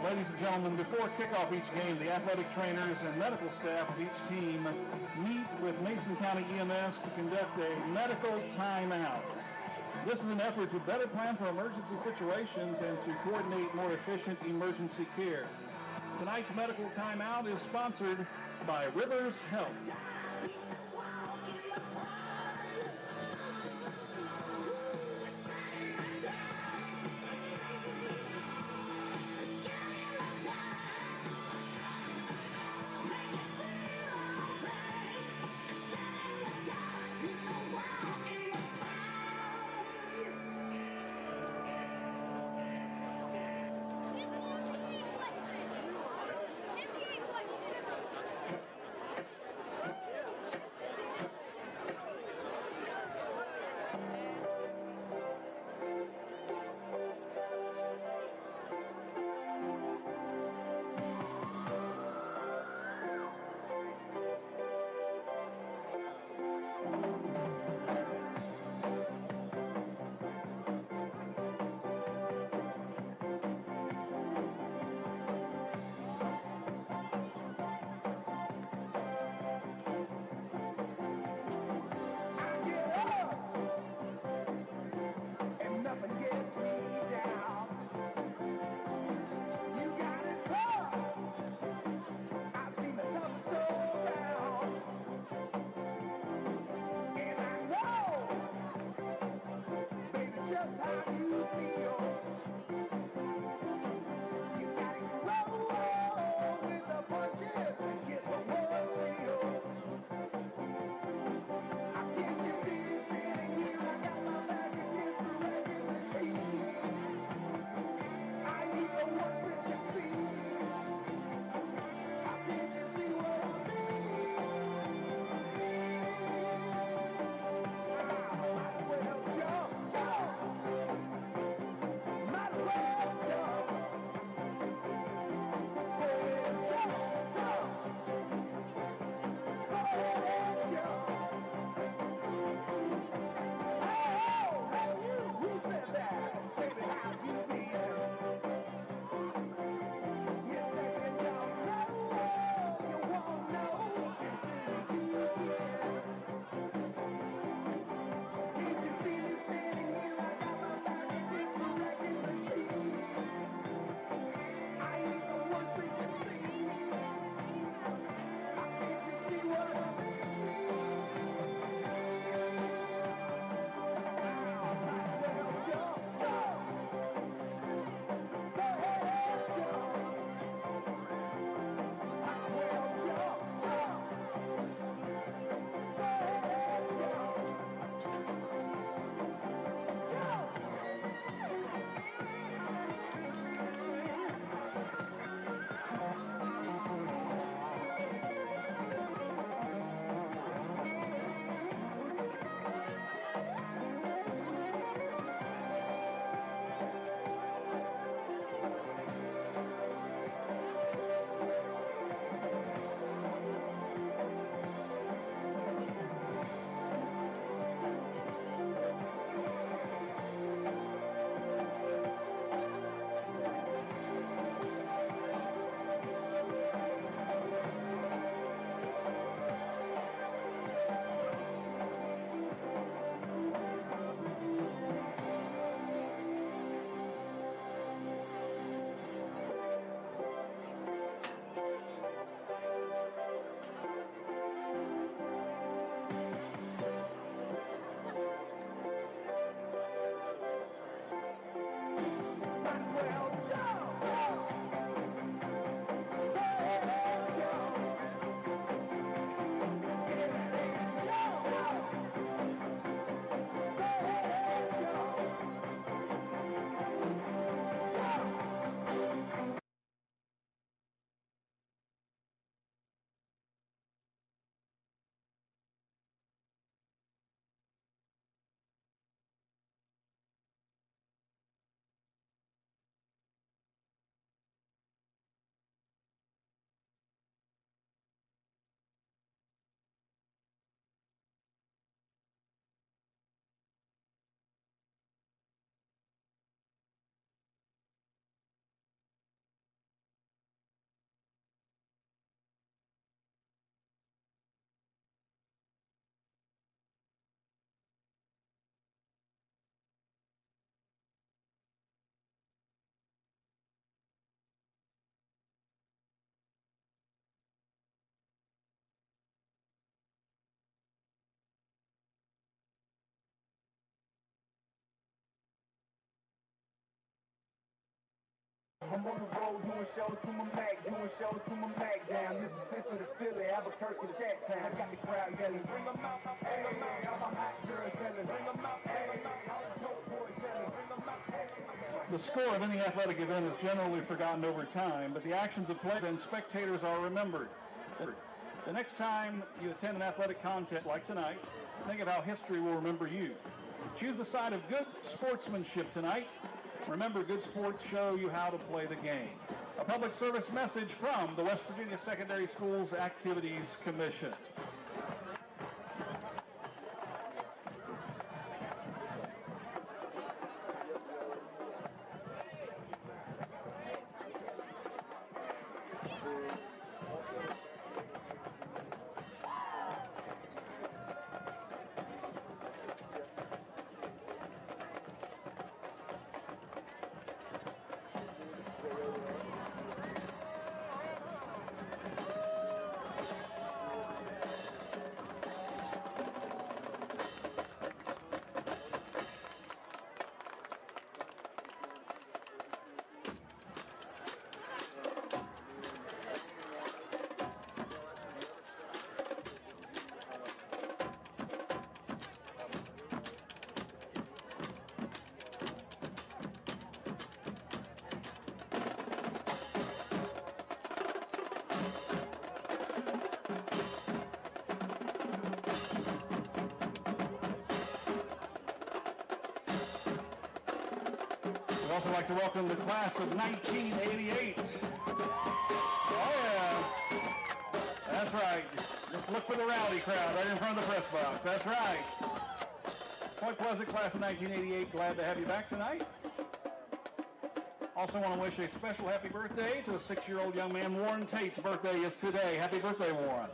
Ladies and gentlemen, before kickoff each game, the athletic trainers and medical staff of each team meet with Mason County EMS to conduct a medical timeout. This is an effort to better plan for emergency situations and to coordinate more efficient emergency care. Tonight's medical timeout is sponsored by Rivers Health. I'm on the road doing shows to my Mac, doing shows to my Mac down Mississippi to Philly, Albuquerque to that town. Got the crowd yelling, bring them out, hey, all my hot girls yelling, bring them out, hey, all the dope boys yelling, bring them out, hey. The score of any athletic event is generally forgotten over time, but the actions of players and spectators are remembered. The next time you attend an athletic contest like tonight, think of how history will remember you. Choose the side of good sportsmanship tonight. Remember, good sports show you how to play the game. A public service message from the West Virginia Secondary Schools Activities Commission. We'd also like to welcome the class of 1988. Oh, yeah. That's right. Just look for the rowdy crowd right in front of the press box. That's right. Point Pleasant class of 1988. Glad to have you back tonight. Also want to wish a special happy birthday to a 6-year-old young man. Warren Tate's birthday is today. Happy birthday, Warren.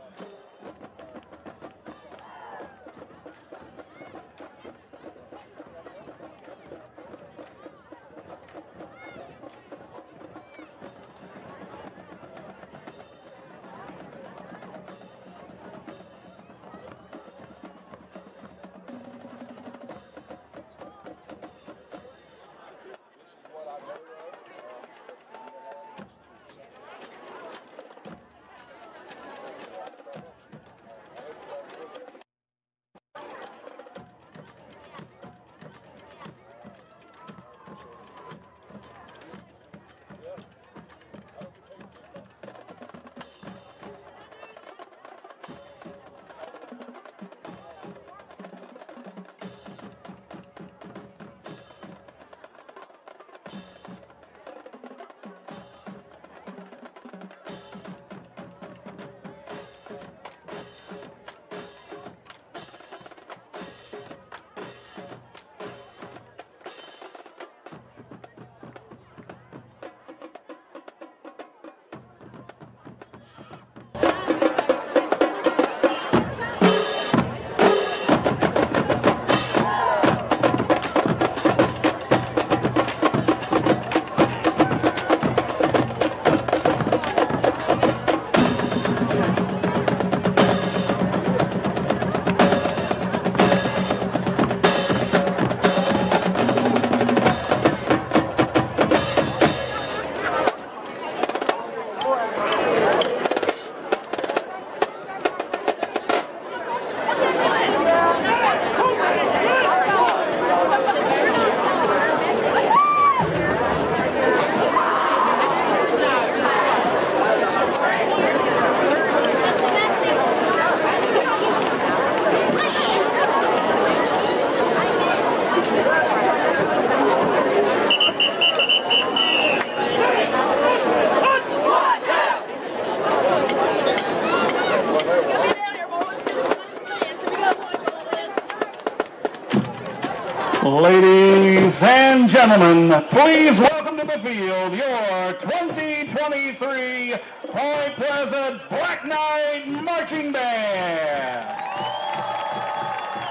Ladies and gentlemen, please welcome to the field your 2023 Point Pleasant Black Knight Marching Band.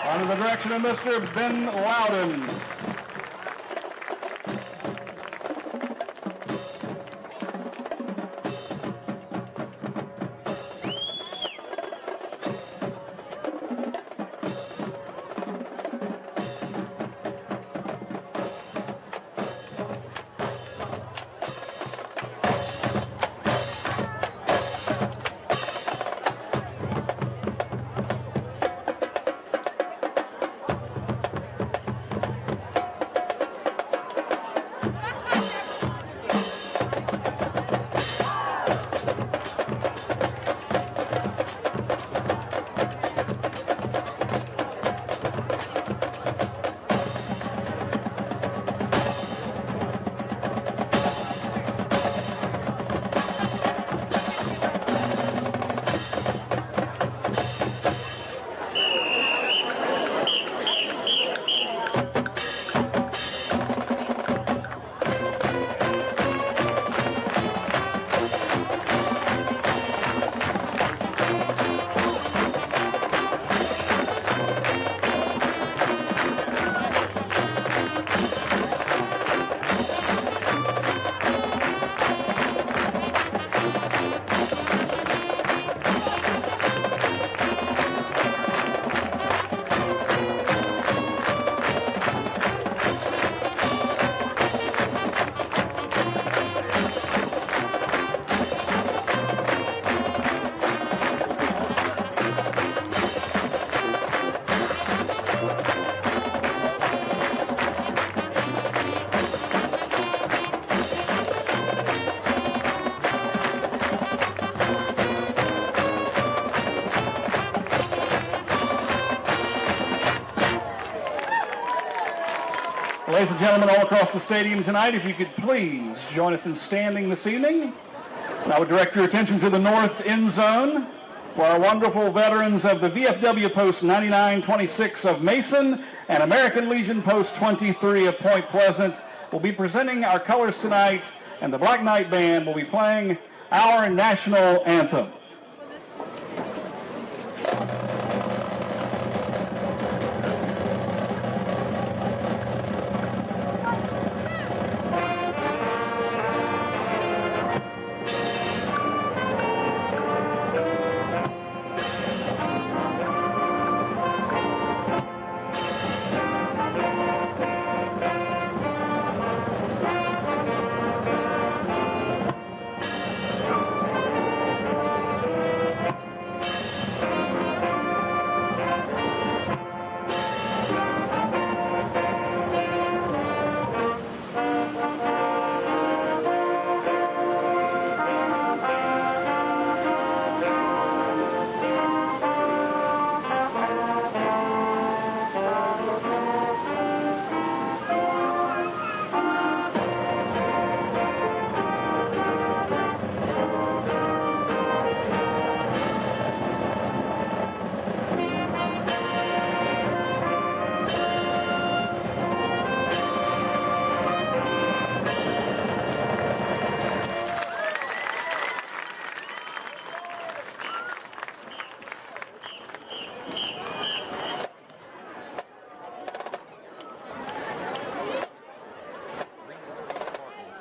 Under the direction of Mr. Ben Loudon. Ladies and gentlemen all across the stadium tonight, if you could please join us in standing this evening. And I would direct your attention to the north end zone, where our wonderful veterans of the VFW Post 9926 of Mason and American Legion Post 23 of Point Pleasant will be presenting our colors tonight, and the Black Knight Band will be playing our national anthem.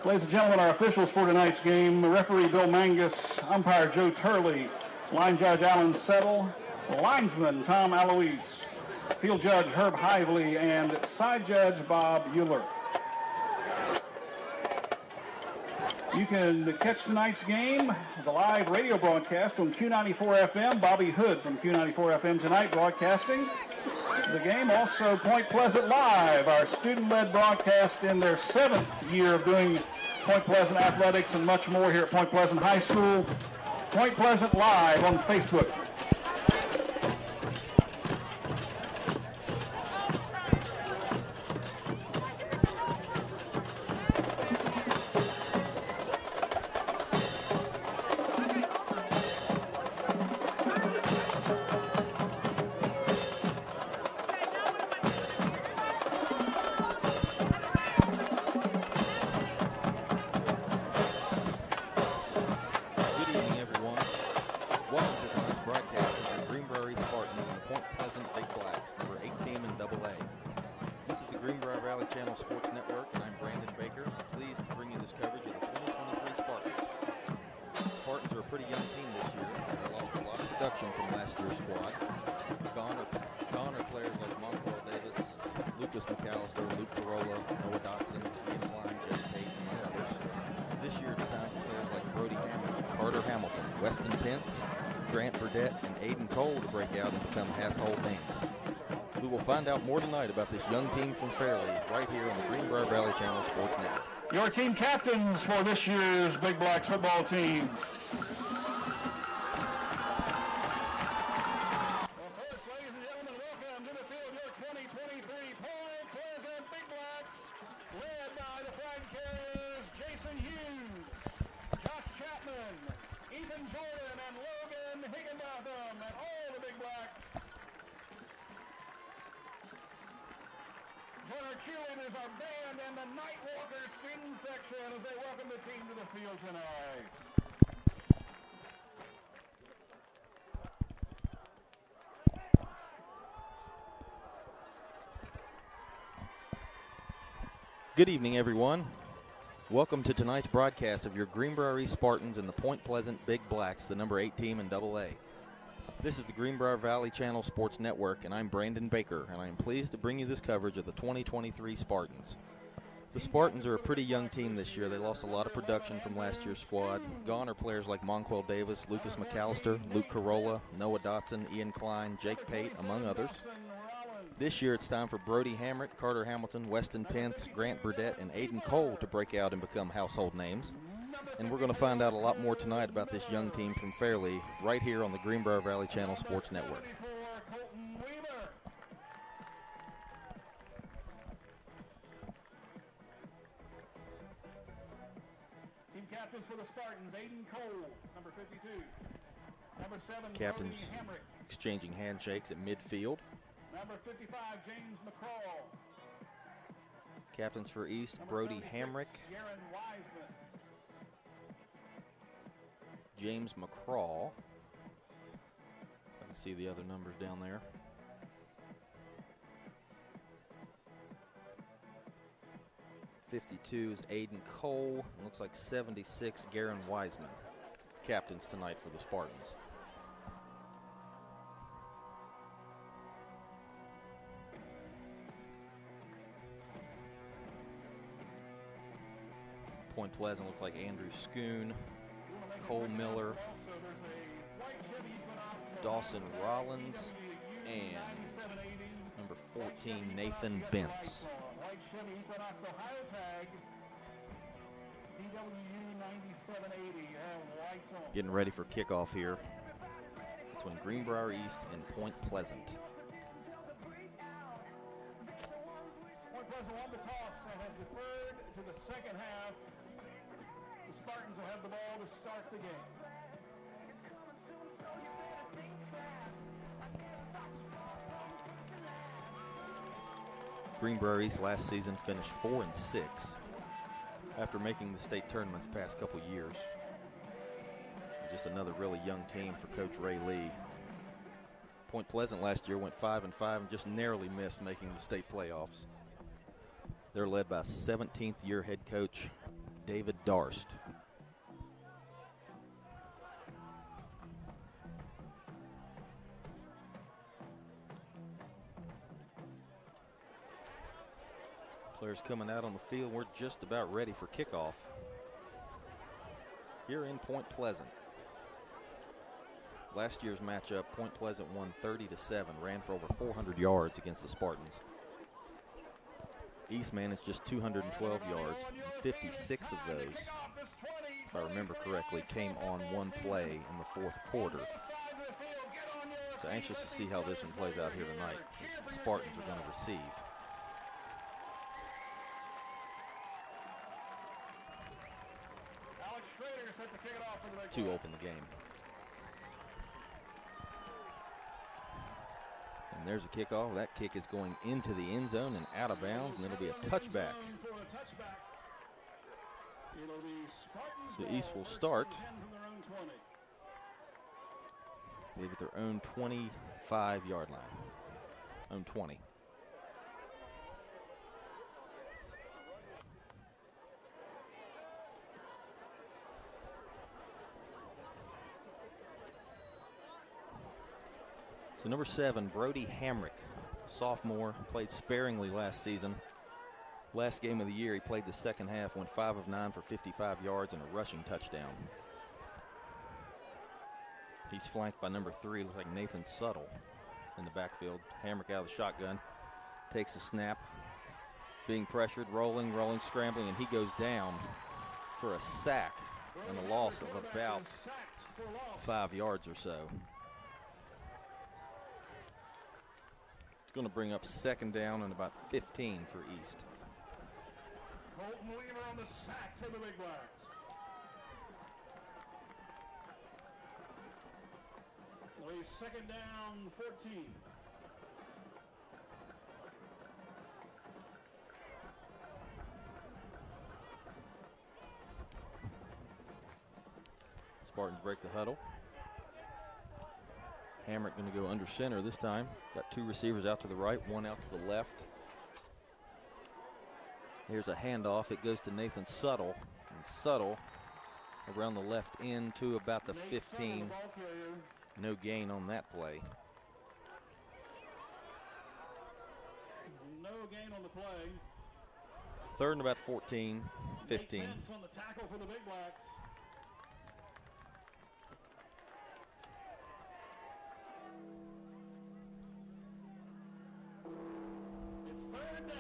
Ladies and gentlemen, our officials for tonight's game: referee Bill Mangus, umpire Joe Turley, line judge Alan Settle, linesman Tom Aloise, field judge Herb Hively, and side judge Bob Euler. You can catch tonight's game, the live radio broadcast on Q94 FM. Bobby Hood from Q94 FM tonight broadcasting the game. Also Point Pleasant Live, our student-led broadcast in their 7th year of doing Point Pleasant athletics and much more here at Point Pleasant High School. Point Pleasant Live on Facebook. Find out more tonight about this young team from Fairleigh right here on the Greenbrier Valley Channel Sports Network. Your team captains for this year's Big Blacks football team. Well, first, ladies and gentlemen, welcome to the field your 2023 Point Pleasant Big Blacks, led by the flag carriers Jason Hughes, Josh Chapman, Ethan Jordan, and Logan Higginbotham, and all the Big Blacks. Join our cheerleaders, our band, and the Nightwalker student section as they welcome the team to the field tonight. Good evening, everyone. Welcome to tonight's broadcast of your Greenbrier Spartans and the Point Pleasant Big Blacks, the number 8 team in AA. This is the Greenbrier Valley Channel Sports Network, and I'm Brandon Baker, and I am pleased to bring you this coverage of the 2023 Spartans. The Spartans are a pretty young team this year. They lost a lot of production from last year's squad. Gone are players like Monquel Davis, Lucas McAllister, Luke Carolla, Noah Dotson, Ian Klein, Jake Pate, among others. This year it's time for Brody Hamrick, Carter Hamilton, Weston Pence, Grant Burdett, and Aiden Cole to break out and become household names. And we're going to find out a lot more tonight about this young team from Fairleigh right here on the Greenbrier Valley Channel Sports Network. Captains for the Spartans, Aiden Cole, number 52. Number 7, Captains Brody Hamrick. exchanging handshakes at midfield. Number 55, James McCraw. Captains for East, Number Brody 76, Hamrick, Garen Wiseman. James McCraw. I can see the other numbers down there. '52 is Aiden Cole. Looks like 76, Garen Wiseman. Captains tonight for the Spartans. Point Pleasant looks like Andrew Schoon, Cole Miller, Dawson Rollins, and number 14, Nathan Bentz. White Chevy Equinox Ohio tag. DWU 9780. Lights on. Getting ready for kickoff here between Greenbrier East and Point Pleasant. Point Pleasant won the toss and has deferred to the second half. The Spartans will have the ball to start the game. Greenbrier East last season finished 4-6 after making the state tournament the past couple years. Just another really young team for Coach Ray Lee. Point Pleasant last year went 5-5 and just narrowly missed making the state playoffs. They're led by 17th year head coach David Darst. Players coming out on the field. We're just about ready for kickoff here in Point Pleasant. Last year's matchup, Point Pleasant won 30-7, ran for over 400 yards against the Spartans. East managed just 212 yards, and 56 of those, if I remember correctly, came on one play in the fourth quarter. So anxious to see how this one plays out here tonight, as the Spartans are going to receive. To open the game. And there's a kickoff. That kick is going into the end zone and out of bounds, and it'll be a touchback. So East will start, I believe, at their own 25-yard line. Own 20. So number 7, Brody Hamrick, sophomore, played sparingly last season. Last game of the year, he played the second half, went 5 of 9 for 55 yards and a rushing touchdown. He's flanked by number 3, looks like Nathan Suttle in the backfield. Hamrick out of the shotgun, takes a snap, being pressured, rolling, scrambling, and he goes down for a sack and a loss of about 5 yards or so. It's going to bring up second down and about 15 for East. Colton Weaver on the sack for the Big Blacks. Second down, 14. Spartans break the huddle. Hamrick going to go under center this time. Got 2 receivers out to the right, 1 out to the left. Here's a handoff. It goes to Nathan Suttle. And Suttle around the left end to about the 15. No gain on that play. No gain on the play. Third and about 14, 15. On the tackle for the Big Blacks. It's third down.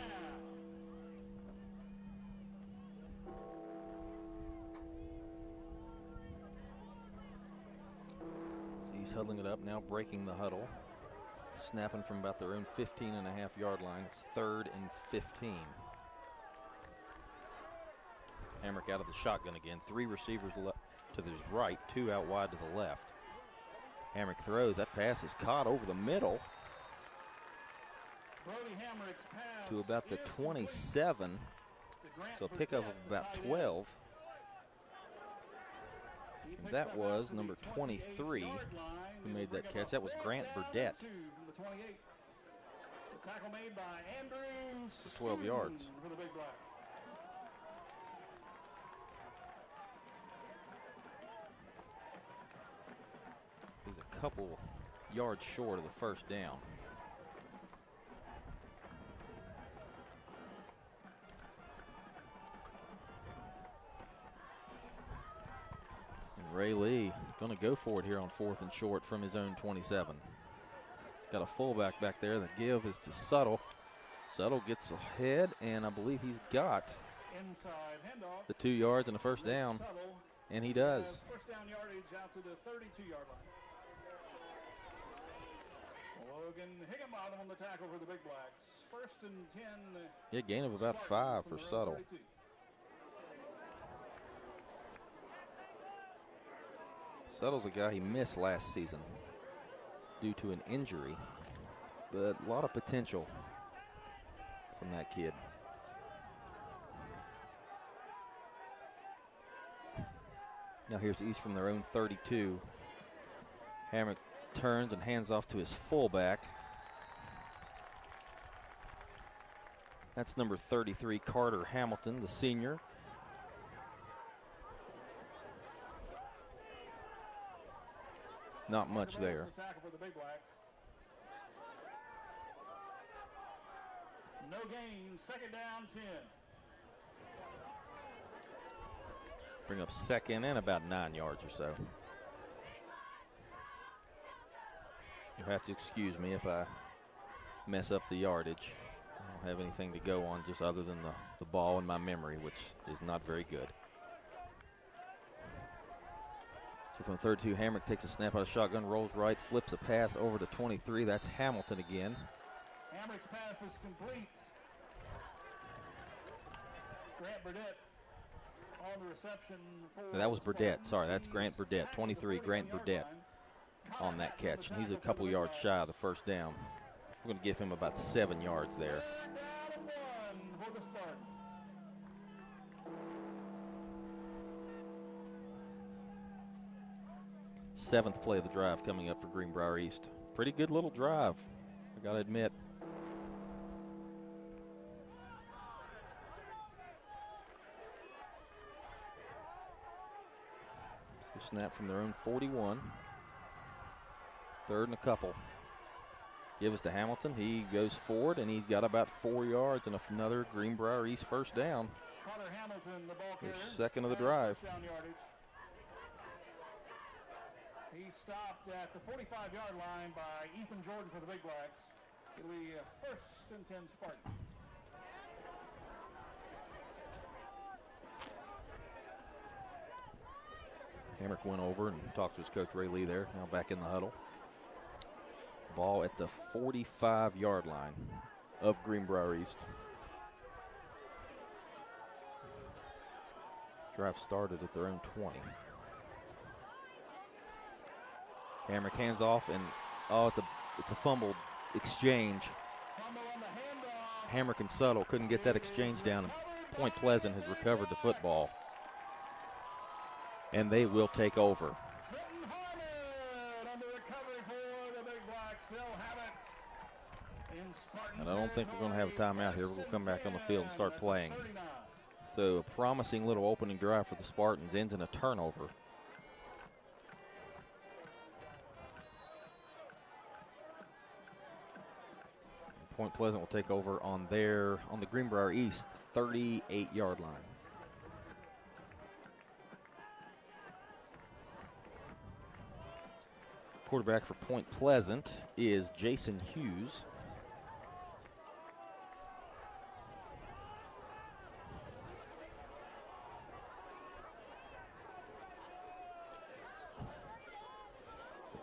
So he's huddling it up now, breaking the huddle. Snapping from about their own 15.5-yard line. It's 3rd and 15. Hamrick out of the shotgun again. 3 receivers to his right, 2 out wide to the left. Hamrick throws. That pass is caught over the middle to about the 27. So a pickup of about 12. And that was number 23 who made that catch. That was Grant Burdett. For 12 yards. He's a couple yards short of the first down. And Ray Lee going to go for it here on 4th and short from his own 27. He's got a fullback back there. The give is to Suttle. Suttle gets ahead, and I believe he's got the 2 yards and a first down, and he does. First down yardage out to the 32-yard line. Logan Higginbottom on the tackle for the Big Blacks. 1st and 10. Yeah, gain of about 5 for Suttle. Suttle's a guy he missed last season due to an injury, but a lot of potential from that kid. Now here's East from their own 32. Hamrick turns and hands off to his fullback. That's number 33, Carter Hamilton, the senior. Not much there. No gain, 2nd down, 10. Bring up 2nd and about 9 yards or so. You'll have to excuse me if I mess up the yardage. I don't have anything to go on just other than the ball in my memory, which is not very good. So from 32, Hamrick takes a snap out of shotgun, rolls right, flips a pass over to 23. That's Hamilton again. Hamrick's pass is complete. Grant Burdett on the reception. That was Burdett. Sorry, that's Grant Burdett. 23, Grant Burdett on that catch. And he's a couple yards shy of the first down. We're going to give him about 7 yards there. Seventh play of the drive coming up for Greenbrier East. Pretty good little drive, I got to admit. So snap from their own 41. 3rd and a couple. Give us to Hamilton. He goes forward, and he's got about 4 yards and another Greenbrier East first down. Carter Hamilton, the ball carrier. Second of the drive. He stopped at the 45-yard line by Ethan Jordan for the Big Blacks. It'll be 1st and 10 Spartan. Hamrick went over and talked to his coach Ray Lee there. Now back in the huddle. Ball at the 45-yard line of Greenbrier East. Drive started at their own 20. Hamrick hands off, and it's a fumbled exchange. Hamrick and Suttle couldn't get that exchange down, and Point Pleasant has recovered the football, and they will take over. And I don't think we're going to have a timeout here. We'll come back on the field and start playing. So a promising little opening drive for the Spartans ends in a turnover. Point Pleasant will take over on the Greenbrier East 38-yard line. Quarterback for Point Pleasant is Jason Hughes.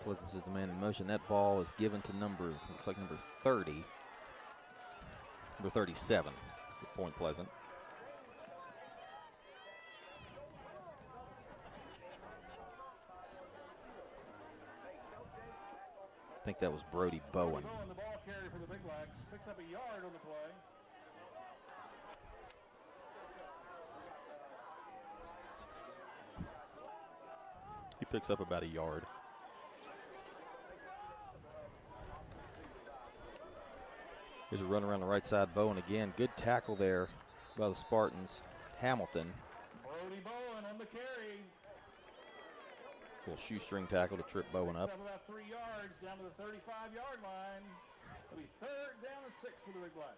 Pleasant is the man in motion. That ball is given to number 30. Number 37 for Point Pleasant. think that was Brody Bowen. Bowen, the ball carrier for the Big Blacks, picks up a yard on the play. He picks up about a yard. Here's a run around the right side. Bowen again. Good tackle there by the Spartans. Hamilton. Brody Bowen on the carry. Little shoestring tackle to trip Bowen up. About 3 yards down to the 35-yard line. It'll be 3rd down and 6 for the Big Blacks.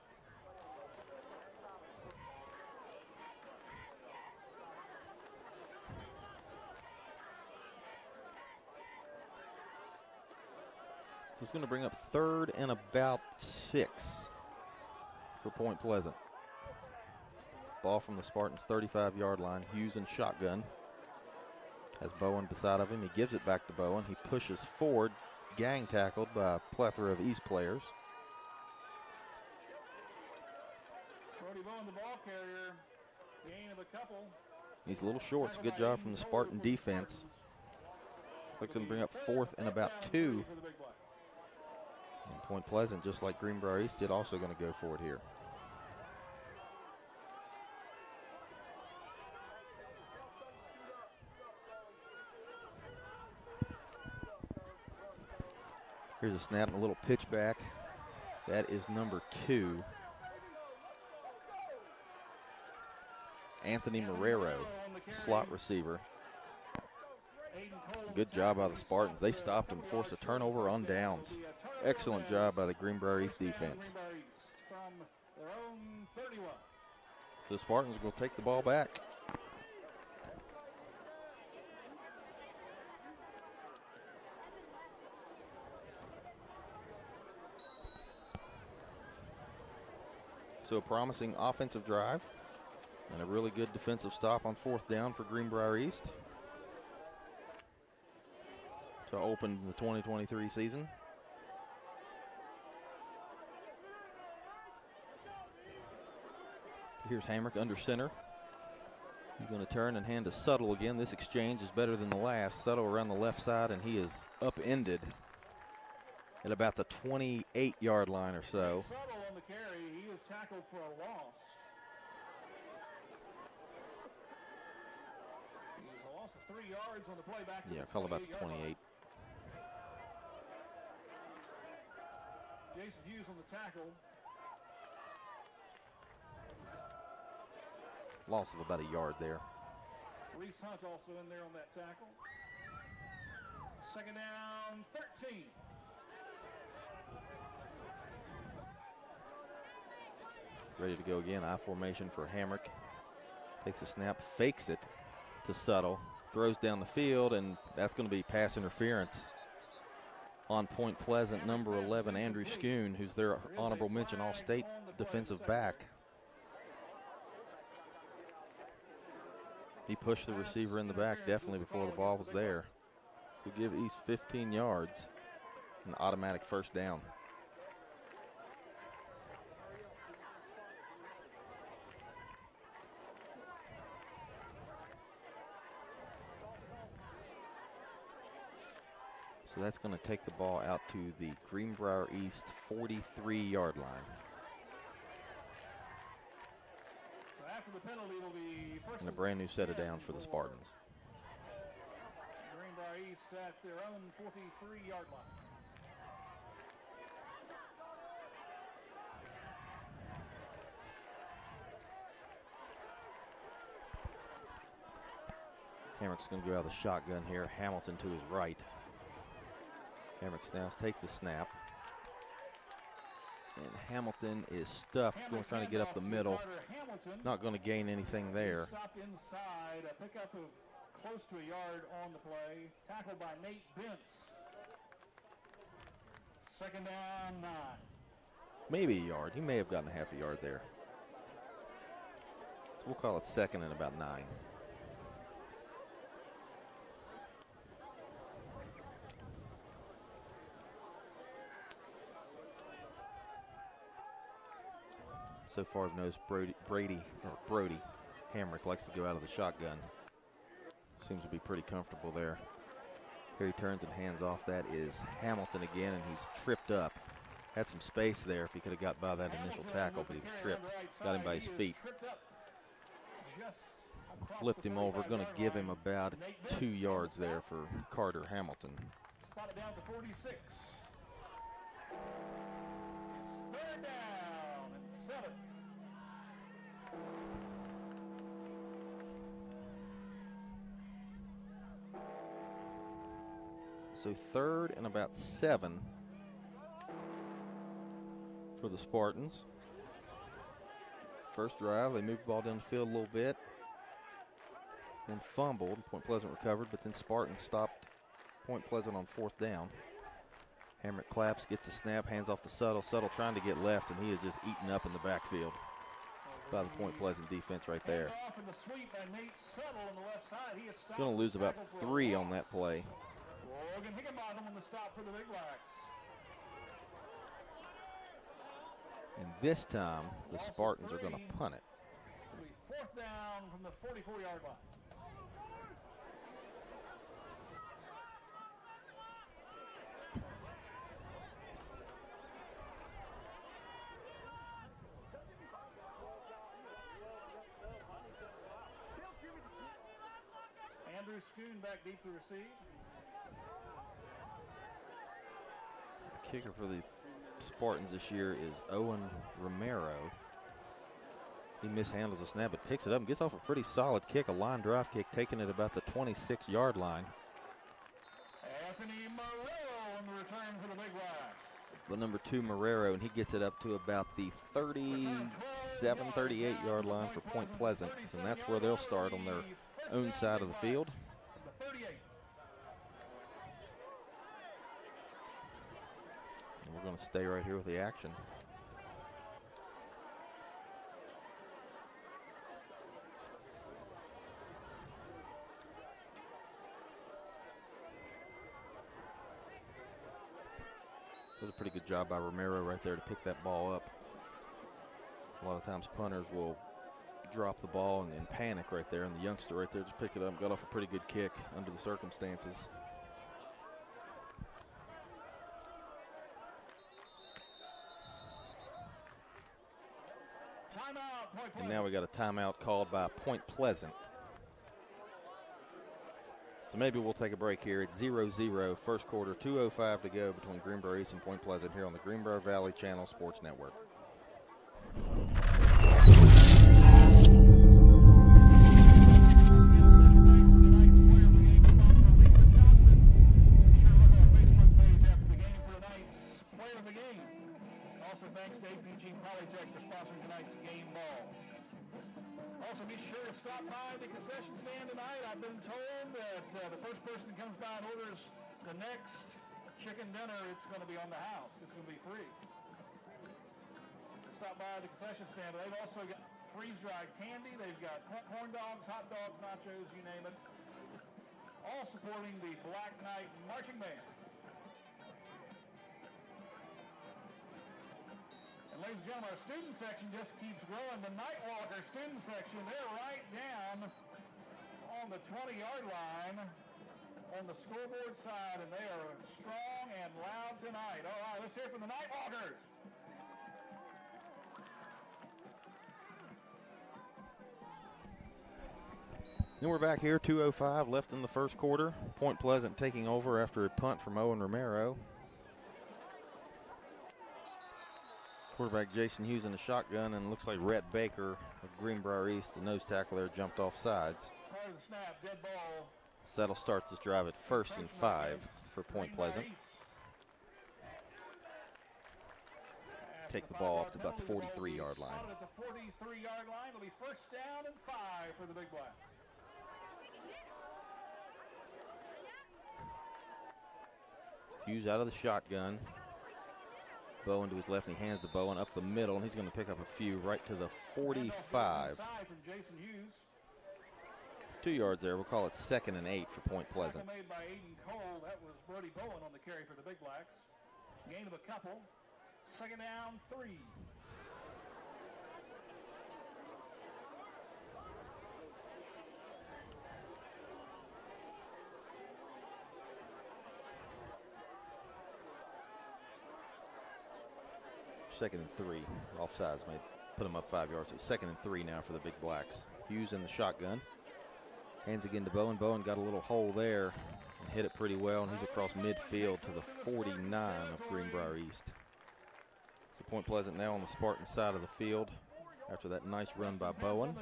So it's going to bring up 3rd and about 6 for Point Pleasant. Ball from the Spartans' 35-yard line. Hughes in shotgun. Has Bowen beside of him. He gives it back to Bowen. He pushes forward, gang tackled by a plethora of East players. Brody Bowen, the ball carrier, gain of a couple. He's a little short. It's a good job from the Spartan defense. Looks going to bring up 4th and about 2. And Point Pleasant, just like Greenbrier East did, also going to go for it here. Here's a snap and a little pitch back. That is number 2. Anthony Marrero, slot receiver. Good job by the Spartans. They stopped him, forced a turnover on downs. Excellent job by the Greenbrier East defense. The Spartans will take the ball back. So a promising offensive drive and a really good defensive stop on 4th down for Greenbrier East to open the 2023 season. Here's Hamrick under center. He's going to turn and hand to Suttle again. This exchange is better than the last. Suttle around the left side, and he is upended at about the 28-yard line or so. Suttle on the carry. He was tackled for a loss. He was a loss of 3 yards on the play back. Yeah, call about the 28. Jason Hughes on the tackle. Loss of about a yard there. Reese Hunt also in there on that tackle. 2nd down, 13. Ready to go again. I formation for Hamrick. Takes a snap, fakes it to Suttle, throws down the field, and that's going to be pass interference on Point Pleasant, number 11, Andrew Schoon, who's their honorable mention All-State defensive back. He pushed the receiver in the back definitely before the ball was there. So give East 15 yards, an automatic 1st down. So that's going to take the ball out to the Greenbrier East 43-yard line. After the penalty, it'll be first And a brand new set of downs for the Spartans. Greenbrier East at their own 43-yard line. Hamrick's going to go out of the shotgun here. Hamilton to his right. Hamrick snaps, take the snap. And Hamilton is stuffed, trying to get up the middle. Not going to gain anything there. Stopped inside, a pickup of close to a yard on the play. Tackled by Nate Bentz. 2nd down, 9. Maybe a yard. He may have gotten a half a yard there. So we'll call it 2nd and about 9. So far, I've noticed Brody Hamrick likes to go out of the shotgun. Seems to be pretty comfortable there. Here he turns and hands off. That is Hamilton again, and he's tripped up. Had some space there if he could have got by that initial tackle, but he was tripped. Got him by his feet. Flipped him over. Going to give him about 2 yards there for Carter Hamilton. Spotted down to 46. It's third down and 7. So 3rd and about 7 for the Spartans. First drive, they moved the ball down the field a little bit, then fumbled. Point Pleasant recovered, but then Spartans stopped Point Pleasant on 4th down. Hamrick claps, gets the snap, hands off to Suttle. Suttle trying to get left, and he is just eaten up in the backfield by the Point Pleasant defense right there. Going to lose about 3 on that play. Logan Higginbottom on the stop for the Big Blacks. And this time, the Spartans are going to punt it. It'll be 4th down from the 44-yard line. Andrew Schoon back deep to receive. Kicker for the Spartans this year is Owen Romero. He mishandles the snap, but picks it up and gets off a pretty solid kick, a line drive kick, taking it about the 26-yard line. Anthony Marrero on the return for the Big Blacks. The number 2 Marrero, and he gets it up to about the 37, 38-yard line for Point Pleasant, and that's where they'll start on their own side of the field. And we're going to stay right here with the action. That was a pretty good job by Romero right there to pick that ball up. A lot of times punters will drop the ball and panic right there, and the youngster right there just picked it up and got off a pretty good kick under the circumstances. Timeout, and now we got a timeout called by Point Pleasant. So maybe we'll take a break here. It's 0-0, first quarter, 2:05 to go between Greenbrier East and Point Pleasant here on the Greenbrier Valley Channel Sports Network. Also, be sure to stop by the concession stand tonight. I've been told that the first person that comes by and orders the next chicken dinner, it's going to be on the house. It's going to be free. So stop by the concession stand. They've also got freeze-dried candy. They've got corn dogs, hot dogs, nachos, you name it. All supporting the Black Knight Marching Band. Ladies and gentlemen, our student section just keeps growing. The Nightwalker student section, they're right down on the 20-yard line on the scoreboard side, and they are strong and loud tonight. All right, let's hear it from the Nightwalkers. Then we're back here, 2:05 left in the first quarter. Point Pleasant taking over after a punt from Owen Romero. Quarterback Jason Hughes in the shotgun, and looks like Rhett Baker of Greenbrier East, the nose tackle there, jumped off sides. So that'll start this drive at 1st and 5 for Point Pleasant. Take the ball up to about the 43-yard line. At the 43-yard line, it'll be 1st down and 5 for the Big Blacks. Hughes out of the shotgun. Bowen to his left, and he hands the Bowen up the middle, and he's going to pick up a few right to the 45. 2 yards there. We'll call it 2nd and 8 for Point Pleasant. Made by Aiden Cole. That was Brody Bowen on the carry for the Big Blacks. Gain of a couple. 2nd down, 3. second and 3. Offsides may put them up 5 yards. So second and 3 now for the Big Blacks. Hughes in the shotgun. Hands again to Bowen. Bowen got a little hole there and hit it pretty well, and he's across midfield to the 49 of Greenbrier East. So Point Pleasant now on the Spartan side of the field after that nice run by Bowen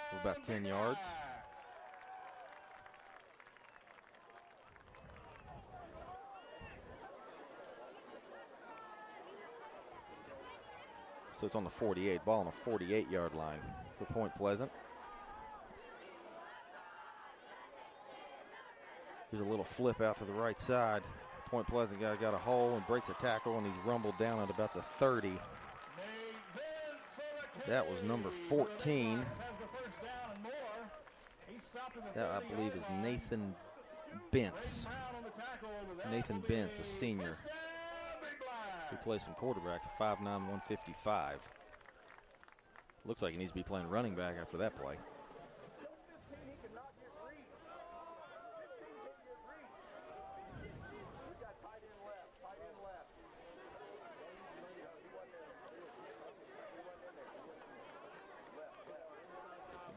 for about 10 yards. So it's on the 48, ball on the 48-yard line for Point Pleasant. Here's a little flip out to the right side. Point Pleasant guy got a hole and breaks a tackle, and he's rumbled down at about the 30. That was number 14. That, I believe, is Nathan Bentz. Nathan Bentz, a senior, who plays some quarterback at 5'9", 155. Looks like he needs to be playing running back after that play.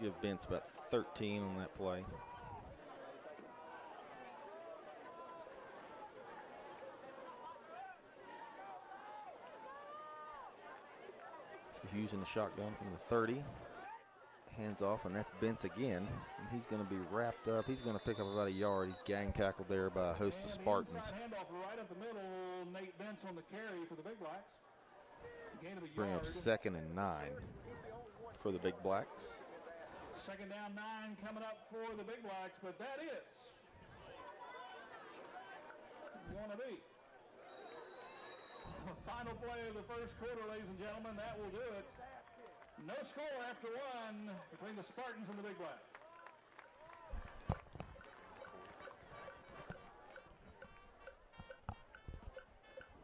Give Bentz about 13 on that play. So Hughes in the shotgun from the 30. Hands off, and that's Bentz again. And he's going to be wrapped up. He's going to pick up about a yard. He's gang tackled there by a host of Spartans. Handoff right up the middle. Nate Bentz on the carry for the Big Blacks. Bring up 2nd and 9 for the Big Blacks. Second down 9 coming up for the Big Blacks, but that is going to be the final play of the first quarter, ladies and gentlemen. That will do it. No score after 1 between the Spartans and the Big Blacks.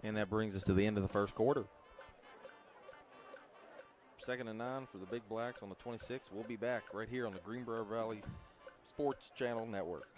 And that brings us to the end of the first quarter. 2nd and 9 for the Big Blacks on the 26th. We'll be back right here on the Greenbrier Valley Sports Channel Network.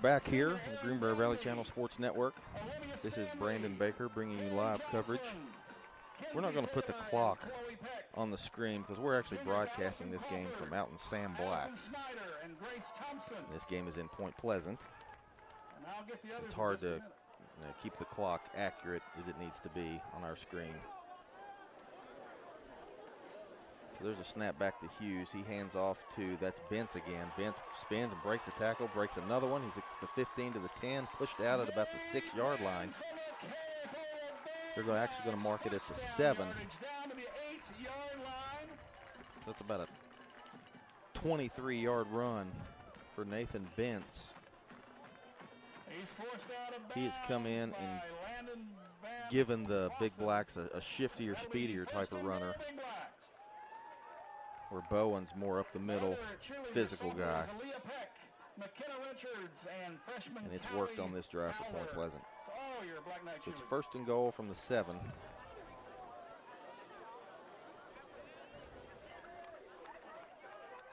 Back here on the Greenbrier Valley Channel Sports Network. This is Brandon Baker bringing you live coverage. We're not going to put the clock on the screen because we're actually broadcasting this game from out in Sam Black. This game is in Point Pleasant. It's hard to keep the clock accurate as it needs to be on our screen. So there's a snap back to Hughes. He hands off to, that's Bentz again. Bentz spins and breaks a tackle, breaks another one. He's at the 15 to the 10, pushed out at about the 6-yard line. They're actually going to mark it at the 7. That's about a 23-yard run for Nathan Bentz. He has come in and given the Big Blacks a shiftier, speedier type of runner, where Bowen's more up the middle, physical guy. And it's worked on this drive for Point Pleasant. So it's 1st and goal from the 7.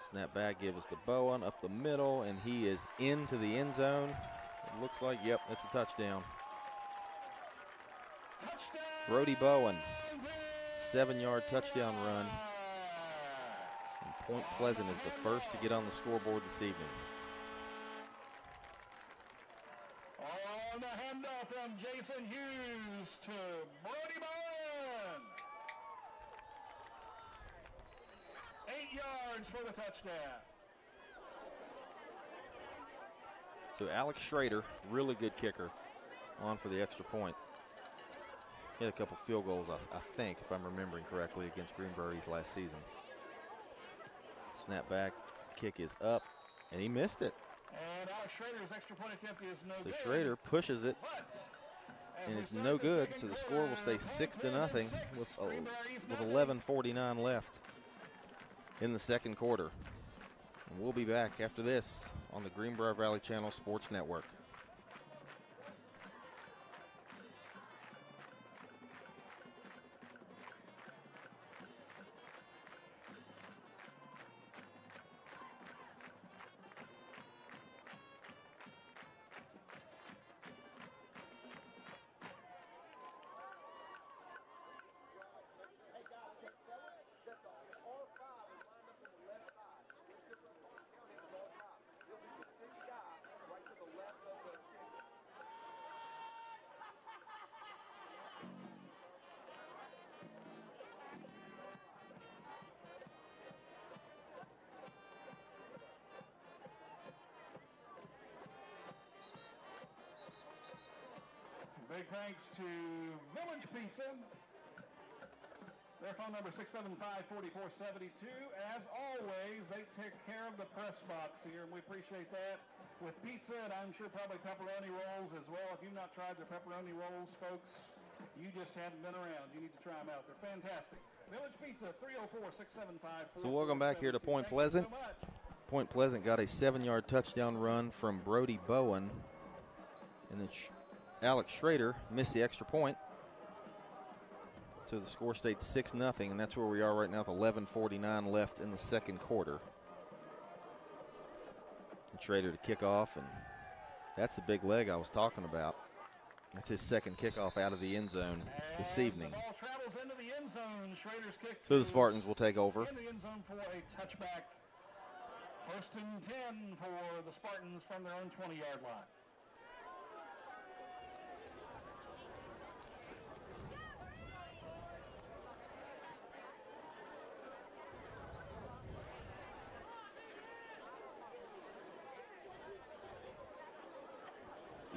Snap back, give us to Bowen up the middle, and he is into the end zone. It looks like, yep, that's a touchdown. Brody Bowen, 7-yard touchdown run. Point Pleasant is the first to get on the scoreboard this evening. On the handoff, 'em. Jason Hughes to Brody Bowen. yards for the touchdown. So Alex Schrader, really good kicker, on for the extra point. He had a couple field goals, I think, if I'm remembering correctly, against Greenbrier last season. Snap back, kick is up, and he missed it. And Alex Schrader's extra point attempt is no good. So Schrader pushes it, and it's no good, so the score will stay 6-0 with 11:49 left in the second quarter. And we'll be back after this on the Greenbrier Valley Channel Sports Network. Big thanks to Village Pizza. Their phone number 675-4472. As always, they take care of the press box here, and we appreciate that. With pizza, and I'm sure probably pepperoni rolls as well. If you've not tried their pepperoni rolls, folks, you just haven't been around. You need to try them out. They're fantastic. Village Pizza, 304-675-4472. So welcome back here to Point Pleasant. Point Pleasant got a 7-yard touchdown run from Brody Bowen, and then Alex Schrader missed the extra point. So the score stayed 6-0, and that's where we are right now with 11:49 left in the second quarter. And Schrader to kick off, and that's the big leg I was talking about. That's his second kickoff out of the end zone this evening. The ball travels into the end zone. Schrader's kick So the Spartans will take over. In the end zone for a touchback. 1st and 10 for the Spartans from their own 20-yard line.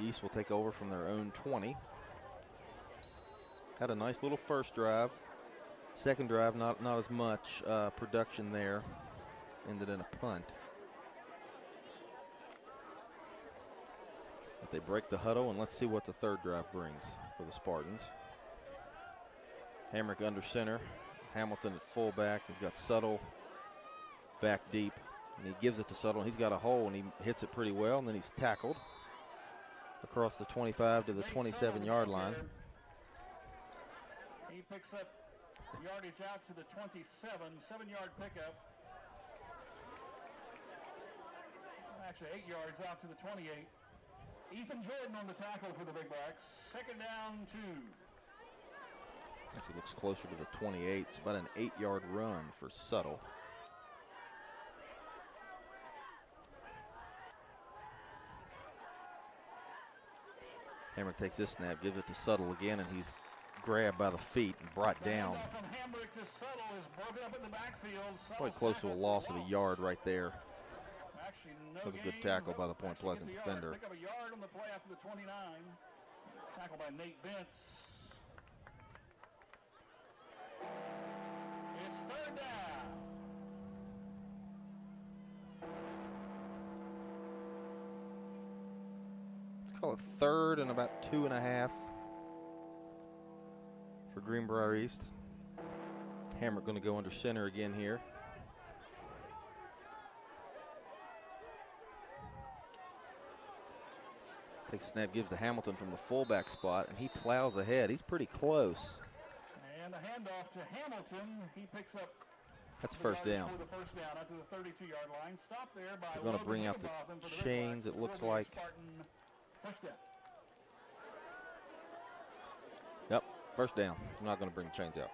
East will take over from their own 20. Had a nice little first drive. Second drive, not as much production there. Ended in a punt. But they break the huddle, and let's see what the third drive brings for the Spartans. Hamrick under center. Hamilton at fullback. He's got Suttle back deep, and he gives it to Suttle. He's got a hole, and he hits it pretty well, and then he's tackled across the 25 to the 27-yard line. He picks up yardage out to the 27, 7-yard pickup. Actually, 8 yards out to the 28. Ethan Jordan on the tackle for the Big Blacks. Second down, 2. Actually looks closer to the 28. It's about an 8-yard run for Suttle. Hamrick takes this snap, gives it to Suttle again, and he's grabbed by the feet and brought down. Probably close to a loss of a yard right there. That was a good tackle by the Point Pleasant defender. Pick up a yard on the play after the 29. Tackle by Nate Bentz. It's third down. Call it third and about 2.5 for Greenbrier East. Hamrick going to go under center again here. Takes a snap, gives to Hamilton from the fullback spot, and he plows ahead. He's pretty close. And a handoff to Hamilton. He picks up. That's first down. The first down up to the 32-yard line. Stop there by They're going to bring out the chains, it looks like. First down. Yep, first down. I'm not going to bring the chains out.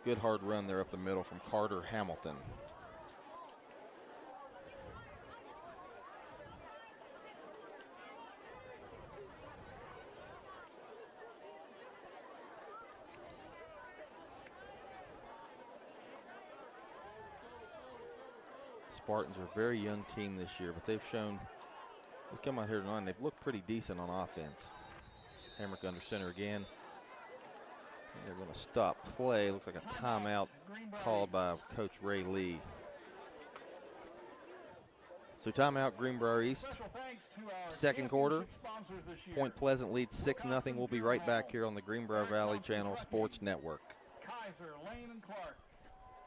Good hard run there up the middle from Carter Hamilton. Spartans are a very young team this year, but they've come out here tonight and they've looked pretty decent on offense. Hamrick under center again. And they're going to stop play. Looks like a timeout called by Coach Ray Lee. So timeout, Greenbrier East. Second quarter. Point Pleasant leads 6-0. We'll be right back here on the Greenbrier Valley Channel Sports Network. Kaiser, Lane and Clark,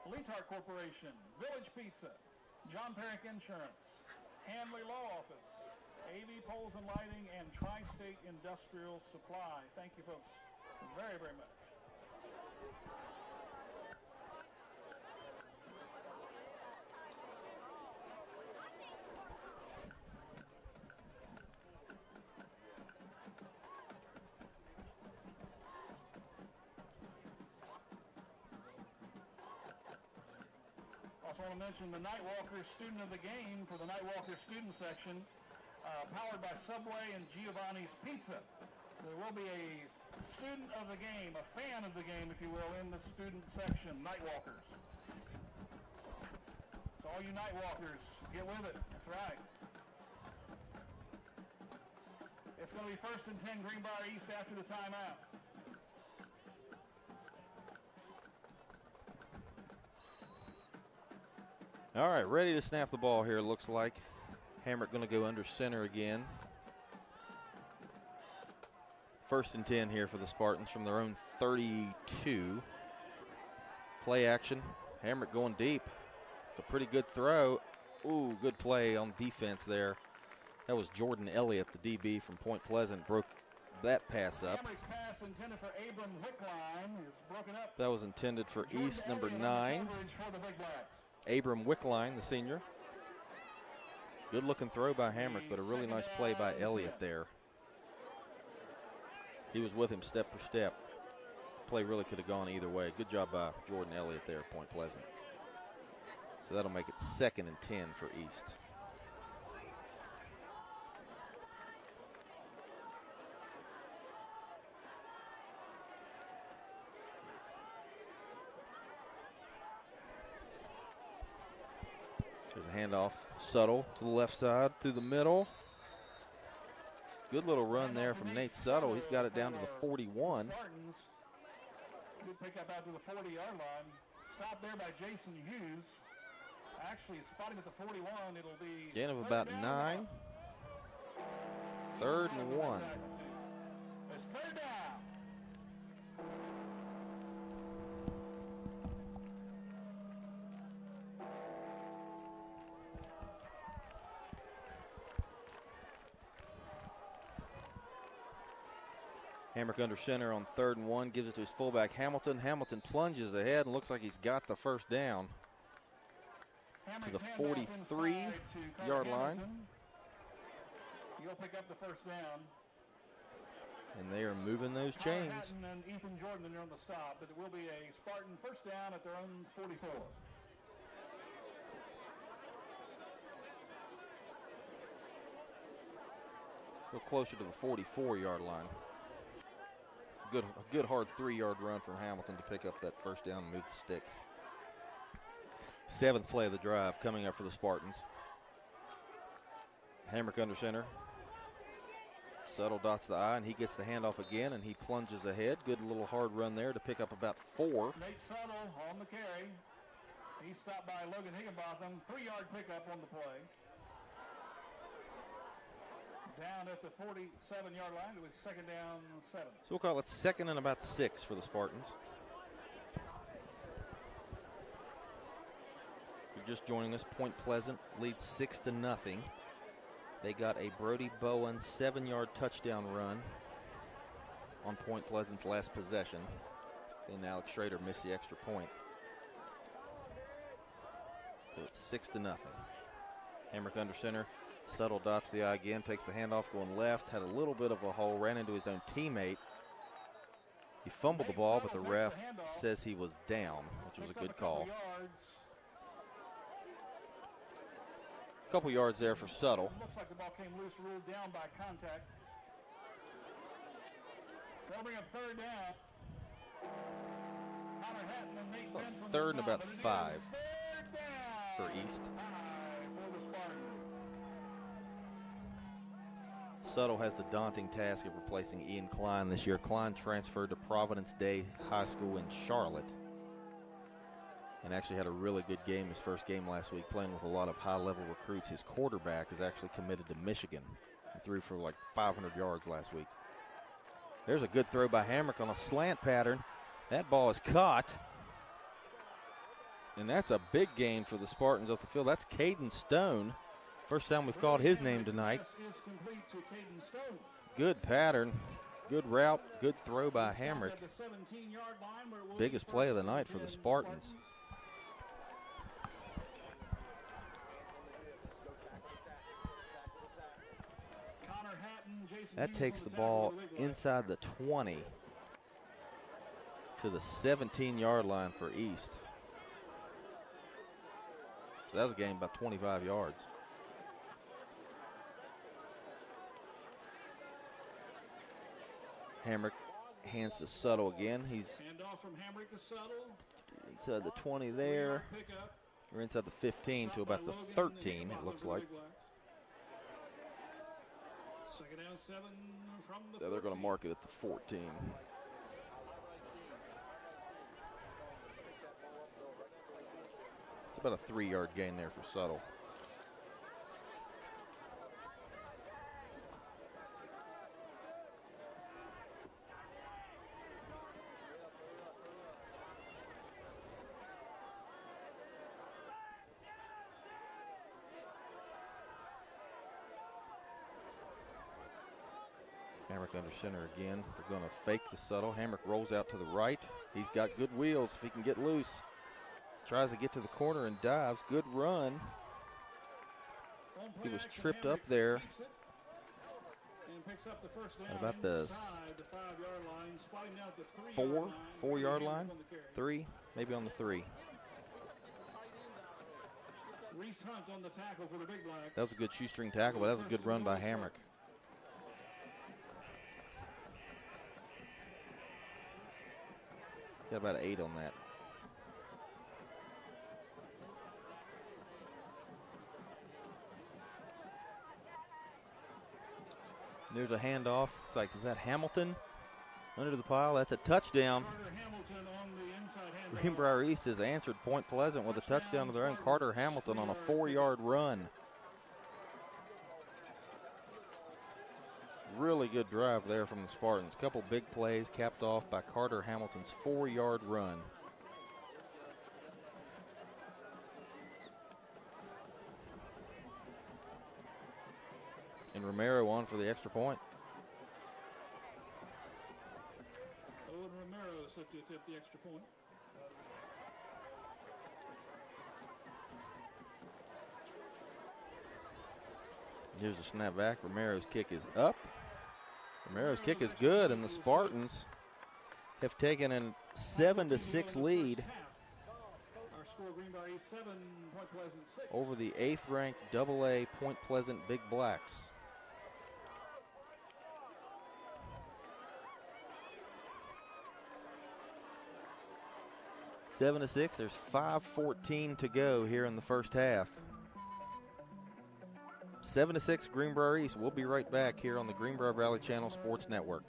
Leetart Corporation, Village Pizza, John Perrick Insurance, Hanley Law Office, AV Poles and Lighting, and Tri-State Industrial Supply. Thank you, folks, very, very much. I want to mention the Nightwalker Student of the Game for the Nightwalker Student section, powered by Subway and Giovanni's Pizza. There will be a student of the game, a fan of the game, if you will, in the student section, Nightwalkers. So all you Nightwalkers, get with it. That's right. It's going to be 1st and 10 Greenbrier East after the timeout. All right, ready to snap the ball here, looks like. Hamrick going to go under center again. 1st and 10 here for the Spartans from their own 32. Play action. Hamrick going deep. A pretty good throw. Ooh, good play on defense there. That was Jordan Elliott, the DB from Point Pleasant, broke that pass up. Hamrick's pass intended for Abram Wickline is broken up. That was intended for Jordan East, number Elliott 9. for the Big Blacks. Abram Wickline, the senior. Good looking throw by Hamrick, but a really nice play by Elliott there. He was with him step for step. Play really could have gone either way. Good job by Jordan Elliott there at Point Pleasant. So that'll make it 2nd and 10 for East. There's a handoff, Subtle to the left side, through the middle. Good little run there from Nate Subtle. He's got it down to the 41. Good pick up out to the 40-yard line. Stopped there by Jason Hughes. Actually, spotting at the 41. It'll be gain of about 9. 3rd and 1. It's 3rd down. Hamrick under center on 3rd and 1, gives it to his fullback Hamilton. Hamilton plunges ahead and looks like he's got the first down to the 43-yard line. You'll pick up the first down. And they are moving those chains. Hatton and Ethan Jordan are on the stop, but it will be a Spartan first down at their own 44. Go closer to the 44-yard line. It's a good hard 3-yard run from Hamilton to pick up that first down and move the sticks. 7th play of the drive coming up for the Spartans. Hamrick under center. Subtle dots the I, and he gets the handoff again, and he plunges ahead. Good little hard run there to pick up about 4. Nate Subtle on the carry. He stopped by Logan Higginbotham. 3-yard pickup on the play. Down at the 47-yard line. It was 2nd down 7. So we'll call it 2nd and about 6 for the Spartans. If you're just joining us, Point Pleasant leads 6-0. They got a Brody Bowen 7-yard touchdown run on Point Pleasant's last possession. Then Alex Schrader missed the extra point. So it's 6-0. Hamrick under center. Subtle dots the I again, takes the handoff going left, had a little bit of a hole, ran into his own teammate. He fumbled the ball, but the ref says he was down, which was a good call. A couple yards there for Subtle. Looks like the ball came loose, ruled down by contact. So that'll bring up 3rd down. Connor Hatton and Nate Benson. 3rd and about 5 for East. Suttle has the daunting task of replacing Ian Klein this year. Klein transferred to Providence Day High School in Charlotte and actually had a really good game his first game last week, playing with a lot of high-level recruits. His quarterback is actually committed to Michigan and threw for like 500 yards last week. There's a good throw by Hamrick on a slant pattern. That ball is caught. And that's a big gain for the Spartans off the field. That's Caden Stone. First time we've called his name tonight. Good pattern, good route, good throw by Hamrick. Biggest play of the night for the Spartans. That takes the ball inside the 20 to the 17-yard line for East. So that was a game about 25 yards. Hamrick hands to Suttle again. He's inside the 20 there. We're inside the 15 to about the 13, it looks like. Yeah, they're going to mark it at the 14. It's about a 3-yard gain there for Suttle. Hamrick under center again. They're going to fake the Suttle. Hamrick rolls out to the right. He's got good wheels if he can get loose. Tries to get to the corner and dives. Good run. He was tripped up there at about the 4-yard line. 3, maybe on the 3. That was a good shoestring tackle, but that was a good run by Hamrick. Got about an 8 on that. There's a handoff. It's like, is that Hamilton under the pile? That's a touchdown. Greenbrier East has answered Point Pleasant with a touchdown of their own. Carter Hamilton on a 4-yard run. Really good drive there from the Spartans. Couple big plays capped off by Carter Hamilton's 4-yard run. And Romero on for the extra point. Owen Romero set to attempt the extra point. Here's a snap back. Romero's kick is up. Romero's kick is good, and the Spartans have taken a 7-6 lead over the 8th-ranked AA Point Pleasant Big Blacks. Seven to 6. There's 5:14 to go here in the first half. 7-6 Greenbrier East. We'll be right back here on the Greenbrier Valley Channel Sports Network.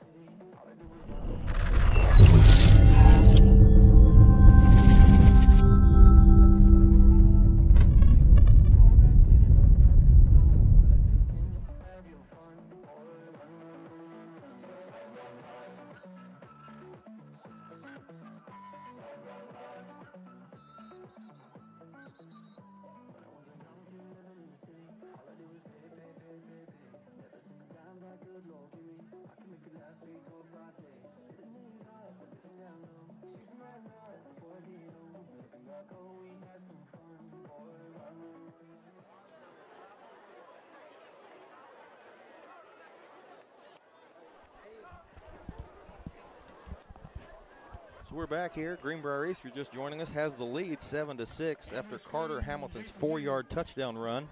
So we're back here. Greenbrier East, if you're just joining us, has the lead 7-6 after Carter Hamilton's 4-yard touchdown run.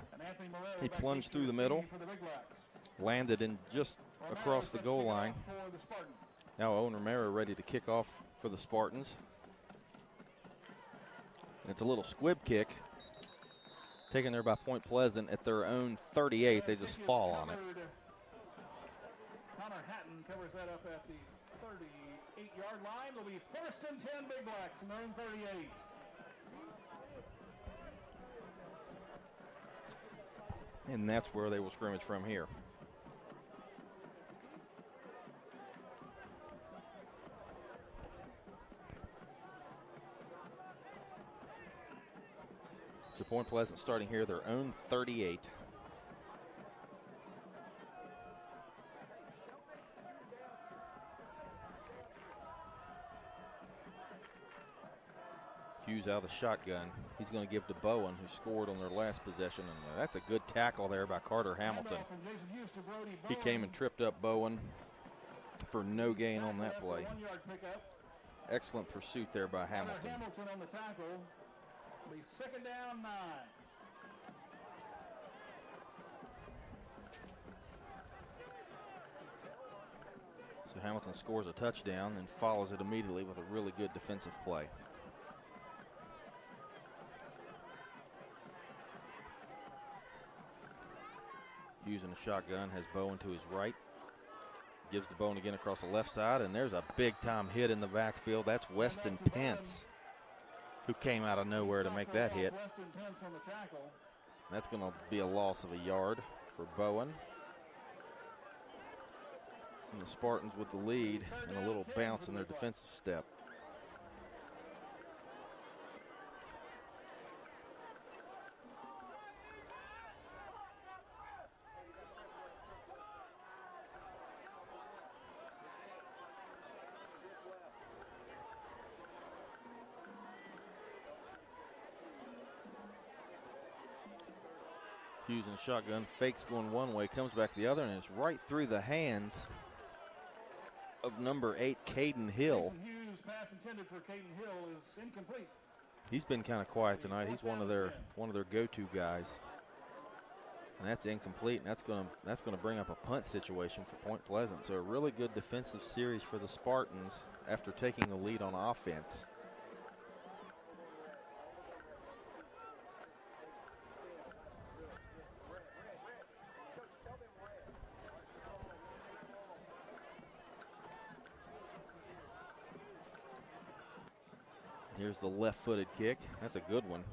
He plunged through the middle, landed in just across the goal line. Now Owen Romero ready to kick off for the Spartans. And it's a little squib kick taken there by Point Pleasant at their own 38. They just fall on it. Connor Hatton covers that up at the 38-yard line. It'll be 1st and 10 Big Blacks from their own 38. And that's where they will scrimmage from here. So Point Pleasant starting here their own 38. Hughes out of the shotgun. He's going to give to Bowen, who scored on their last possession. And that's a good tackle there by Carter Hamilton. He came and tripped up Bowen for no gain on that play. Excellent pursuit there by Hamilton. Hamilton on the tackle. It'll be 2nd down, 9. So Hamilton scores a touchdown and follows it immediately with a really good defensive play. Using a shotgun, has Bowen to his right. Gives to Bowen again across the left side, and there's a big-time hit in the backfield. That's Weston Pence, who came out of nowhere to make that hit. That's going to be a loss of a yard for Bowen. And the Spartans with the lead and a little bounce in their defensive step. Hughes in a shotgun, fakes going one way, comes back the other, and it's right through the hands of number 8, Caden Hill. Hughes' pass intended for Caden Hill is incomplete. He's been kind of quiet tonight. He's one of their go-to guys. And that's incomplete, and that's going to bring up a punt situation for Point Pleasant. So a really good defensive series for the Spartans after taking the lead on offense. Here's the left-footed kick. That's a good one.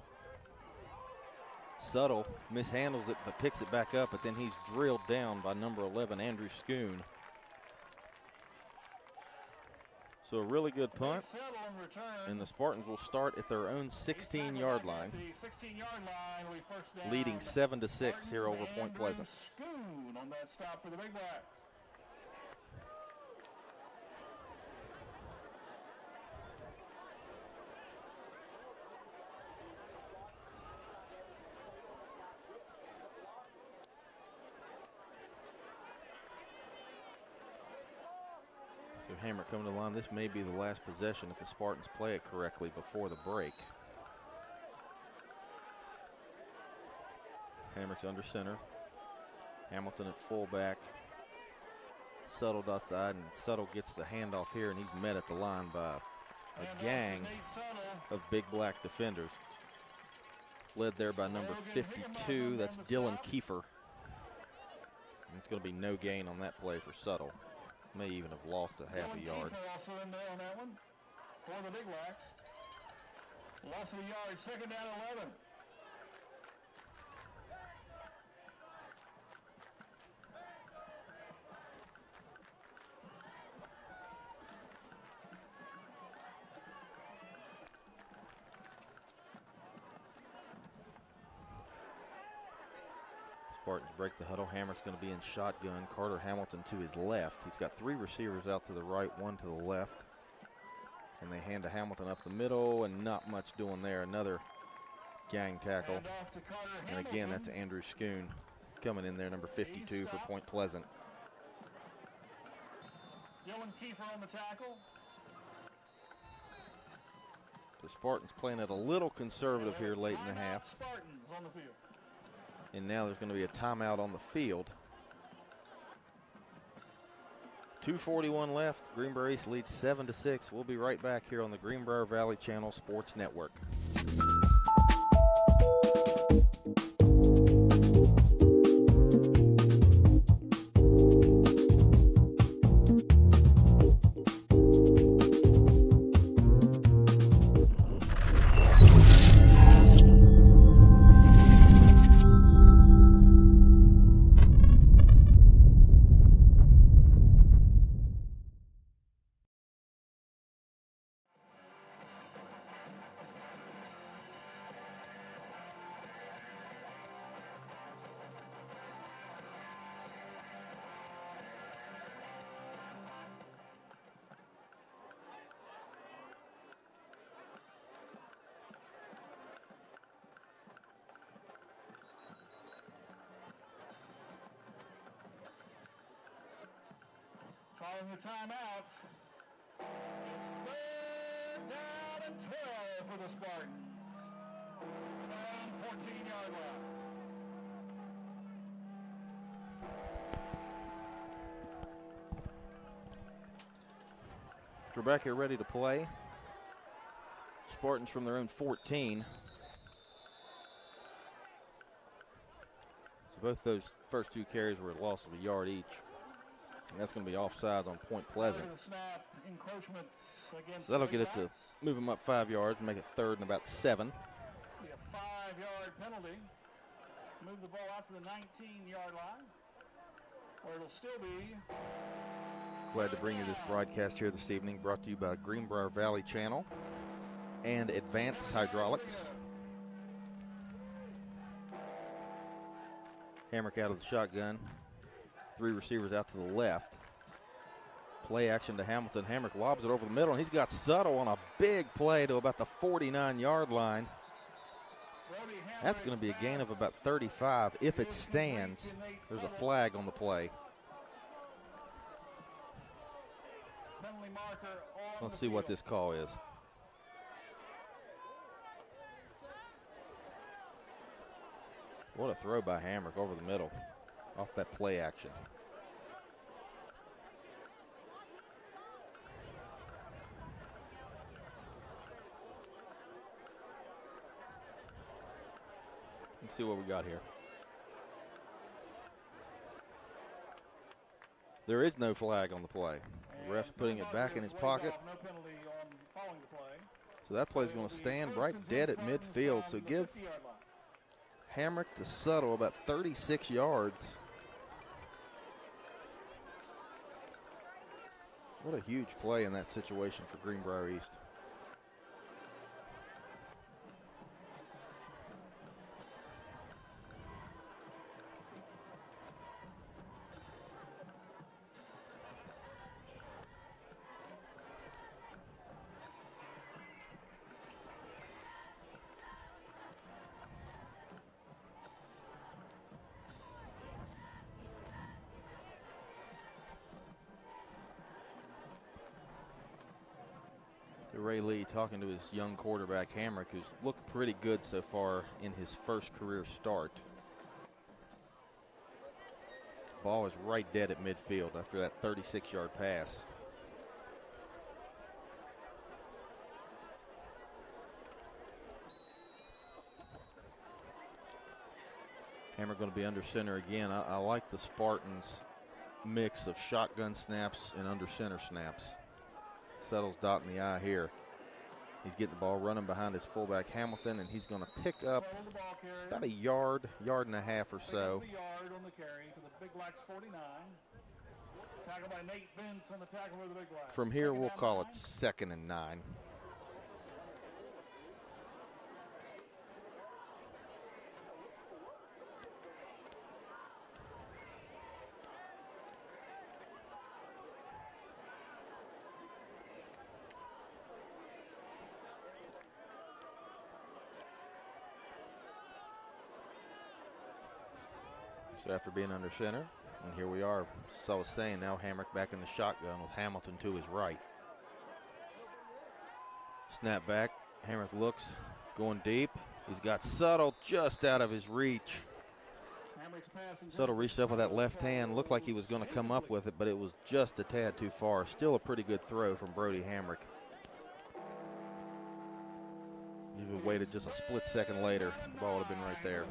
Subtle mishandles it but picks it back up, but then he's drilled down by number 11, Andrew Schoon. So a really good punt. And the Spartans will start at their own 16-yard line, leading 7-6 here over Point Pleasant. Schoon on that stop for the Big Blacks. So Hammer coming to the line. This may be the last possession if the Spartans play it correctly before the break. Hammer's under center. Hamilton at fullback. Subtle outside, and Subtle gets the handoff here, and he's met at the line by a gang of Big Black defenders. Led there by number 52. That's Dylan Kiefer. And it's going to be no gain on that play for Subtle. May even have lost a half a yard. Also in there on that one for the Big Blacks. Loss of a yard, 2nd down, 11. Spartans break the huddle. Hammer's going to be in shotgun. Carter Hamilton to his left. He's got 3 receivers out to the right, 1 to the left. And they hand to Hamilton up the middle, and not much doing there. Another gang tackle. And again, that's Andrew Schoon coming in there, number 52 for Point Pleasant. Dylan Kiefer on the tackle. The Spartans playing it a little conservative here late in the half. Spartans on the field. And now there's going to be a timeout on the field. 2:41 left. Greenbrier East leads 7-6. We'll be right back here on the Greenbrier Valley Channel Sports Network. Calling the timeout. Third down and 12 for the Spartans. Around 14-yard line. Trebek here ready to play. Spartans from their own 14. So both those first two carries were a loss of a yard each. And that's going to be offsides on Point Pleasant. So that'll get it to move them up 5 yards and make it third and about 7. Be a 5-yard penalty. Move the ball out to the 19-yard line, where it'll still be. Glad to bring you this broadcast here this evening, brought to you by Greenbrier Valley Channel and Advanced Hydraulics. Hamrick out of the shotgun. 3 receivers out to the left. Play action to Hamilton. Hamrick lobs it over the middle, and he's got Suttle on a big play to about the 49-yard line. That's going to be a gain of about 35 if it stands. There's a flag on the play. Let's see what this call is. What a throw by Hamrick over the middle off that play action. Let's see what we got here. There is no flag on the play. The ref's putting it back in his pocket. So that play is going to stand right dead at midfield. So give Hamrick to Suttle about 36 yards. What a huge play in that situation for Greenbrier East. Ray Lee talking to his young quarterback Hamrick, who's looked pretty good so far in his first career start. Ball is right dead at midfield after that 36-yard pass. Hamrick going to be under center again. I like the Spartans' mix of shotgun snaps and under center snaps. Settles dotting the I here. He's getting the ball running behind his fullback Hamilton, and he's going to pick up about a yard and a half or so. On the carry to the Big Blacks 49. Tackled by Nate Vince on the tackle for the Big Blacks. From here, we'll call it 2nd and 9. So after being under center, and here we are. So I was saying, now Hamrick back in the shotgun with Hamilton to his right. Snap back. Hamrick looks, going deep. He's got Suttle just out of his reach. Suttle reached up with that left hand. Looked like he was going to come up with it, but it was just a tad too far. Still a pretty good throw from Brody Hamrick. If he waited just a split second later, the ball would have been right there.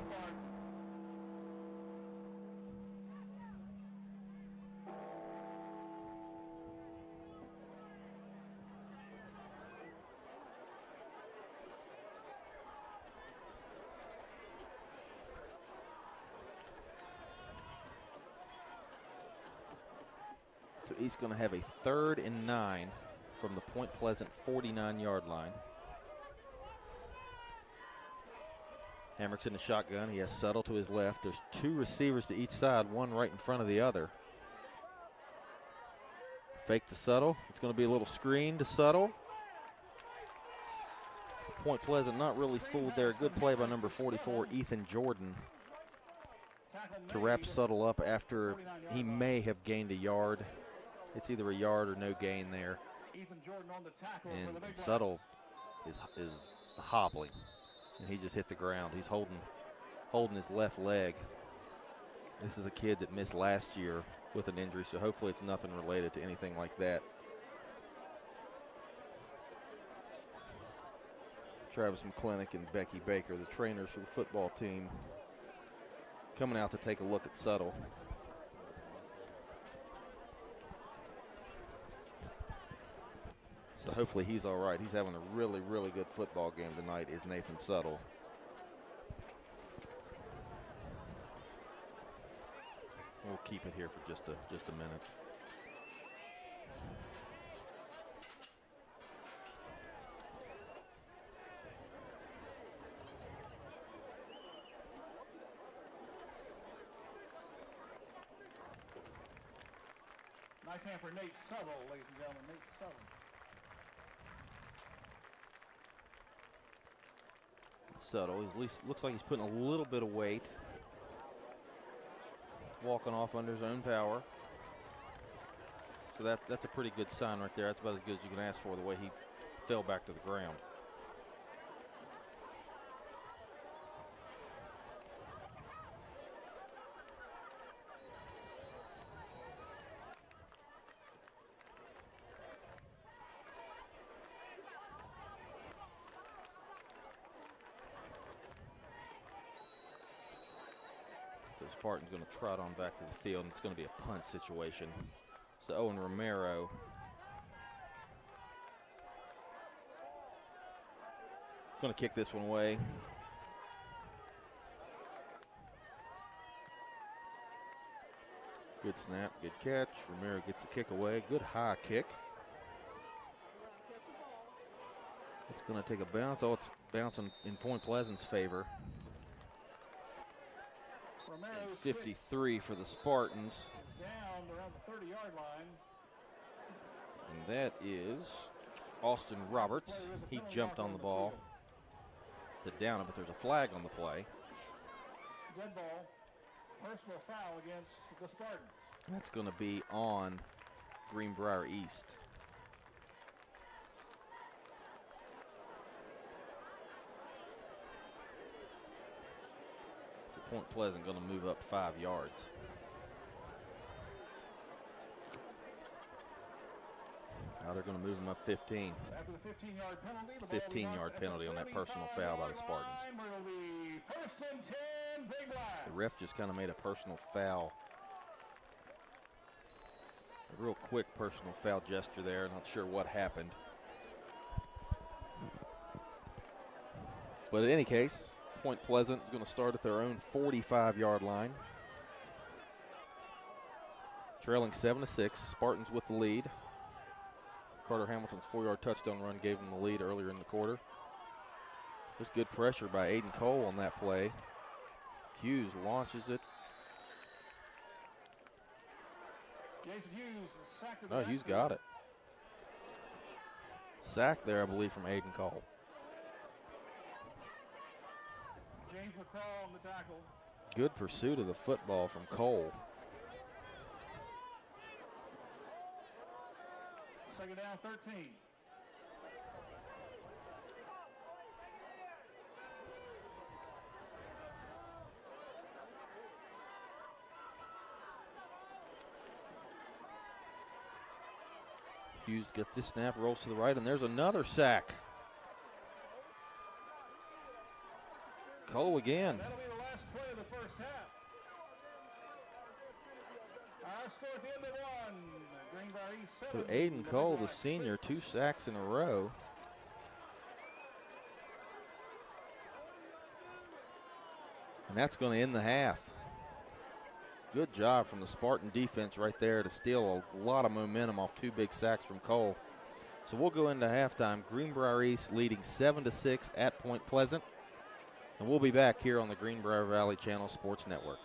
So East going to have a 3rd and 9 from the Point Pleasant 49-yard line. Hamrick's in the shotgun. He has Suttle to his left. There's 2 receivers to each side, one right in front of the other. Fake to Suttle. It's going to be a little screen to Suttle. Point Pleasant not really fooled there. Good play by number 44, Ethan Jordan, to wrap Suttle up after he may have gained a yard. It's either a yard or no gain there. Ethan Jordan on the tackle for And the big Suttle is hobbling, and he just hit the ground. He's holding his left leg. This is a kid that missed last year with an injury, so hopefully it's nothing related to anything like that. Travis McClintock and Becky Baker, the trainers for the football team, coming out to take a look at Suttle. So hopefully he's all right. He's having a really, really good football game tonight, is Nathan Suttle. We'll keep it here for just a minute. Nice hand for Nate Suttle, ladies and gentlemen. Nate Suttle. Suttle, at least looks like he's putting a little bit of weight. Walking off under his own power. So that's a pretty good sign right there. That's about as good as you can ask for, the way he fell back to the ground. So Spartan's going to trot on back to the field, and it's going to be a punt situation. So Owen Romero going to kick this one away. Good snap, good catch. Romero gets the kick away. Good high kick. It's going to take a bounce. Oh, it's bouncing in Point Pleasant's favor. And 53 for the Spartans. Down around the 30-yard line. And that is Austin Roberts. He jumped on the ball to down it, but there's a flag on the play. Dead ball. Personal foul against the Spartans. That's going to be on Greenbrier East. So Point Pleasant going to move up 5 yards. Now they're going to move them up 15. After the 15-yard penalty, 15-yard penalty on that personal foul by the Spartans. It'll be 1st and 10, Big Black. The ref just kind of made a personal foul. A real quick personal foul gesture there. Not sure what happened. But in any case, Point Pleasant is going to start at their own 45-yard line. Trailing 7-6. Spartans with the lead. Carter Hamilton's 4-yard touchdown run gave them the lead earlier in the quarter. There's good pressure by Aiden Cole on that play. Hughes launches it. Jason Hughes sacked at the Oh, Hughes got it. Sack there, I believe, from Aiden Cole. James McCraw on the tackle. Good pursuit of the football from Cole. 2nd down, 13. Hughes gets this snap, rolls to the right, and there's another sack. Cole again. That'll be the last play of the first half. Our score at the end of one. Greenbrier East 7. So Aiden Cole, the senior, 2 sacks in a row. And that's going to end the half. Good job from the Spartan defense right there to steal a lot of momentum off 2 big sacks from Cole. So we'll go into halftime. Greenbrier East leading 7-6 at Point Pleasant. And we'll be back here on the Greenbrier Valley Channel Sports Network.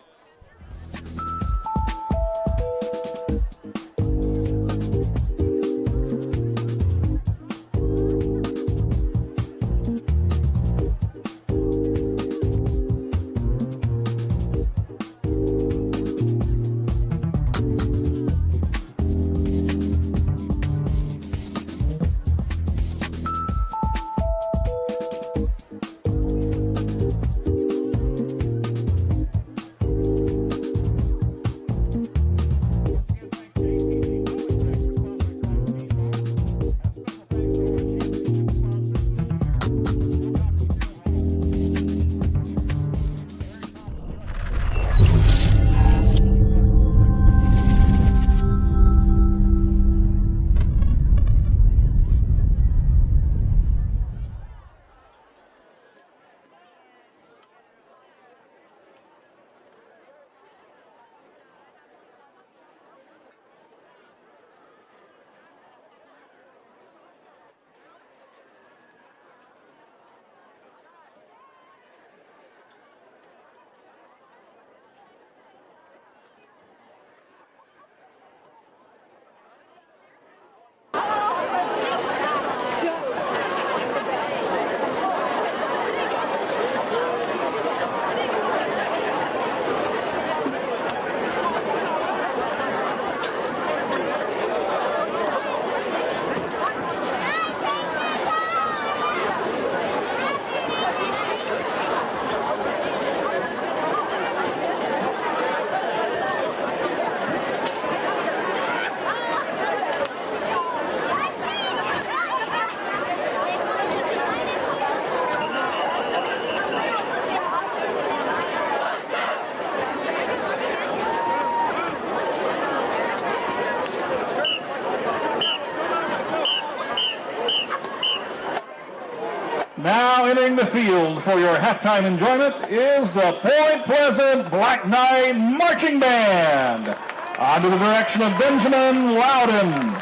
Now entering the field for your halftime enjoyment is the Point Pleasant Black Knight Marching Band, under the direction of Benjamin Loudon.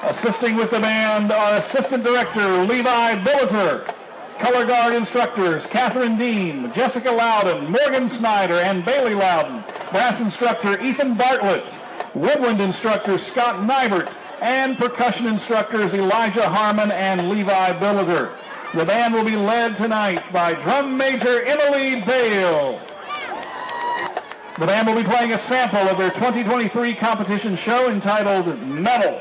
Assisting with the band are Assistant Director Levi Billiter, Color Guard instructors Catherine Dean, Jessica Loudon, Morgan Snyder, and Bailey Loudon. Brass instructor Ethan Bartlett, woodwind instructor Scott Nybert, and percussion instructors Elijah Harmon and Levi Billiter. The band will be led tonight by drum major Emily Bale. The band will be playing a sample of their 2023 competition show entitled Metal,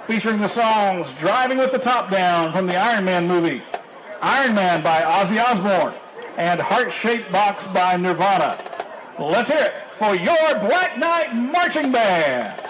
featuring the songs Driving with the Top Down from the Iron Man movie, Iron Man by Ozzy Osbourne, and Heart-Shaped Box by Nirvana. Let's hear it for your Black Knight Marching Band.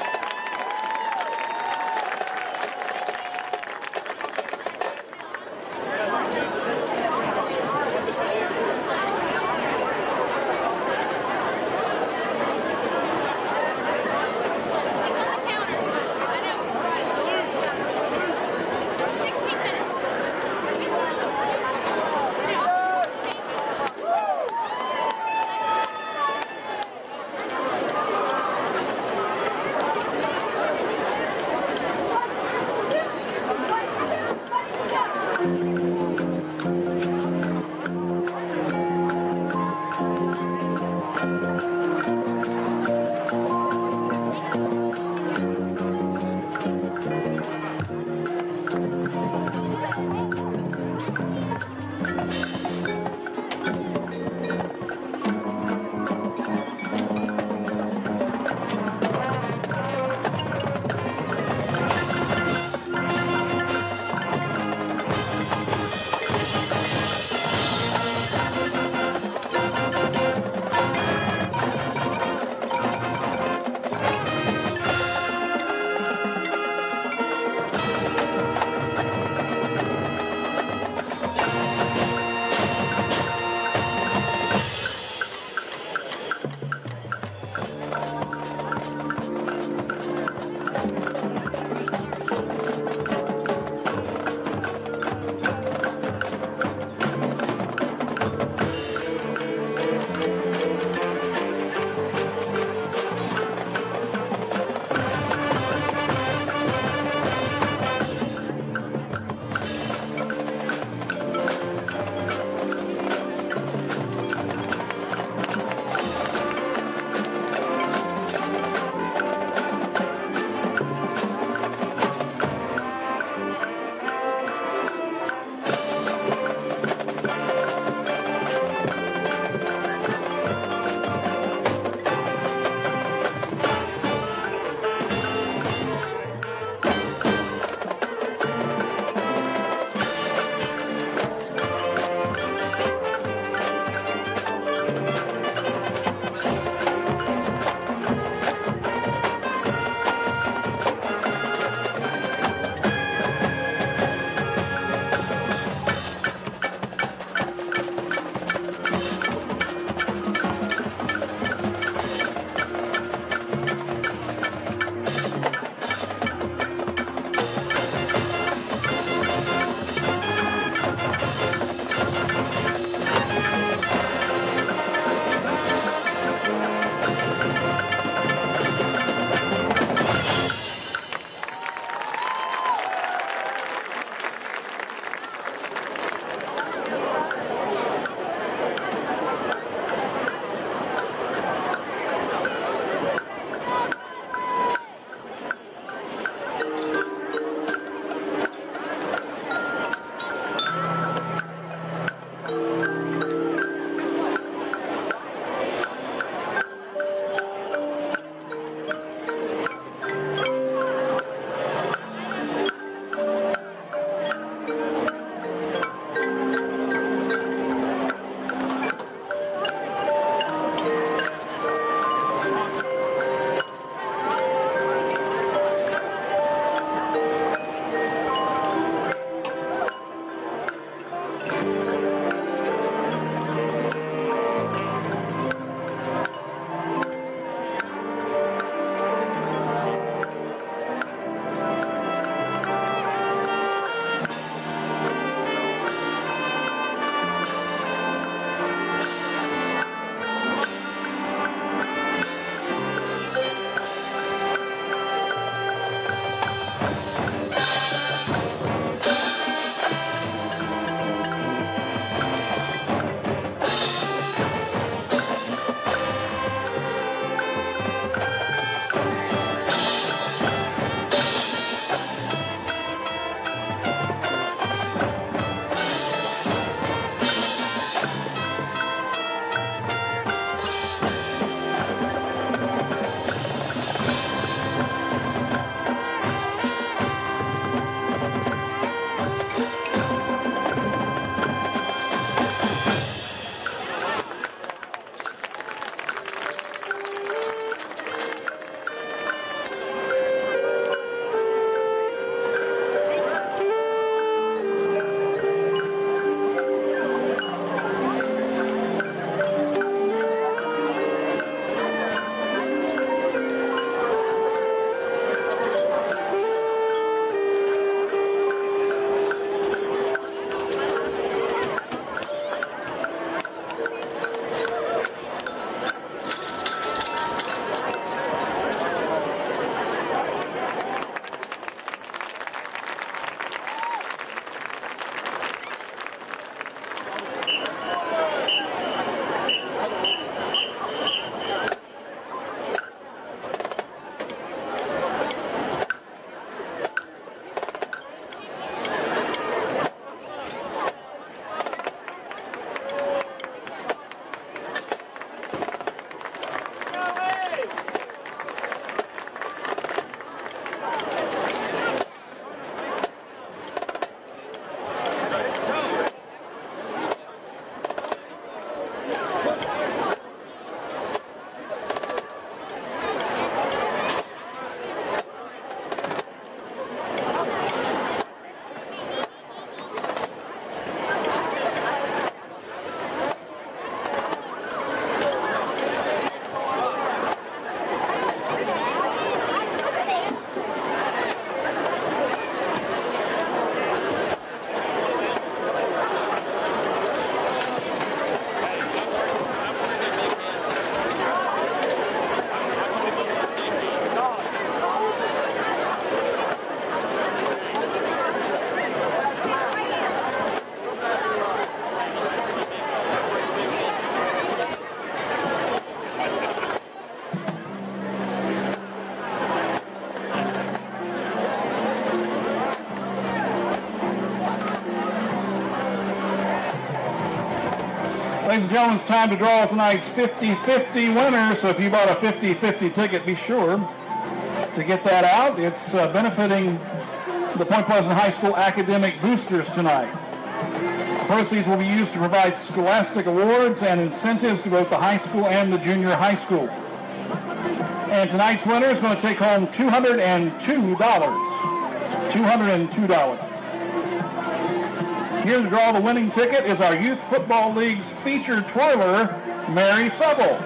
Ladies and gentlemen, it's time to draw tonight's 50-50 winner. So if you bought a 50-50 ticket, be sure to get that out. It's benefiting the Point Pleasant High School academic boosters tonight. Proceeds will be used to provide scholastic awards and incentives to both the high school and the junior high school. And tonight's winner is going to take home $202. $202. Here to draw the winning ticket is our Youth Football League's featured twirler, Mary Subble.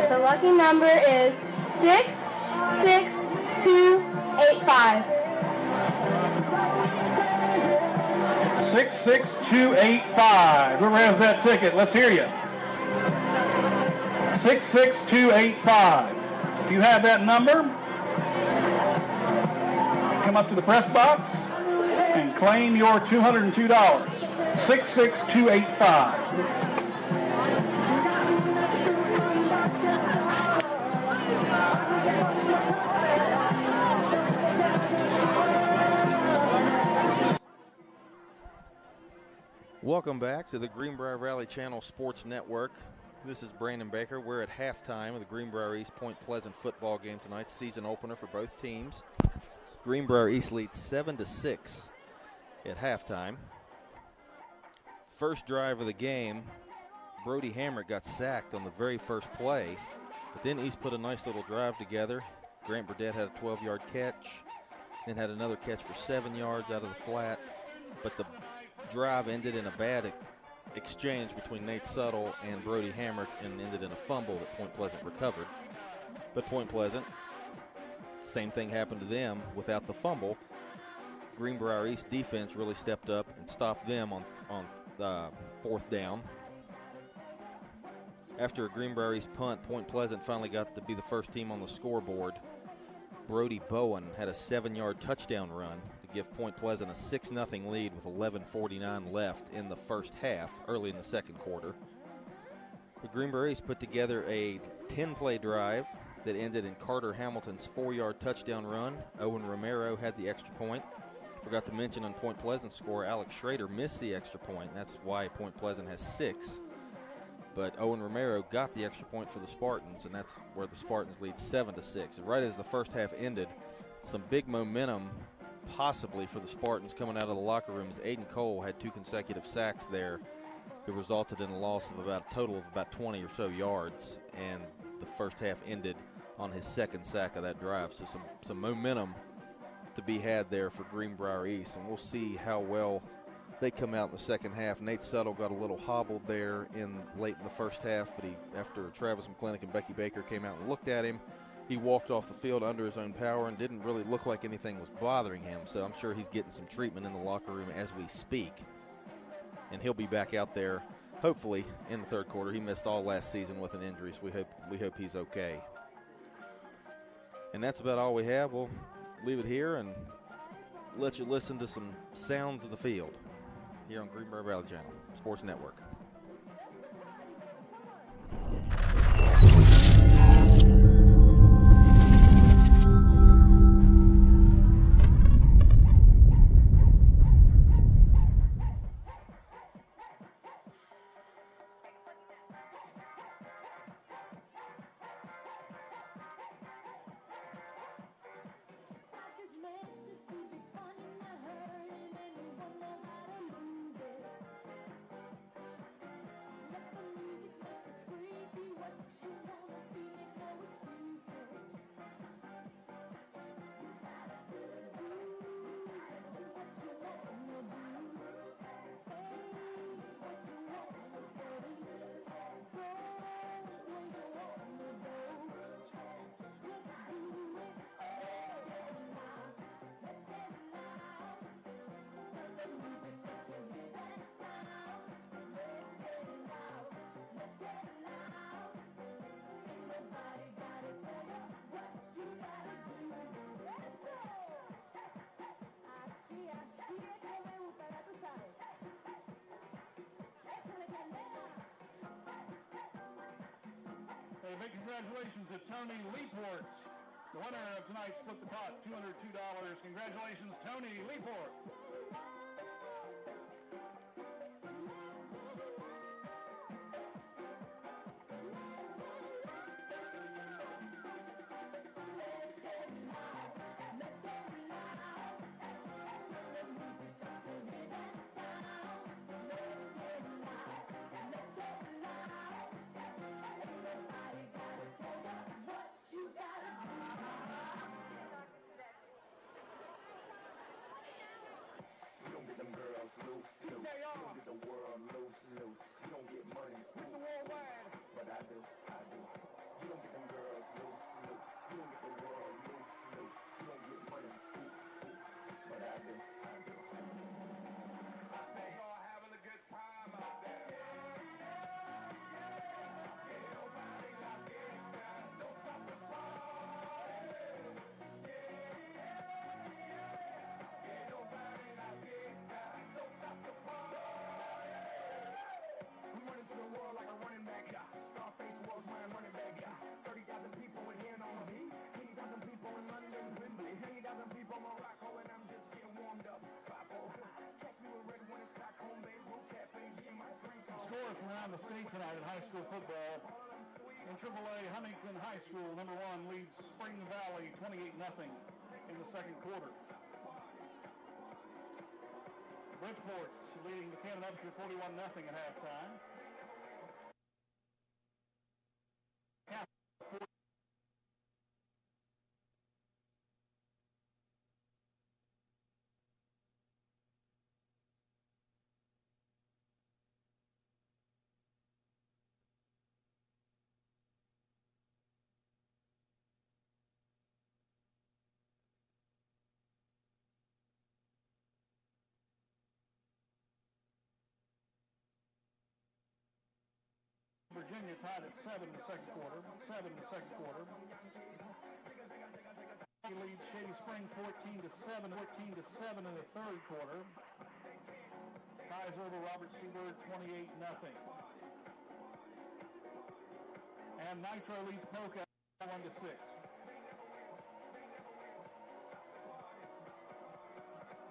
The lucky number is 66285. 66285. Whoever has that ticket, let's hear you. 66285. If you have that number, come up to the press box and claim your $202. 66285. Welcome back to the Greenbrier Valley Channel Sports Network. This is Brandon Baker. We're at halftime of the Greenbrier East Point Pleasant football game tonight, season opener for both teams. Greenbrier East leads 7-6 at halftime. First drive of the game, Brody Hammer got sacked on the very first play, but then East put a nice little drive together. Grant Burdett had a 12-yard catch, then had another catch for 7 yards out of the flat, but the drive ended in a bad exchange between Nate Suttle and Brody Hammer and ended in a fumble that Point Pleasant recovered. But Point Pleasant, same thing happened to them without the fumble. Greenbrier East defense really stepped up and stopped them on fourth down. After a Greenbrier East punt, Point Pleasant finally got to be the first team on the scoreboard. Brody Bowen had a 7-yard touchdown run to give Point Pleasant a 6-0 lead with 11:49 left in the first half, early in the second quarter. The Greenbrier East put together a 10-play drive that ended in Carter Hamilton's 4-yard touchdown run. Owen Romero had the extra point. Forgot to mention on Point Pleasant's score, Alex Schrader missed the extra point. That's why Point Pleasant has 6. But Owen Romero got the extra point for the Spartans, and that's where the Spartans lead 7-6. And right as the first half ended, some big momentum possibly for the Spartans coming out of the locker room as Aiden Cole had 2 consecutive sacks there that resulted in a loss of about a total of about 20 or so yards, and the first half ended on his second sack of that drive. So some momentum to be had there for Greenbrier East, and we'll see how well they come out in the second half. Nate Suttle got a little hobbled there late in the first half, but after Travis McClintock and Becky Baker came out and looked at him, he walked off the field under his own power and didn't really look like anything was bothering him. So I'm sure he's getting some treatment in the locker room as we speak, and he'll be back out there hopefully in the third quarter. He missed all last season with an injury, so we hope he's okay. And that's about all we have. We'll leave it here and let you listen to some sounds of the field here on Greenbrier Valley Channel Sports Network. Big congratulations to Tony Leaport The winner of tonight's Split the Pot, $202. Congratulations, Tony Leaport. Get the world loose. You don't get money, Mr. Worldwide, but I do. You don't get them girls loose. You don't get the world loose. You don't get money, but I do. I think y'all having a good time out there. Ain't nobody like this guy. Don't stop the party. Ain't nobody like this guy. Don't stop the party. I'm running through the world like a running back. Scarface was my running back. 30,000 people in here on me. 80,000 people in London, Wembley. 80,000 people in Morocco, and I'm just getting warmed up. Catch me with red when it's back home, babe. Blue Cafe, getting my drink on. Scores from around the state tonight in high school football. In AAA, Huntington High School, number 1, leads Spring Valley 28-0 in the second quarter. Bridgeport leading the Cannon Upshur 41-0 at halftime. Virginia tied at 7 in the second quarter. He leads Shady Spring 14-7 in the third quarter. Ties over Robert Seabird 28-0. And Nitro leads Polka 1-6.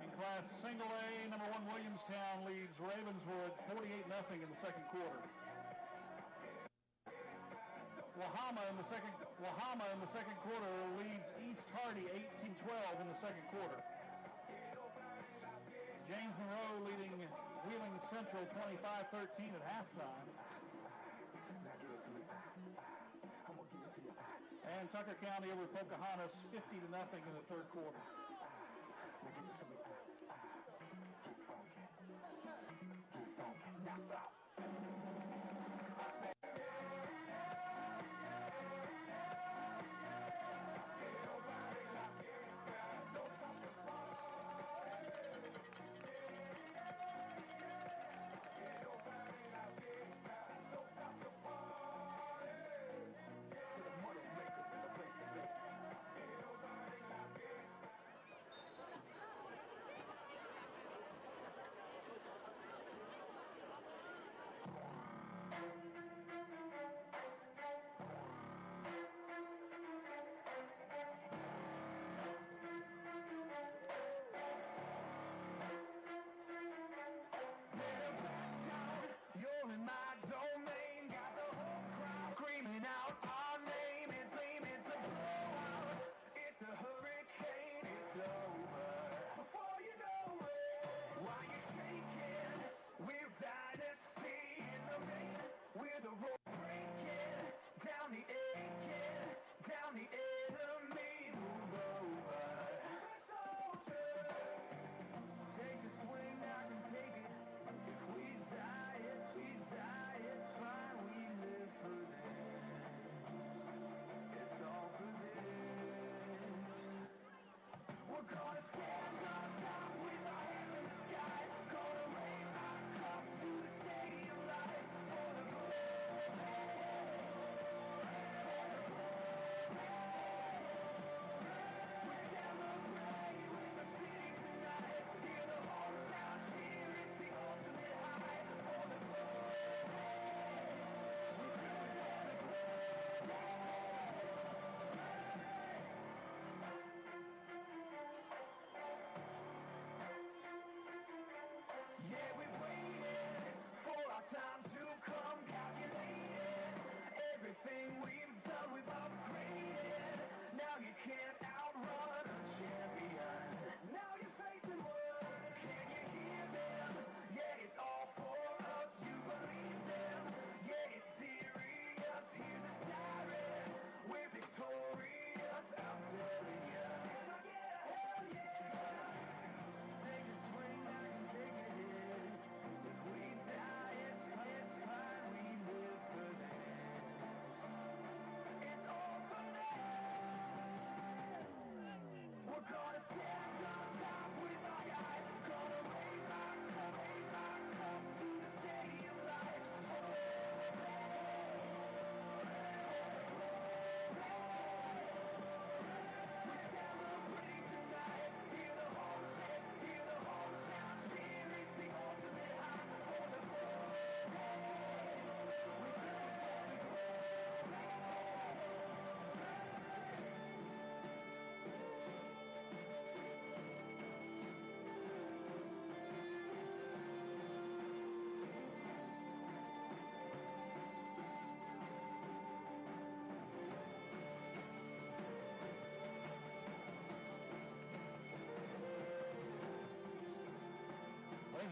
In Class Single A, number 1 Williamstown leads Ravenswood 48-0 in the second quarter. Wahama in the second quarter leads East Hardy 18-12 in the second quarter. James Monroe leading Wheeling Central 25-13 at halftime. And Tucker County over Pocahontas 50-0 in the third quarter. Now stop.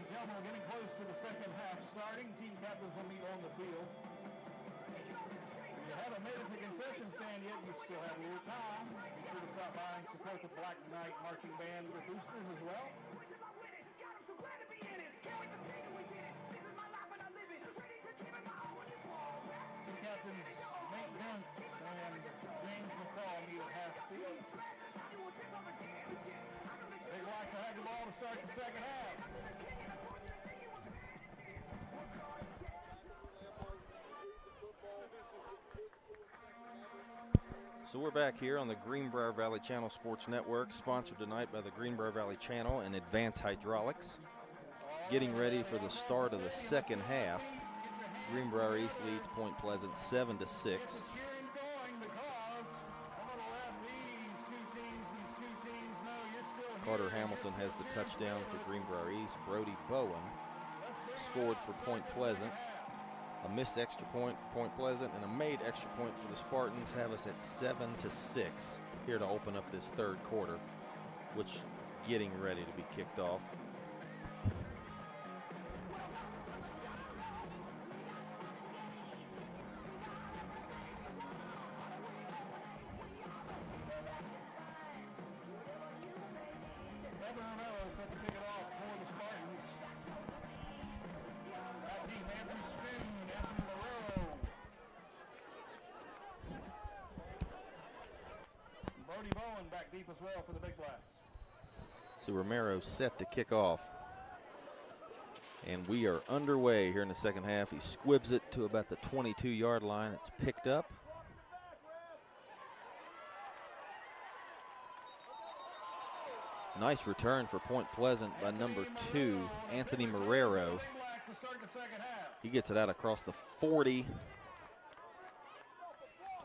Gentlemen, we're getting close to the second half starting. Team captains will meet on the field. If you haven't made it to the concession stand yet, you still have a little time. Be sure to stop by and support the Black Knight Marching Band with boosters as well. Team captains Nate Dunk and James McCall meet at half field. Big Blacks will have the ball to start the second half. So we're back here on the Greenbrier Valley Channel Sports Network, sponsored tonight by the Greenbrier Valley Channel and Advanced Hydraulics. Getting ready for the start of the second half. Greenbrier East leads Point Pleasant 7-6. Carter Hamilton has the touchdown for Greenbrier East. Brody Bowen scored for Point Pleasant. A missed extra point for Point Pleasant and a made extra point for the Spartans have us at 7-6 here to open up this third quarter, which is getting ready to be kicked off. Brody Bowen back deep as well for the Big Blacks. So Romero set to kick off. And we are underway here in the second half. He squibs it to about the 22-yard line. It's picked up. Nice return for Point Pleasant by number 2, Anthony Marrero. He gets it out across the 40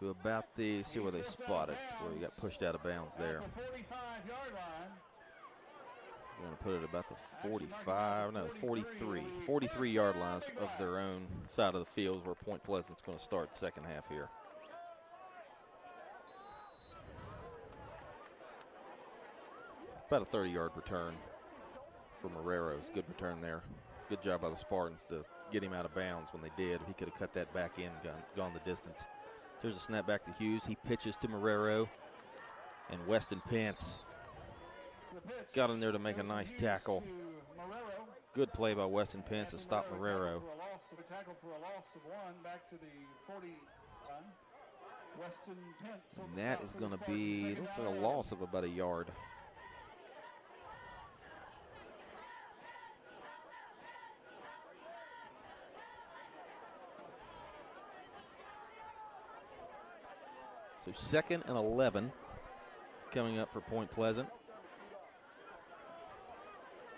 to about the, see where they spotted, where he got pushed out of bounds there. Going to put it about the 45, no, 43-yard lines of their own side of the field where Point Pleasant's going to start the second half here. About a 30-yard return for Marrero's. Good return there. Good job by the Spartans to get him out of bounds when they did. He could have cut that back in, gone the distance. There's a snap back to Hughes. He pitches to Marrero, and Weston Pence got in there to make a nice tackle. Good play by Weston Pence to stop Marrero. And that is going to be, looks like a loss of about a yard. So 2nd and 11 coming up for Point Pleasant.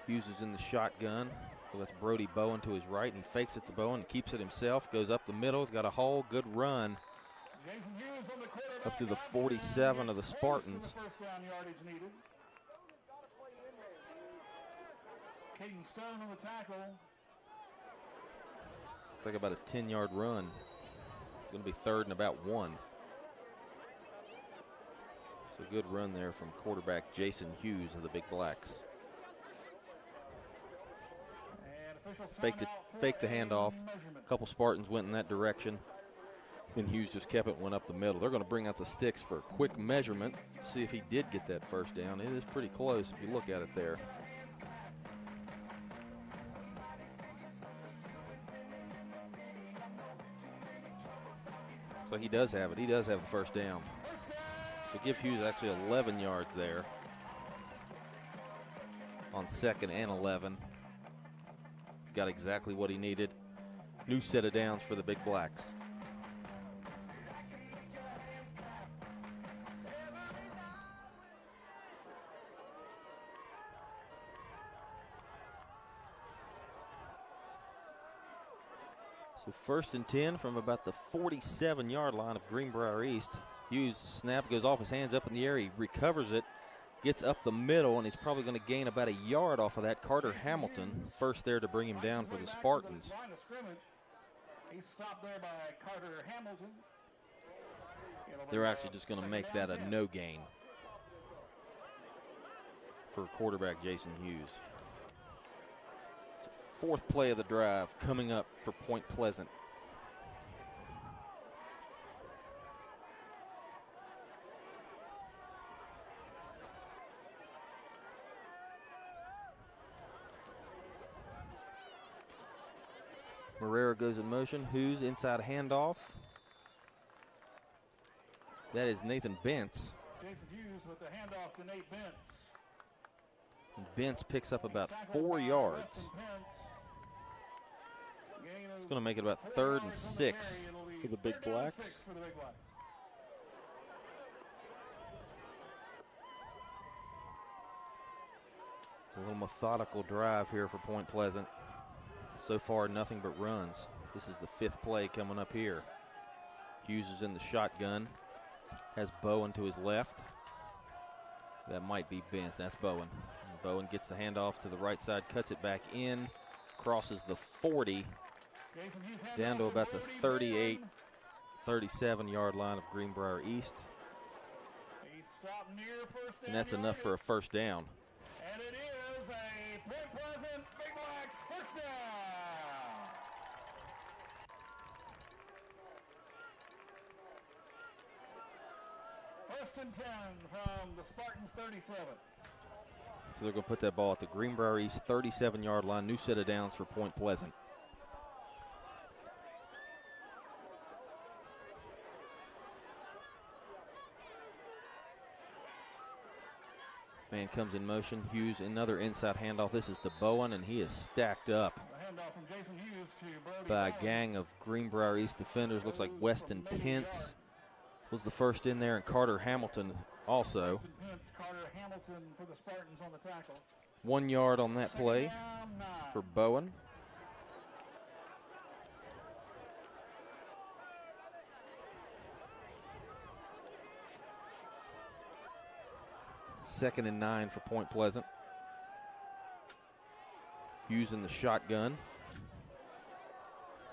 Hughes is in the shotgun. So that's Brody Bowen to his right, and he fakes it to Bowen and keeps it himself. Goes up the middle, has got a hole, good run. Up to the 47 of the Spartans. Caden Stone on the tackle. It's like about a 10-yard run. It's going to be 3rd and about 1. So good run there from quarterback Jason Hughes of the Big Blacks. Faked the handoff. A couple Spartans went in that direction. Then Hughes just kept it, went up the middle. They're going to bring out the sticks for a quick measurement. See if he did get that first down. It is pretty close if you look at it there. So he does have it. He does have the first down. So give Hughes actually 11 yards there on 2nd and 11. Got exactly what he needed. New set of downs for the Big Blacks. So 1st and 10 from about the 47-yard line of Greenbrier East. Hughes snap goes off his hands up in the air. He recovers it, gets up the middle, and he's probably going to gain about a yard off of that. Carter Hamilton first there to bring him down for the Spartans. He's stopped there by Carter Hamilton. They're actually just going to make that a no gain for quarterback Jason Hughes. Fourth play of the drive coming up for Point Pleasant. Marrero goes in motion. Who's inside handoff? That is Nathan Bentz. Jason Hughes with the handoff to Nate Bentz. And Bentz picks up about 4 yards. It's going to make it about 3rd and 6 for the Big Blacks. A little methodical drive here for Point Pleasant. So far, nothing but runs. This is the 5th play coming up here. Hughes is in the shotgun. Has Bowen to his left. That might be Bentz. That's Bowen. And Bowen gets the handoff to the right side, cuts it back in, crosses the 40, down to about the 38, 37-yard line of Greenbrier East. And that's enough for a first down. And it is a Point Pleasant Big Blacks first down. First and 10 from the Spartans 37. So they're going to put that ball at the Greenbrier East 37-yard line. New set of downs for Point Pleasant. Man comes in motion. Hughes, another inside handoff. This is to Bowen, and he is stacked up by a gang of Greenbrier East defenders. Looks like Weston Pence was the first in there, and Carter Hamilton also. Carter Hamilton for the Spartans on the tackle. 1 yard on that play for Bowen. Second and 9 for Point Pleasant. Hughes in the shotgun.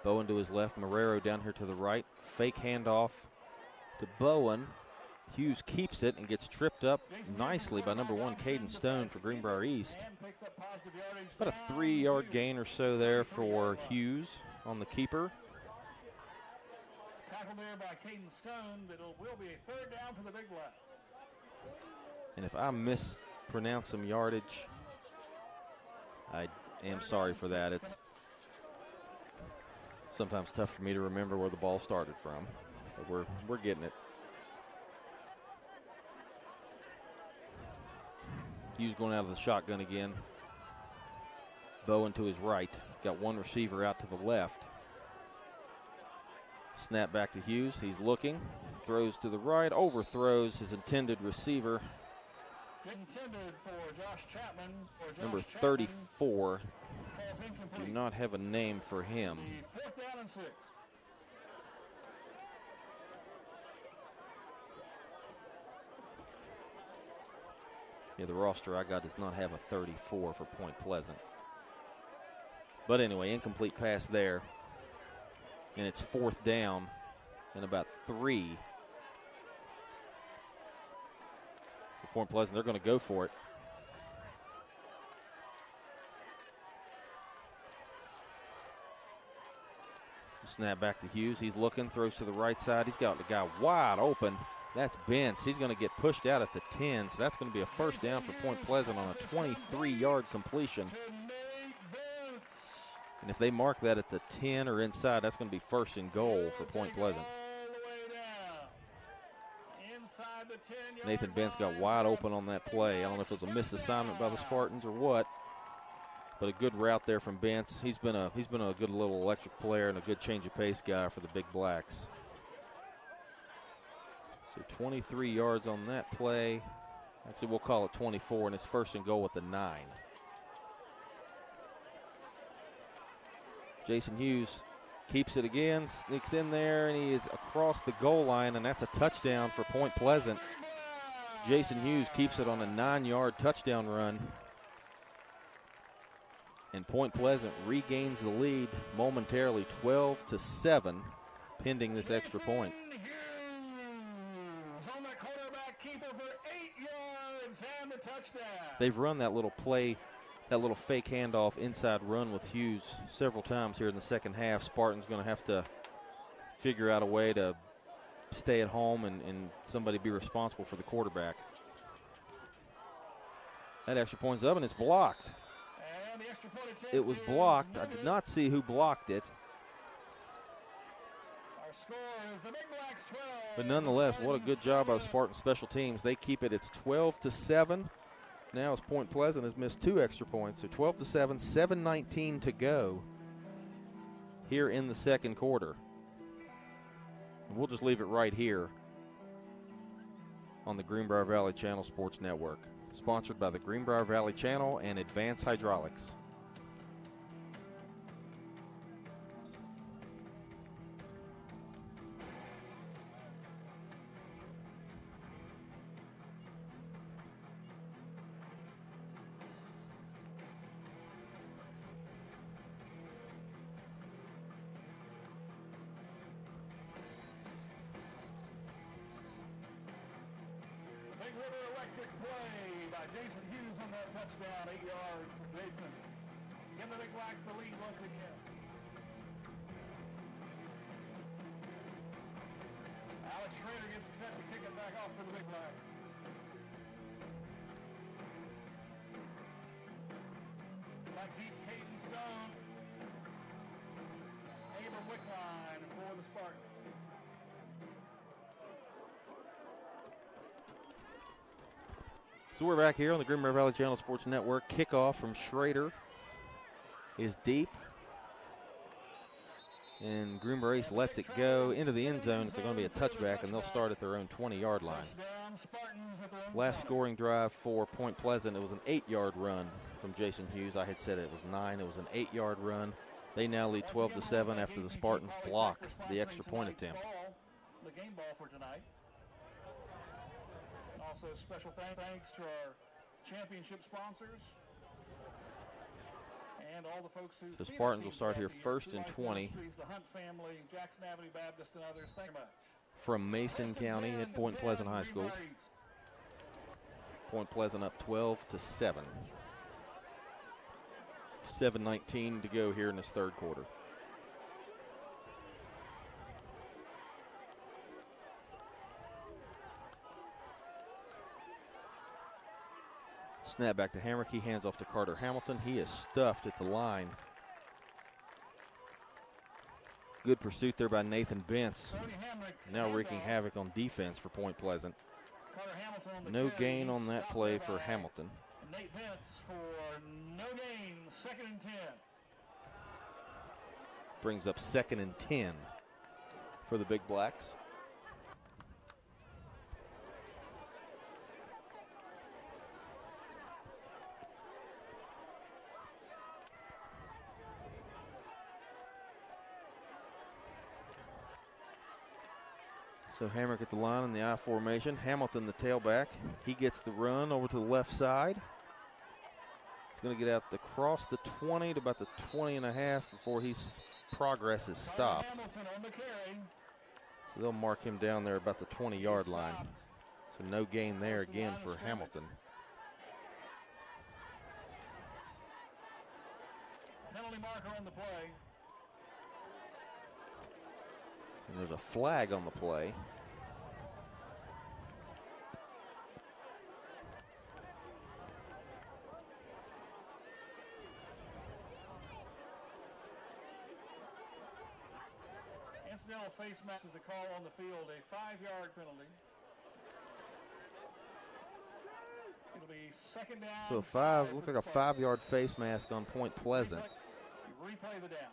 Bowen to his left, Marrero down here to the right. Fake handoff to Bowen. Hughes keeps it and gets tripped up nicely by number 1, Caden Stone for Greenbrier East. About a 3-yard gain or so there for Hughes on the keeper. Tackled there by Caden Stone, but it will be a third down for the Big Black. And if I mispronounce some yardage, I am sorry for that. It's sometimes tough for me to remember where the ball started from, but we're getting it. Hughes going out of the shotgun again. Bowen to his right. Got one receiver out to the left. Snap back to Hughes. He's looking. Throws to the right. Overthrows his intended receiver. Intended for Josh Chapman. Number 34. Do not have a name for him. Fourth down and 6. Yeah, the roster I got does not have a 34 for Point Pleasant. But anyway, incomplete pass there. And it's fourth down and about 3. For Point Pleasant, they're going to go for it. Snap back to Hughes. He's looking, throws to the right side. He's got the guy wide open. That's Bentz. He's going to get pushed out at the 10, so that's going to be a first down for Point Pleasant on a 23-yard completion. And if they mark that at the 10 or inside, that's going to be first and goal for Point Pleasant. Nathan Bentz got wide open on that play. I don't know if it was a missed assignment by the Spartans or what, but a good route there from Bentz. He's been a good little electric player and a good change of pace guy for the Big Blacks. So 23 yards on that play. Actually, we'll call it 24, and it's first and goal at the 9. Jason Hughes keeps it again, sneaks in there, and he is across the goal line, and that's a touchdown for Point Pleasant. Jason Hughes keeps it on a 9-yard touchdown run. And Point Pleasant regains the lead momentarily, 12-7, pending this extra point. They've They've run that little play that little fake handoff inside run with Hughes several times here in the second half. Spartan's going to have to figure out a way to stay at home and somebody be responsible for the quarterback. That extra point's up, and it's blocked. And the extra point attempt It was is blocked. I number- did not see who blocked it. Our score is the Big Blacks 12. But nonetheless, what a good job by the Spartan special teams. They keep it. It's 12-7. Now as Point Pleasant has missed 2 extra points, so 12-7, 7:19 to go here in the second quarter. And we'll just leave it right here on the Greenbrier Valley Channel Sports Network, sponsored by the Greenbrier Valley Channel and Advanced Hydraulics. Big River Electric play by Jason Hughes on that touchdown, 8 yards for Jason. Give the Big Blacks the lead once again. Alex Schrader gets set to kick it back off for the Big Blacks. Back deep, Caden Stone. Abram Wickline for the Spartans. So we're back here on the Greenbrier Valley Channel Sports Network. Kickoff from Schrader is deep. And Greenbrier East lets it go into the end zone. It's going to be a touchback, and they'll start at their own 20-yard line. Last scoring drive for Point Pleasant, it was an 8-yard run from Jason Hughes. I had said it was 9. It was an 8-yard run. They now lead 12-7 after the Spartans block the extra point attempt. The game ball for tonight. Also, special thanks to our championship sponsors and all the folks who. The Spartans will start here first and 20 The Hunt family, Jackson Avenue Baptist, and others. Thank you much. from Mason County at Point Pleasant High School. Point Pleasant up 12-7. 7:19 to go here in this third quarter. Snap back to Hamrick. He hands off to Carter Hamilton. He is stuffed at the line. Good pursuit there by Nathan Bentz. Now wreaking havoc on defense for Point Pleasant. No gain on that play for Hamilton. Nate Bentz for no gain, 2nd and 10. Brings up 2nd and 10 for the Big Blacks. So Hamrick at the line in the I formation. Hamilton, the tailback. He gets the run over to the left side. He's going to get out across the 20 to about the 20 and a half before his progress is stopped. So they'll mark him down there about the 20-yard line. So no gain there again for Hamilton. Penalty marker on the play. And there's a flag on the play. Incidental face mask is a call on the field, a 5-yard penalty. It'll be 2nd down. So looks like a 5-yard face mask on Point Pleasant. Replay the down.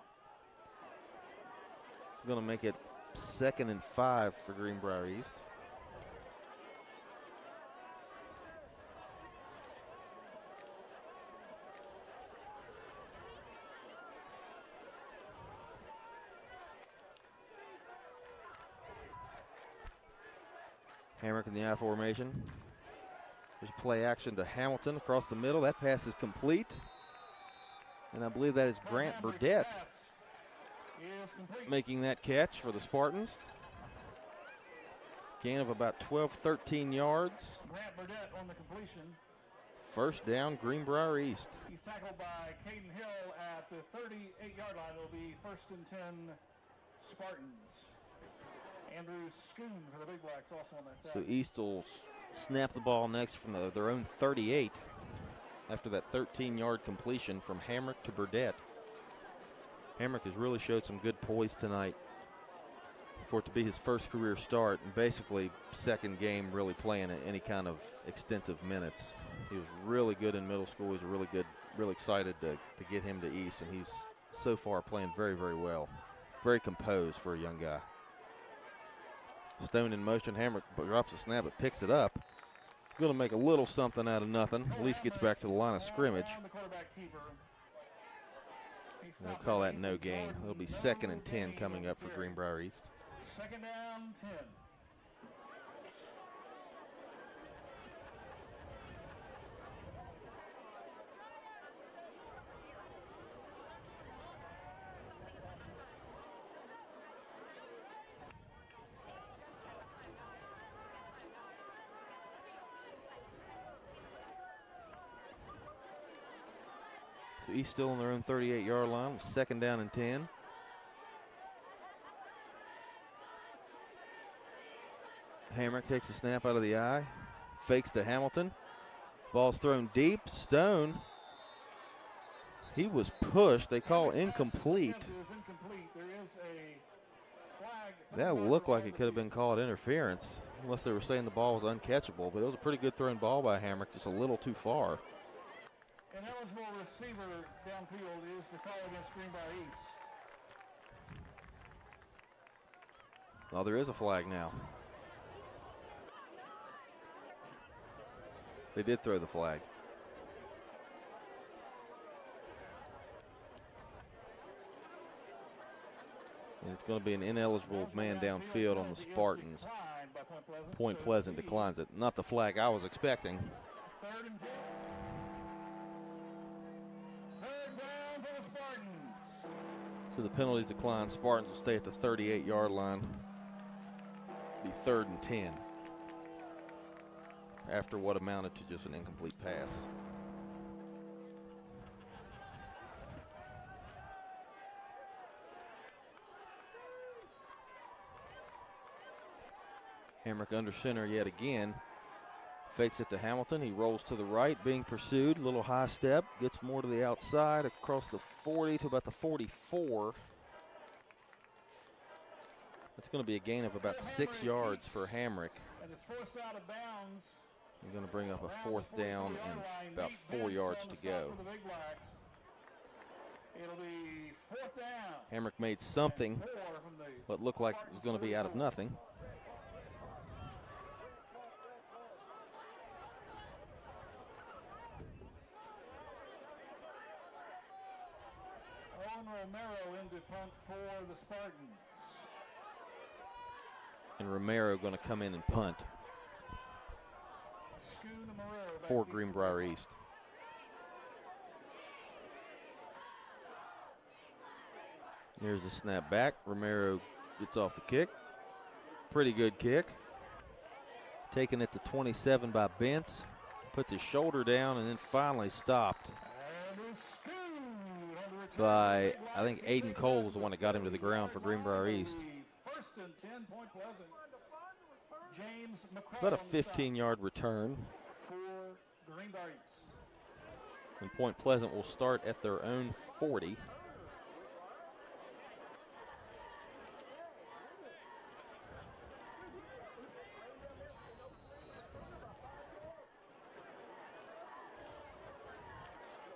Going to make it 2nd and 5 for Greenbrier East. Hamrick in the I formation. There's a play action to Hamilton across the middle. That pass is complete. And I believe that is Grant Burdett making that catch for the Spartans. Gain of about 12, 13 yards. Grant Burdett on the completion. First down, Greenbrier East. He's tackled by Caden Hill at the 38-yard line. It'll be 1st and 10 Spartans. Andrew Schoon for the Big Blacks also on that So side. East will snap the ball next from their own 38 after that 13-yard completion from Hamrick to Burdett. Hamrick has really showed some good poise tonight for it to be his first career start and basically second game really playing any kind of extensive minutes. He was really good in middle school. He's really excited to get him to East, and he's so far playing very, very well. Very composed for a young guy. Stone in motion. Hamrick drops a snap, but picks it up. Going to make a little something out of nothing. At least gets back to the line of scrimmage. We'll call that no gain. It'll be 2nd and 10 coming up for Greenbrier East. 2nd down, 10. So East still on their own 38-yard line. 2nd down and 10. Hamrick takes a snap out of the eye. Fakes to Hamilton. Ball's thrown deep. Stone. He was pushed. They call incomplete. That looked like it could have been called interference, unless they were saying the ball was uncatchable. But it was a pretty good thrown ball by Hamrick, just a little too far. An eligible receiver downfield is the call against Greenbrier East. Well, there is a flag now. They did throw the flag. And it's going to be an ineligible man downfield on the Spartans. Point Pleasant declines it. Not the flag I was expecting. 3rd and 10. Third down for the Spartans. So the penalties decline. Spartans will stay at the 38-yard line. Be 3rd and 10. After what amounted to just an incomplete pass. Hamrick under center yet again. Fakes it to Hamilton. He rolls to the right, being pursued. Little high step. Gets more to the outside, across the 40 to about the 44. That's going to be a gain of about 6 yards for Hamrick. And it's forced out of bounds. We're going to bring up a 4th down and about 4 yards to go. It'll be 4th down. Hamrick made something, what looked like it was going to be out of nothing. Owen Romero into punt for the Spartans. And Romero going to come in and punt for Greenbrier East. Here's a snap back. Romero gets off the kick. Pretty good kick. Taken at the 27 by Bentz. Puts his shoulder down and then finally stopped by, I think Aiden Cole was the one that got him to the ground for Greenbrier East. It's about a 15-yard return. And Point Pleasant will start at their own 40.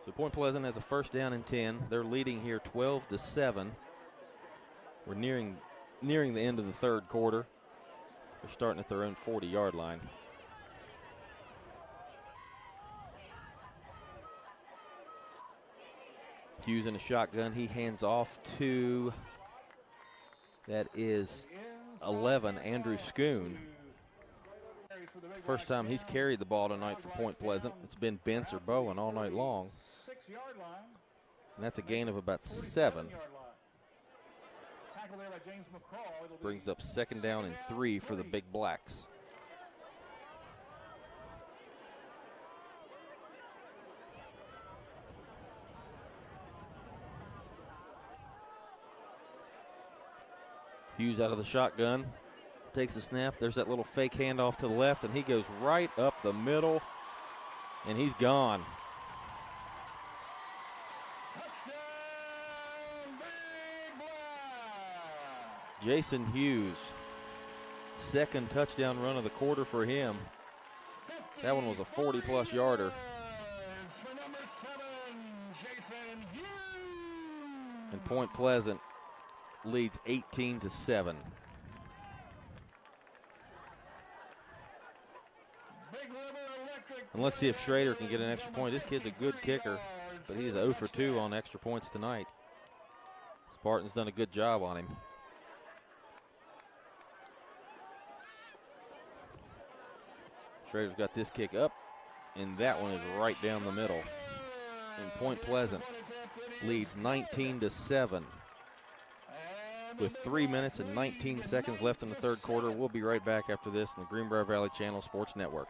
So Point Pleasant has a 1st down and 10. They're leading here 12-7. We're nearing the end of the 3rd quarter. They're starting at their own 40-yard line. Hughes in a shotgun. He hands off to, that is 11, Andrew Schoon. First time he's carried the ball tonight for Point Pleasant. It's been Bentz or Bowen all night long. And that's a gain of about 7. Brings up 2nd down and 3 for the Big Blacks. Hughes out of the shotgun, takes a snap. There's that little fake handoff to the left, and he goes right up the middle, and he's gone. Jason Hughes, second touchdown run of the quarter for him. That one was a 40-plus yarder. And Point Pleasant leads 18-7. And let's see if Schrader can get an extra point. This kid's a good kicker, but he's 0 for 2 on extra points tonight. Spartan's done a good job on him. Schrader's got this kick up, and that one is right down the middle. And Point Pleasant leads 19-7 with 3 minutes and 19 seconds left in the third quarter. We'll be right back after this on the Greenbrier Valley Channel Sports Network.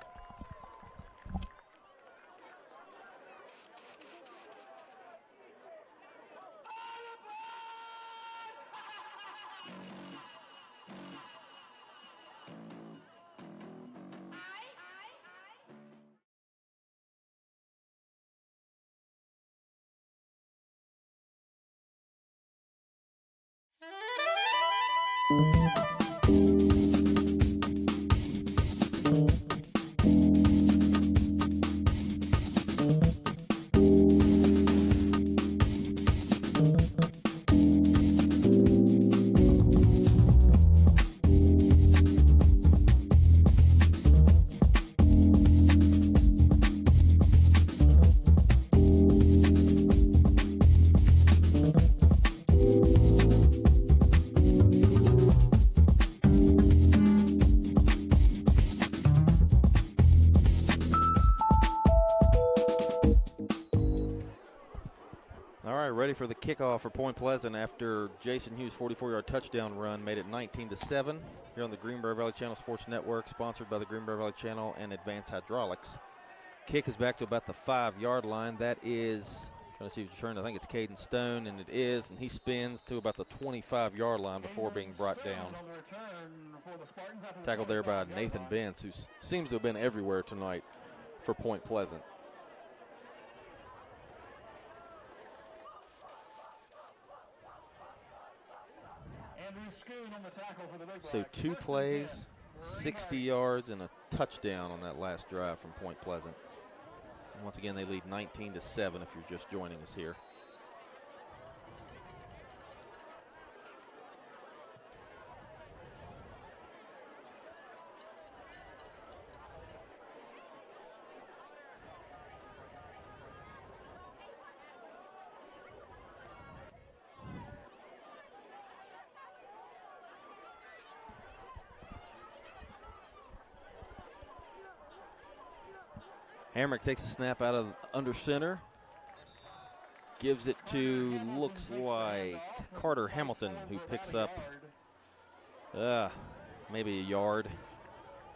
Ready for the kickoff for Point Pleasant after Jason Hughes' 44-yard touchdown run made it 19-7 here on the Greenbrier Valley Channel Sports Network, sponsored by the Greenbrier Valley Channel and Advanced Hydraulics. Kick is back to about the 5-yard line. That is, trying to see who's returned. I think it's Caden Stone, and it is, and he spins to about the 25-yard line before being brought down. Tackled there by Nathan Bentz, who seems to have been everywhere tonight for Point Pleasant. So 2 plays, 60 yards, and a touchdown on that last drive from Point Pleasant. And once again, they lead 19-7 if you're just joining us here. Hamrick takes a snap out of under center. Gives it to, looks like Carter Hamilton, who picks up maybe a yard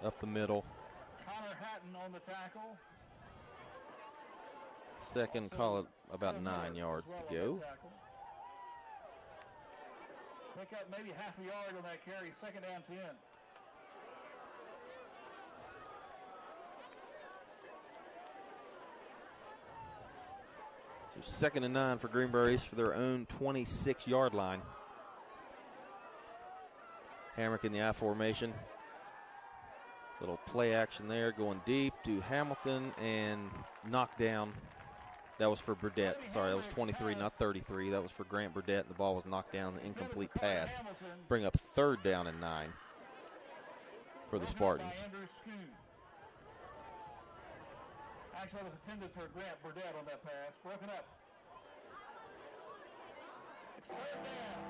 up the middle. Connor Hatton on the tackle. Second, call it about 9 yards to go. Pick up maybe half a yard on that carry, 2nd down 10. So 2nd and 9 for Greenbrier East for their own 26-yard line. Hamrick in the I formation. Little play action there, going deep to Hamilton and knocked down. That was for Burdett. Sorry, that was 23, not 33. That was for Grant Burdett, and the ball was knocked down, the incomplete pass. Bring up 3rd down and 9 for the Spartans. Actually, it was intended for Grant Burdett on that pass. Broken up. It's 3rd down.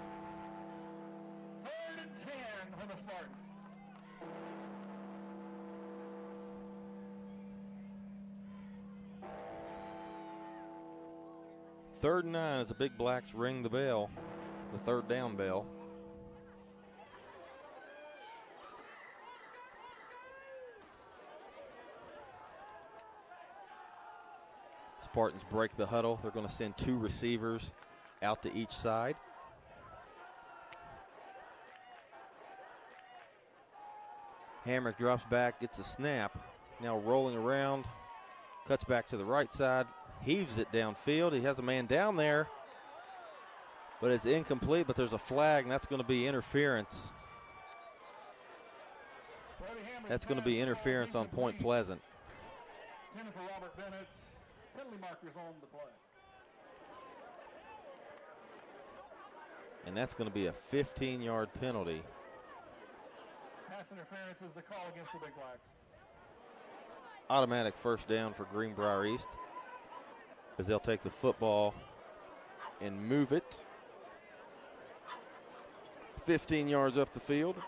3rd and 10 for the Spartans. Third and 9 as the Big Blacks ring the bell, the 3rd down bell. Spartans break the huddle. They're going to send 2 receivers out to each side. Hamrick drops back, gets a snap. Now rolling around, cuts back to the right side, heaves it downfield. He has a man down there, but it's incomplete, but there's a flag, and that's going to be interference. That's going to be interference on Point Pleasant. 10 for Robert Bennett. Penalty markers on the play. And that's going to be a 15-yard penalty. Pass interference is the call against the Big Blacks. Automatic first down for Greenbrier East, as they'll take the football and move it 15 yards up the field. So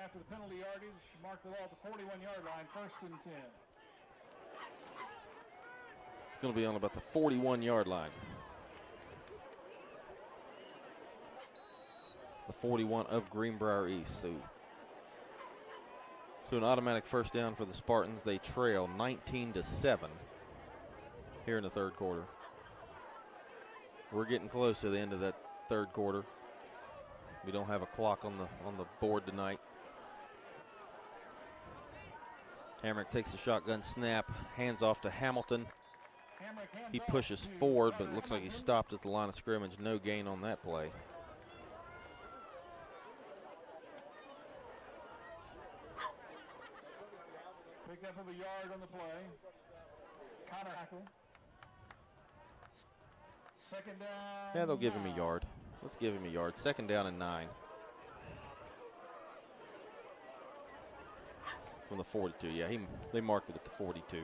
after the penalty yardage, mark the ball at the 41-yard line, 1st and 10. It's going to be on about the 41-yard line. The 41 of Greenbrier East. So an automatic first down for the Spartans. They trail 19-7 here in the third quarter. We're getting close to the end of that third quarter. We don't have a clock on the board tonight. Hamrick takes the shotgun snap, hands off to Hamilton. He pushes forward, but it looks like he stopped at the line of scrimmage. No gain on that play. Pick up of a yard on the play. Counter tackle. Second down. Yeah, they'll give him a yard. Let's give him a yard. 2nd down and 9. From the 42. Yeah, they marked it at the 42.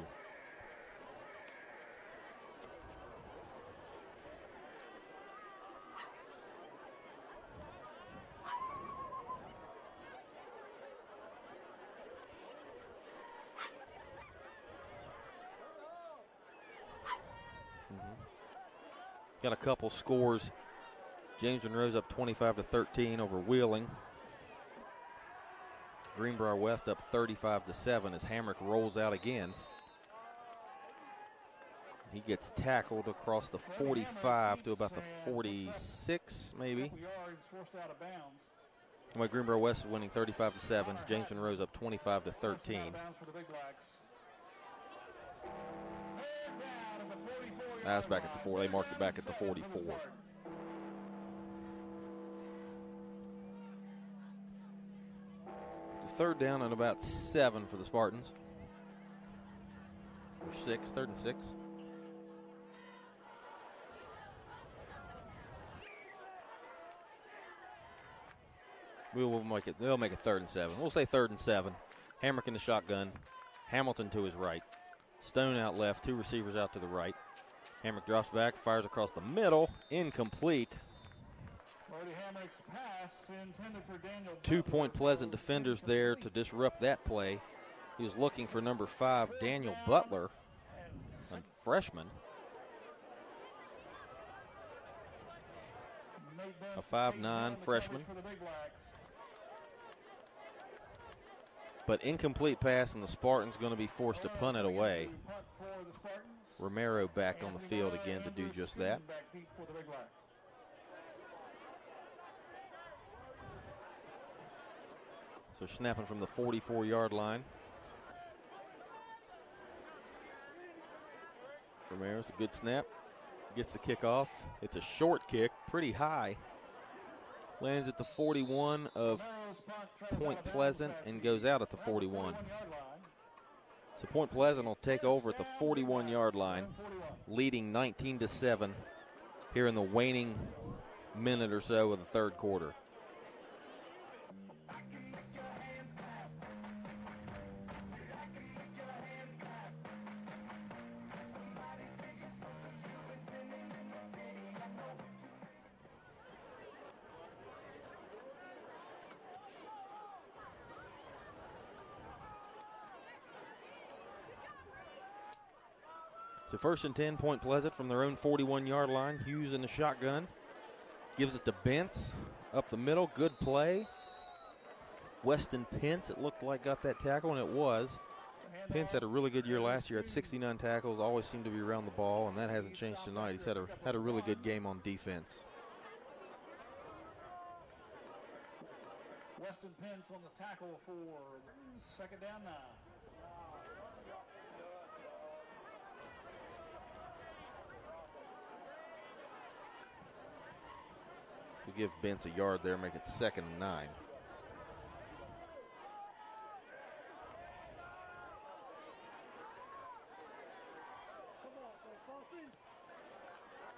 Got a couple scores. James Monroe's up 25-13 over Wheeling. Greenbrier West up 35-7 as Hamrick rolls out again. He gets tackled across the 45 to about the 46, maybe. Anyway, Greenbrier West is winning 35-7. James Monroe's up 25-13. That's back at the 4. They marked it back at the 44. It's a 3rd down and about 7 for the Spartans. Or 6, 3rd and 6. We'll make it. They'll make it 3rd and 7. We'll say 3rd and 7. Hamrick in the shotgun. Hamilton to his right. Stone out left. 2 receivers out to the right. Hamrick drops back, fires across the middle, incomplete. 2 Point Pleasant defenders there to disrupt that play. He was looking for number 5, Daniel Butler, a freshman. A 5'9" freshman. But incomplete pass, and the Spartans going to be forced to punt it away. Romero back on the field again to do just that. So snapping from the 44-yard line. Romero's a good snap. Gets the kickoff. It's a short kick, pretty high. Lands at the 41 of Point Pleasant and goes out at the 41. So Point Pleasant will take over at the 41-yard line, leading 19-7 here in the waning minute or so of the third quarter. So 1st and 10, Point Pleasant from their own 41-yard line. Hughes in the shotgun. Gives it to Bentz up the middle. Good play. Weston Pence, it looked like, got that tackle, and it was. Pence had a really good year last year at 69 tackles, always seemed to be around the ball, and that hasn't changed tonight. He's had a really good game on defense. Justin Pence on the tackle for second down now. So give Bence a yard there, make it 2nd and 9.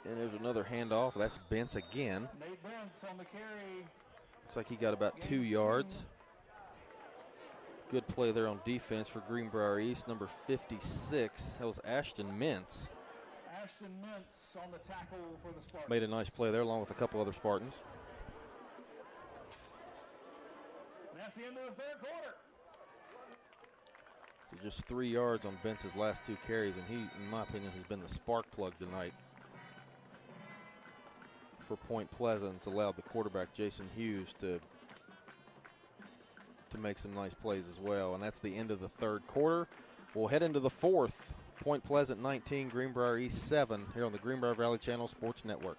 And there's another handoff. That's Bence again. Nate Bence on the carry. Looks like he got about 2 yards. Good play there on defense for Greenbrier East, number 56. That was Ashton Mintz. Ashton Mintz on the tackle for the Spartans. Made a nice play there along with a couple other Spartans. That's the end of the third quarter. So just 3 yards on Bence's last 2 carries, and he, in my opinion, has been the spark plug tonight for Point Pleasant. It's allowed the quarterback, Jason Hughes, to make some nice plays as well. And that's the end of the third quarter. We'll head into the fourth. Point Pleasant 19, Greenbrier East 7 here on the Greenbrier Valley Channel Sports Network.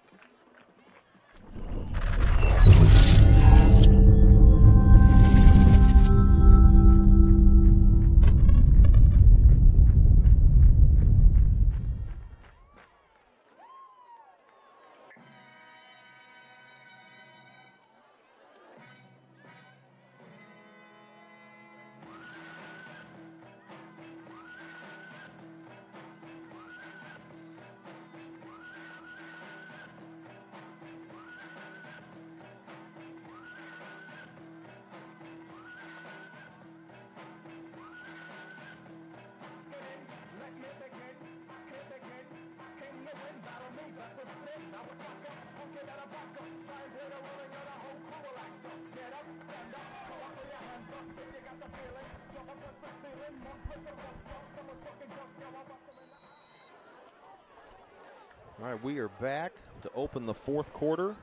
All right, we are back to open the fourth quarter.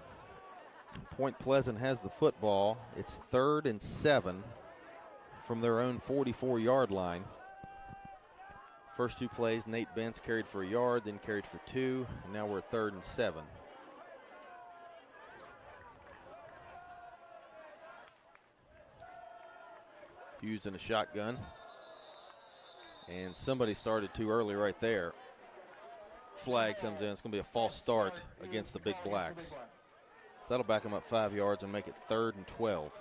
Point Pleasant has the football. It's 3rd and 7 from their own 44-yard line. First 2 plays, Nate Bence carried for a yard, then carried for 2, and now we're at 3rd and 7. Hughes in a shotgun. And somebody started too early right there. Flag comes in. It's going to be a false start against the Big Blacks. So that'll back them up 5 yards and make it 3rd and 12.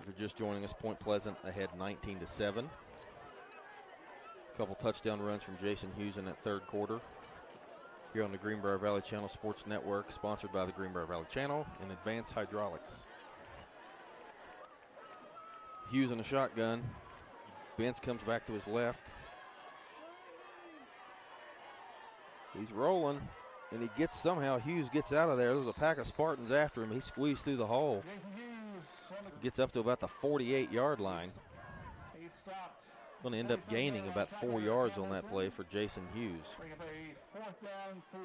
If you're just joining us, Point Pleasant ahead 19-7. Couple touchdown runs from Jason Hughes in that third quarter here on the Greenbrier Valley Channel Sports Network, sponsored by the Greenbrier Valley Channel and Advanced Hydraulics. Hughes in a shotgun. Bence comes back to his left. He's rolling, and he gets somehow, Hughes gets out of there. There's a pack of Spartans after him. He squeezed through the hole. Gets up to about the 48-yard line. He stopped. Going to end up gaining about 4 yards on that play for Jason Hughes. Bring up a 4th down 3.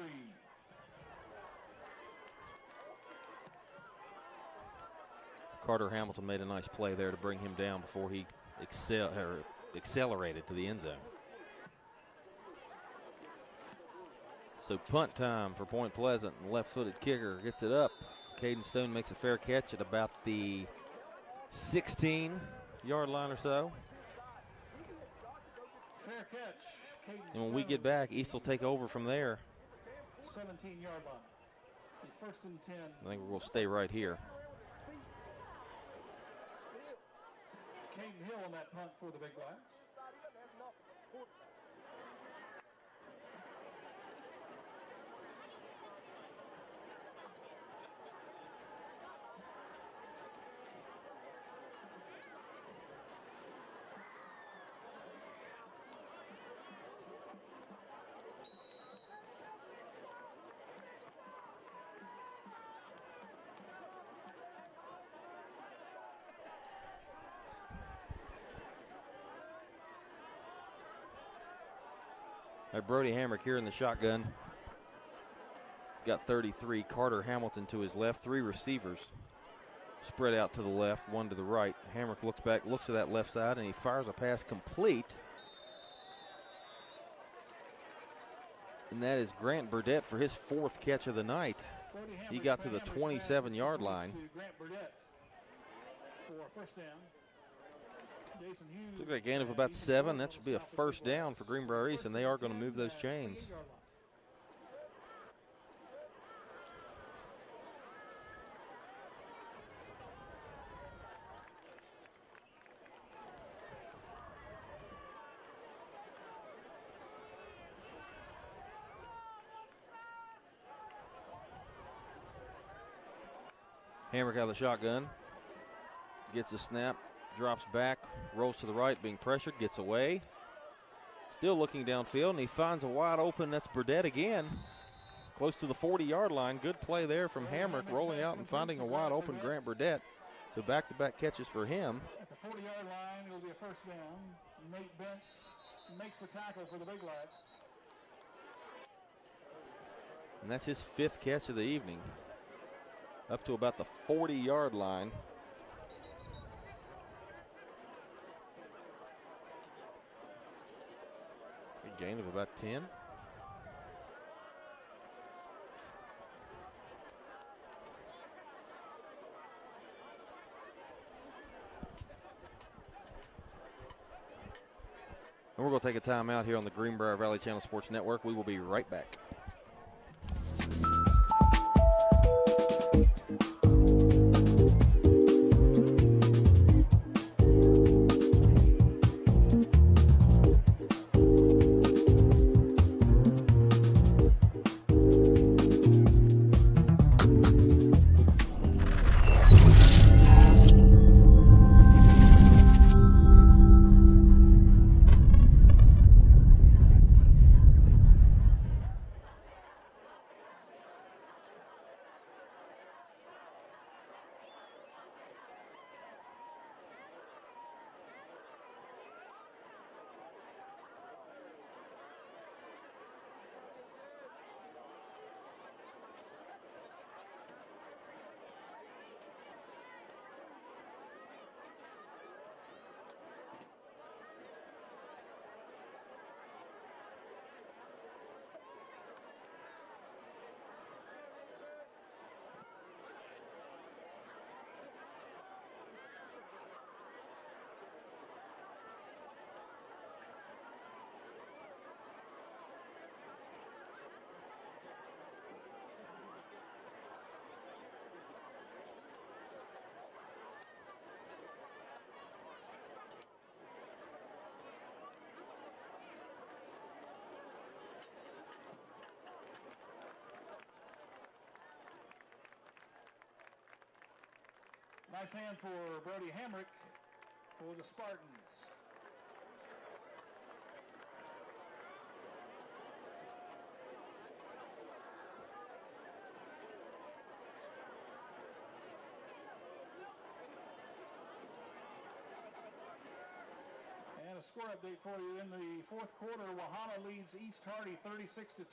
Carter Hamilton made a nice play there to bring him down before he accelerated to the end zone. So punt time for Point Pleasant, and left-footed kicker gets it up. Caden Stone makes a fair catch at about the 16-yard line or so. Fair catch. And when we get back, East will take over from there. 17-yard line. 1st and 10. I think we'll stay right here. Caden Hill on that punt for the Big Blacks. Brody Hamrick here in the shotgun. He's got 33. Carter Hamilton to his left. 3 receivers. spread out to the left, one to the right. Hamrick looks back, looks to that left side, and he fires a pass complete. And that is Grant Burdett for his 4th catch of the night. He got to the 27-yard line. Looks like a gain of about 7. That should be a first down for Greenbrier East, and they are going to move those chains. Hamrick out of the shotgun, gets a snap, drops back, rolls to the right, being pressured, gets away. Still looking downfield, and he finds a wide open, that's Burdett again. Close to the 40-yard line. Good play there from Hamrick, rolling out and finding a wide open Grant Burdett. So back-to-back catches for him. At the 40-yard line, it'll be a first down. Nate Bentz makes the tackle for the Big Blacks. And that's his 5th catch of the evening. Up to about the 40-yard line. A gain of about 10. And we're going to take a timeout here on the Greenbrier Valley Channel Sports Network. We will be right back. Nice hand for Brody Hamrick for the Spartans. And a score update for you in the 4th quarter. Wahana leads East Hardy 36-12.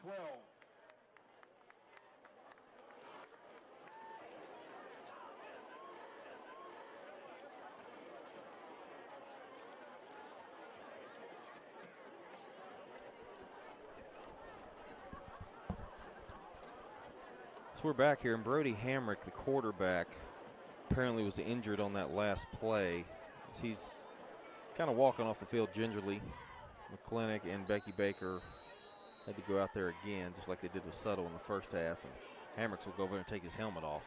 So we're back here, and Brody Hamrick, the quarterback, apparently was injured on that last play. He's kind of walking off the field gingerly. McClintock and Becky Baker had to go out there again, just like they did with Suttle in the first half. And Hamricks will go over and take his helmet off.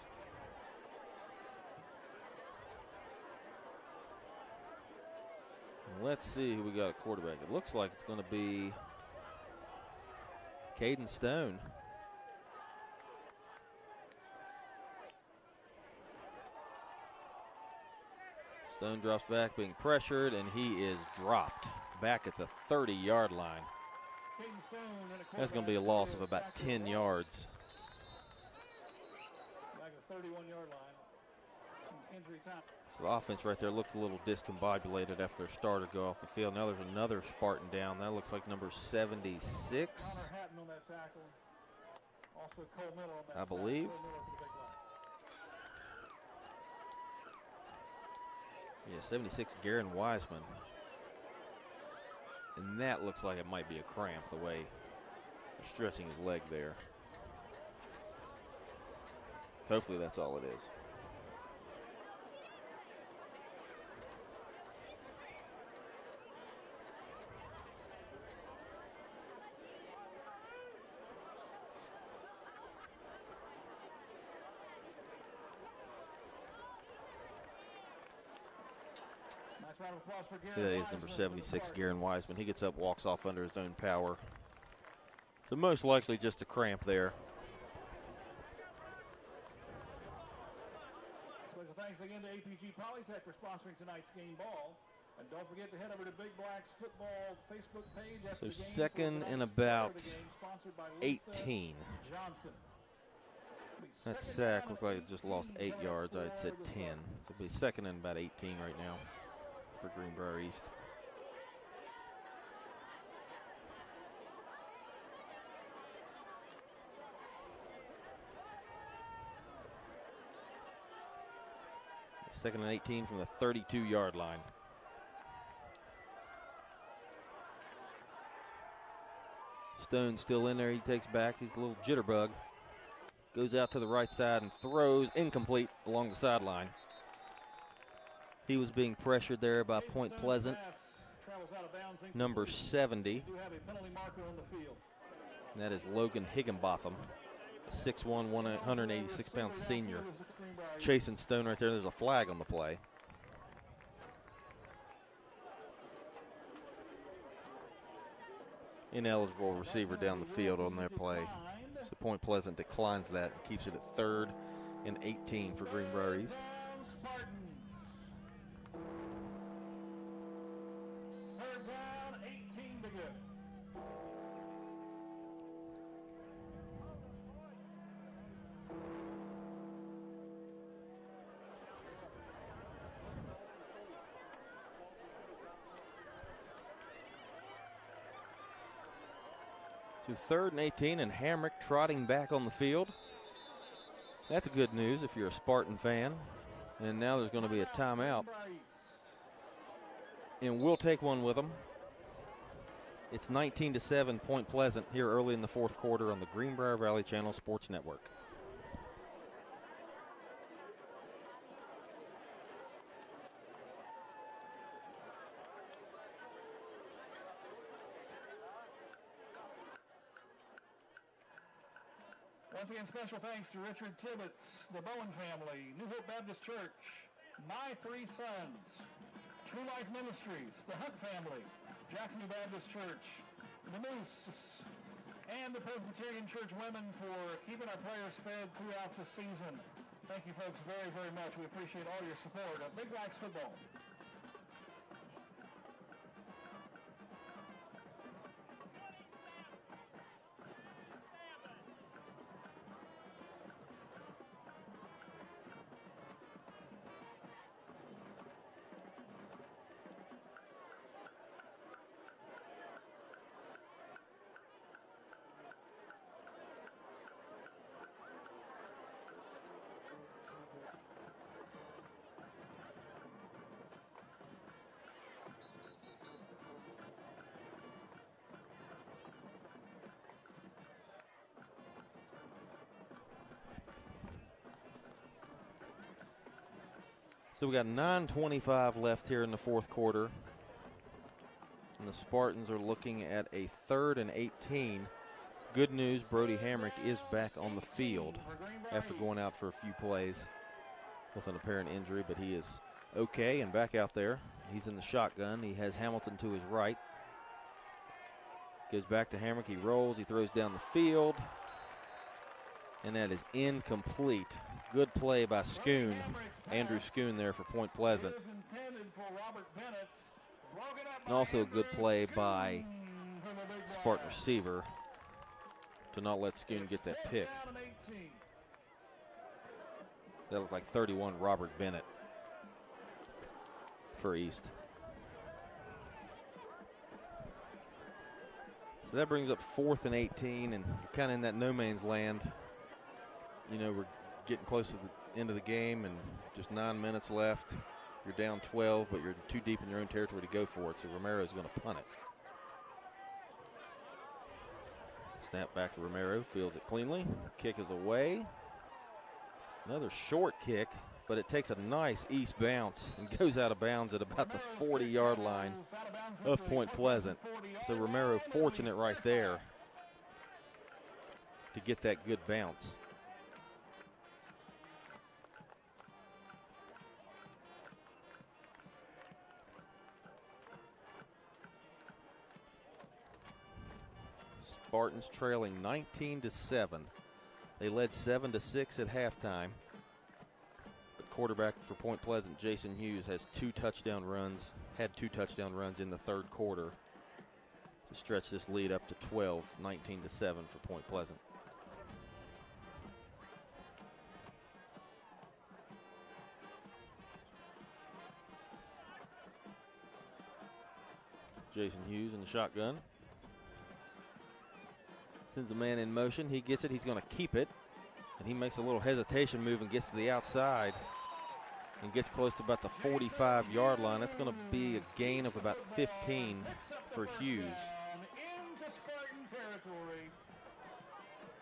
And let's see who we got at quarterback. It looks like it's going to be Caden Stone. Stone drops back, being pressured, and he is dropped back at the 30-yard line. That's going to be a loss of about 10 yards. Back at the 31-yard line. Injury time. So the offense right there looked a little discombobulated after their starter go off the field. Now there's another Spartan down. That looks like number 76. On that tackle. Also Cole Miller on that I believe. Yeah, 76, Garen Wiseman. And that looks like it might be a cramp the way they're stretching his leg there. Hopefully that's all it is. Today is number 76, Garen Wiseman. He gets up, walks off under his own power. So most likely just a cramp there. Special thanks again to APG Polytech for sponsoring tonight's game ball. And don't forget to head over to Big Black's football Facebook page. So second and about 18. That sack looked like it just lost 8 yards. I'd said 10. So it'll be second and about 18 right now for Greenbrier East. Second and 18 from the 32-yard line. Stone still in there. He takes back. He's a little jitterbug. Goes out to the right side and throws incomplete along the sideline. He was being pressured there by Point Pleasant, number 70. And that is Logan Higginbotham, a 6'1", 186-pound senior. Chasing Stone right there. There's a flag on the play. Ineligible receiver down the field on their play. So Point Pleasant declines that and keeps it at 3rd and 18 for Greenbrier East. Third down, 18 to go. To 3rd and 18, and Hamrick trotting back on the field. That's good news if you're a Spartan fan. And now there's going to be a timeout. And we'll take one with them. It's 19-7 Point Pleasant here early in the 4th quarter on the Greenbrier Valley Channel Sports Network. Once again, special thanks to Richard Tibbetts, the Bowen family, New Hope Baptist Church, My Three Sons, True Life Ministries, the Hunt family, Jacksonville Baptist Church, the Moose, and the Presbyterian Church women for keeping our players fed throughout the season. Thank you, folks, very, very much. We appreciate all your support of Big Blacks football. So we got 9:25 left here in the 4th quarter. And the Spartans are looking at a 3rd and 18. Good news, Brody Hamrick is back on the field after going out for a few plays with an apparent injury, but he is okay and back out there. He's in the shotgun. He has Hamilton to his right. Goes back to Hamrick. He rolls. He throws down the field. And that is incomplete. Good play by Schoon. Andrew Schoon there for Point Pleasant. And also a good play by Spartan receiver to not let Schoon get that pick. That looked like 31 Robert Bennett for East. So that brings up 4th and 18, and you're kind of in that no man's land. You know, we're getting close to the end of the game and just 9 minutes left. You're down 12, but you're too deep in your own territory to go for it, so Romero's going to punt it. Snap back to Romero, fields it cleanly. Kick is away. Another short kick, but it takes a nice east bounce and goes out of bounds at about the 40-yard line of Point Pleasant. So Romero fortunate right there to get that good bounce. Spartans trailing 19-7. They led 7-6 at halftime. The quarterback for Point Pleasant, Jason Hughes, had two touchdown runs in the third quarter to stretch this lead up to 12, 19-7 for Point Pleasant. Jason Hughes in the shotgun. Sends a man in motion. He gets it. He's going to keep it. And he makes a little hesitation move and gets to the outside and gets close to about the 45-yard line. That's going to be a gain of about 15 for Hughes. Into Spartan territory.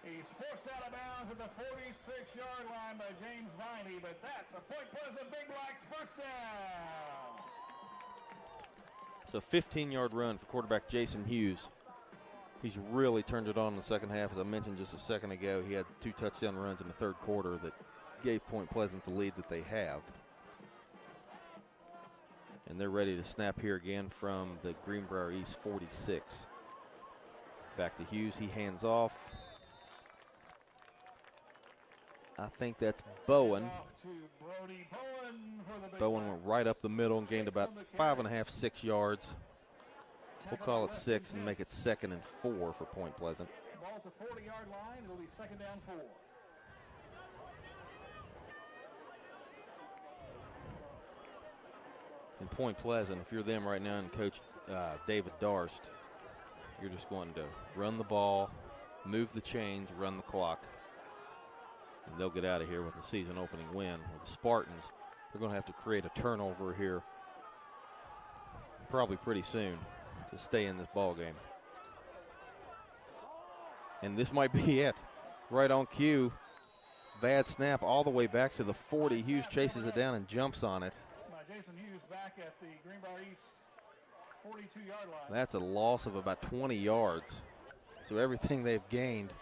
He's forced out of bounds at the 46-yard line by James Viney, but that's a Point Pleasant Big Blacks first down. So 15-yard run for quarterback Jason Hughes. He's really turned it on in the second half. As I mentioned just a second ago, he had two touchdown runs in the third quarter that gave Point Pleasant the lead that they have. And they're ready to snap here again from the Greenbrier East 46. Back to Hughes. He hands off. I think that's Bowen. Bowen went right up the middle and gained about 5.5, 6 yards. We'll call it 6 and make it 2nd and 4 for Point Pleasant. Ball at the 40-yard line. It'll be 2nd down 4. In Point Pleasant, if you're them right now and Coach David Darst, you're just going to run the ball, move the chains, run the clock, and they'll get out of here with a season-opening win. With the Spartans, they're going to have to create a turnover here probably pretty soon to stay in this ball game. And this might be it. Right on cue. Bad snap all the way back to the 40. Hughes chases it down and jumps on it. Jason Hughes back at the Greenbrier East 42-yard line. That's a loss of about 20 yards. So everything they've gained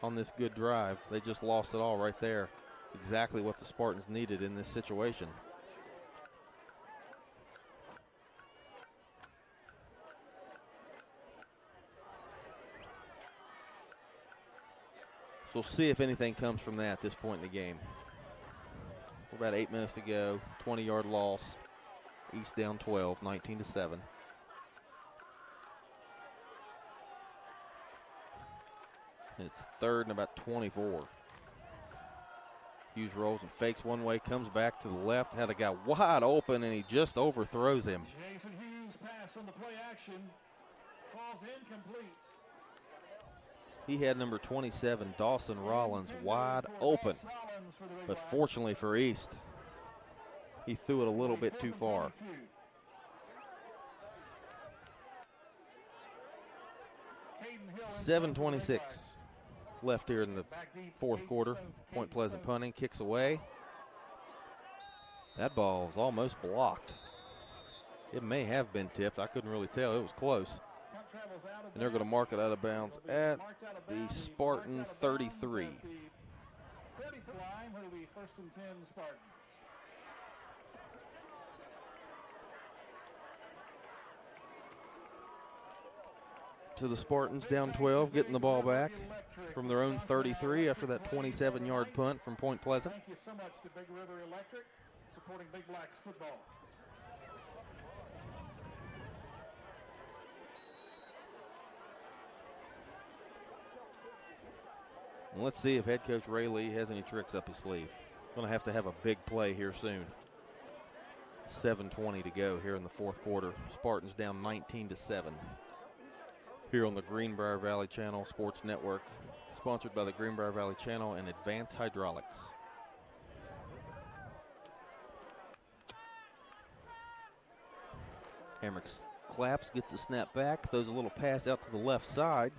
on this good drive, they just lost it all right there. Exactly what the Spartans needed in this situation. So we'll see if anything comes from that at this point in the game. We're about 8 minutes to go. 20-yard loss. East down 12, 19-7. And it's 3rd and about 24. Hughes rolls and fakes one way, comes back to the left, had a guy wide open, and he just overthrows him. Jason Hughes pass on the play action. Falls incomplete. He had number 27, Dawson Rollins, wide open. But fortunately for East, he threw it a little bit too far. $7:26 left here in the fourth quarter. Point Pleasant punting, kicks away. That ball was almost blocked. It may have been tipped. I couldn't really tell. It was close. And they're going to mark it out of bounds at the Spartan 33. 30-foot line, it'll be 1st and 10 Spartans. So the Spartans down 12, getting the ball back from their own 33 after that 27-yard punt from Point Pleasant. Thank you so much to Big River Electric, supporting Big Blacks football. And let's see if head coach Ray Lee has any tricks up his sleeve. Going to have a big play here soon. 7:20 to go here in the fourth quarter. Spartans down 19-7. Here on the Greenbrier Valley Channel Sports Network, sponsored by the Greenbrier Valley Channel and Advanced Hydraulics. Hamrick claps, gets the snap back, throws a little pass out to the left side.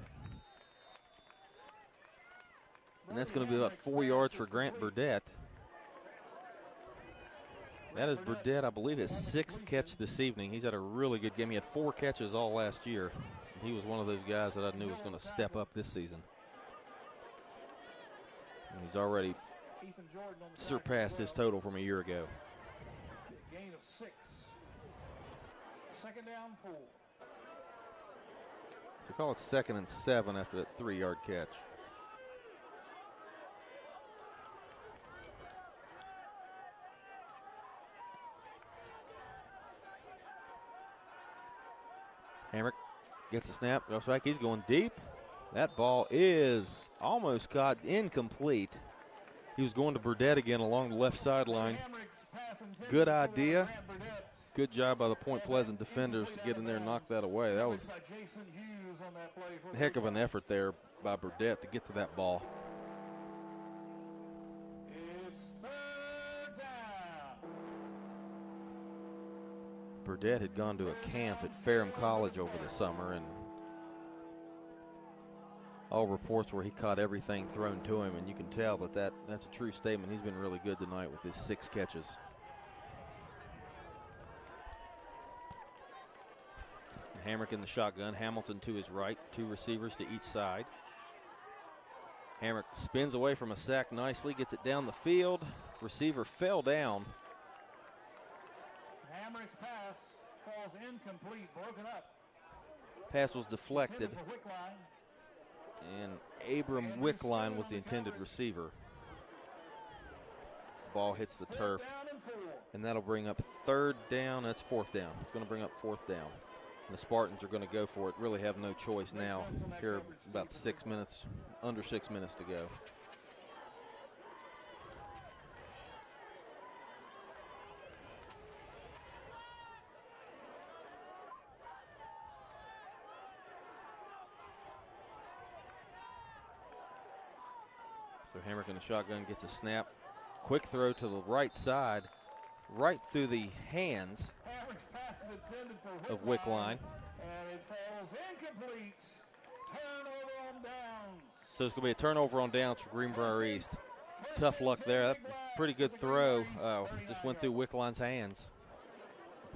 And that's going to be about 4 yards for Grant Burdett. That is Burdett, I believe, his 6th catch this evening. He's had a really good game. He had 4 catches all last year. And he was one of those guys that I knew was going to step up this season. And he's already surpassed his total from a year ago. Gain of 6. Second down 4. So call it 2nd and 7 after that 3-yard catch. Hamrick gets the snap, goes back, he's going deep. That ball is almost caught, incomplete. He was going to Burdett again along the left sideline. Good idea. Good job by the Point Pleasant defenders to get in there and knock that away. That was a heck of an effort there by Burdett to get to that ball. Burdett had gone to a camp at Ferrum College over the summer, and all reports were he caught everything thrown to him, and you can tell that that's a true statement. He's been really good tonight with his 6 catches. Hamrick in the shotgun, Hamilton to his right, 2 receivers to each side. Hamrick spins away from a sack nicely, gets it down the field. Receiver fell down. Hamrick's pass falls incomplete, broken up. Pass was deflected, and Abram Wickline was the intended receiver. The ball hits the turf, and that'll bring up 3rd down. That's 4th down. It's going to bring up 4th down. And the Spartans are going to go for it. Really have no choice now. Here, about 6 minutes, under 6 minutes to go. So Hamrick in the shotgun gets a snap. Quick throw to the right side, right through the hands of Wickline. And it falls incomplete. Turnover on downs. So it's going to be a turnover on downs for Greenbrier East. Tough luck there. That pretty good throw. Just went through Wickline's hands.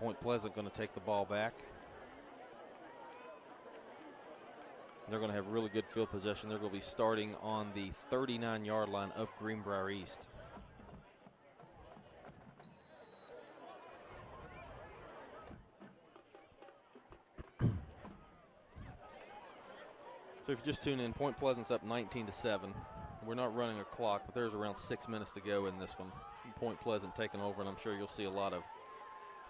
Point Pleasant going to take the ball back. They're going to have really good field possession. They're going to be starting on the 39-yard line of Greenbrier East. So if you just tune in, Point Pleasant's up 19-7. We're not running a clock, but there's around 6 minutes to go in this one. Point Pleasant taking over, and I'm sure you'll see a lot of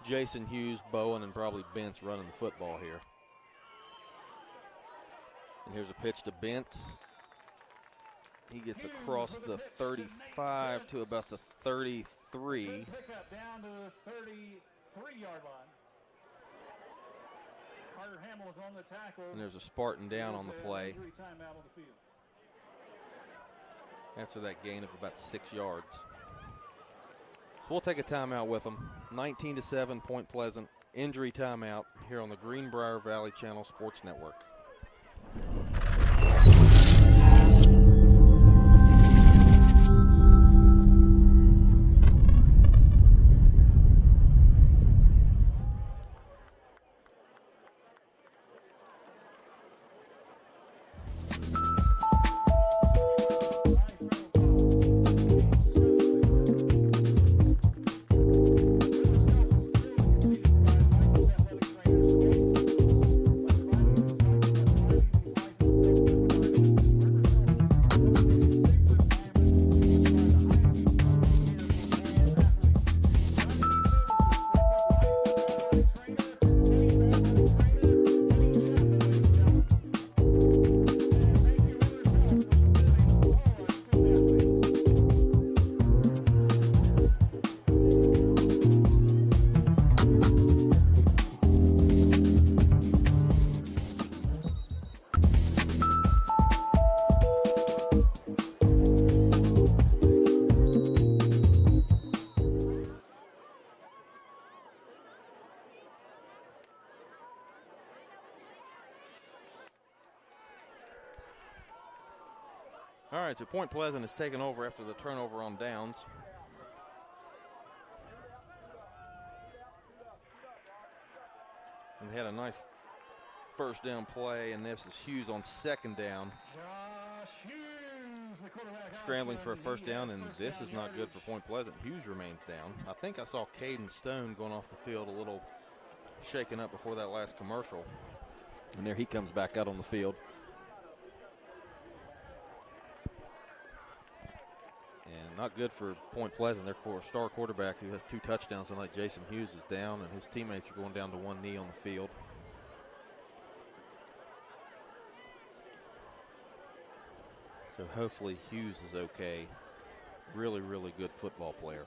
Jason Hughes, Bowen, and probably Bentz running the football here. And here's a pitch to Bentz. He gets across the 35 to about the 33. Pickup down to the 33-yard line. Carter Hamill is on the tackle. And there's a Spartan down on the play. Timeout on the field. After that gain of about 6 yards. So we'll take a timeout with them. 19-7, Point Pleasant. Injury timeout here on the Greenbrier Valley Channel Sports Network. All right, so Point Pleasant has taken over after the turnover on downs. And they had a nice first down play, and this is Hughes on second down. Josh Hughes, the quarterback, Scrambling for a first down, and this is not good for Point Pleasant. Hughes remains down. I think I saw Caden Stone going off the field a little shaken up before that last commercial. And there he comes back out on the field. And not good for Point Pleasant. Their star quarterback, who has 2 touchdowns tonight, Jason Hughes, is down, and his teammates are going down to one knee on the field. So hopefully Hughes is okay. Really, really good football player.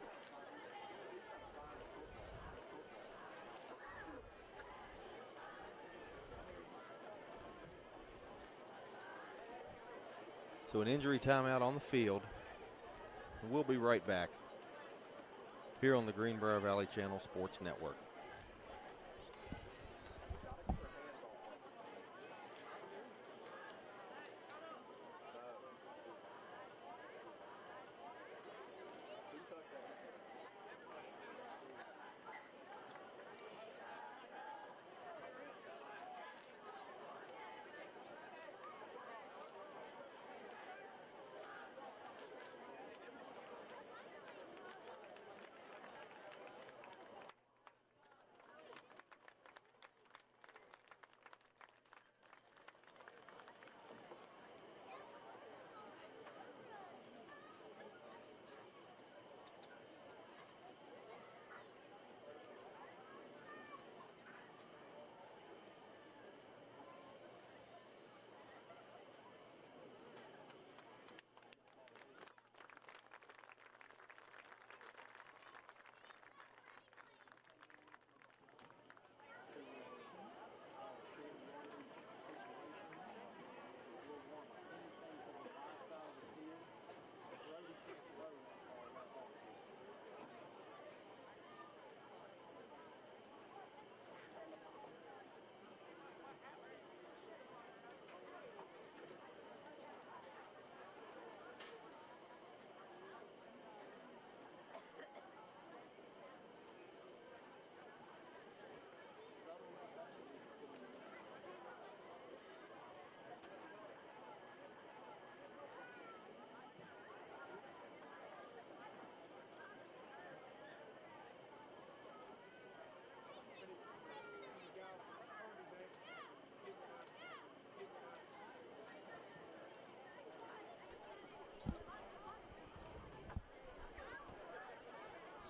So an injury timeout on the field. We'll be right back here on the Greenbrier Valley Channel Sports Network.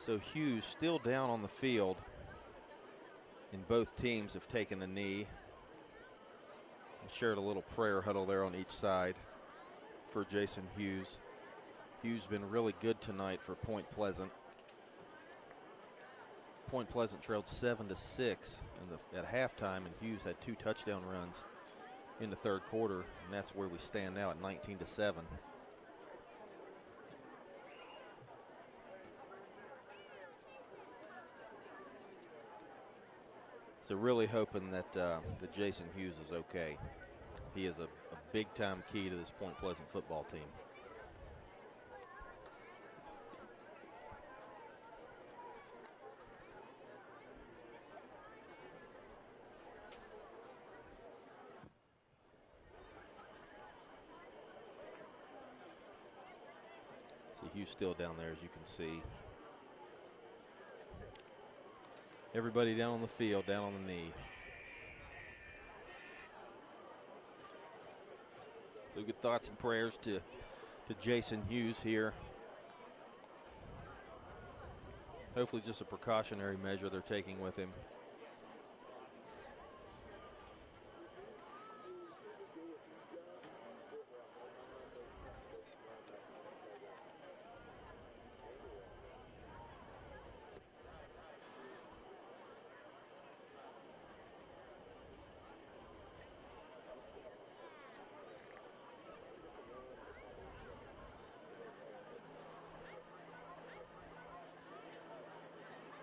So Hughes still down on the field, and both teams have taken a knee and shared a little prayer huddle there on each side for Jason Hughes. Hughes been really good tonight for Point Pleasant. Point Pleasant trailed 7-6 at halftime, and Hughes had 2 touchdown runs in the third quarter, and that's where we stand now at 19-7. So really hoping that Jason Hughes is okay. He is a big-time key to this Point Pleasant football team. So Hughes still down there, as you can see. Everybody down on the field, down on the knee. So good thoughts and prayers to Jason Hughes here. Hopefully just a precautionary measure they're taking with him.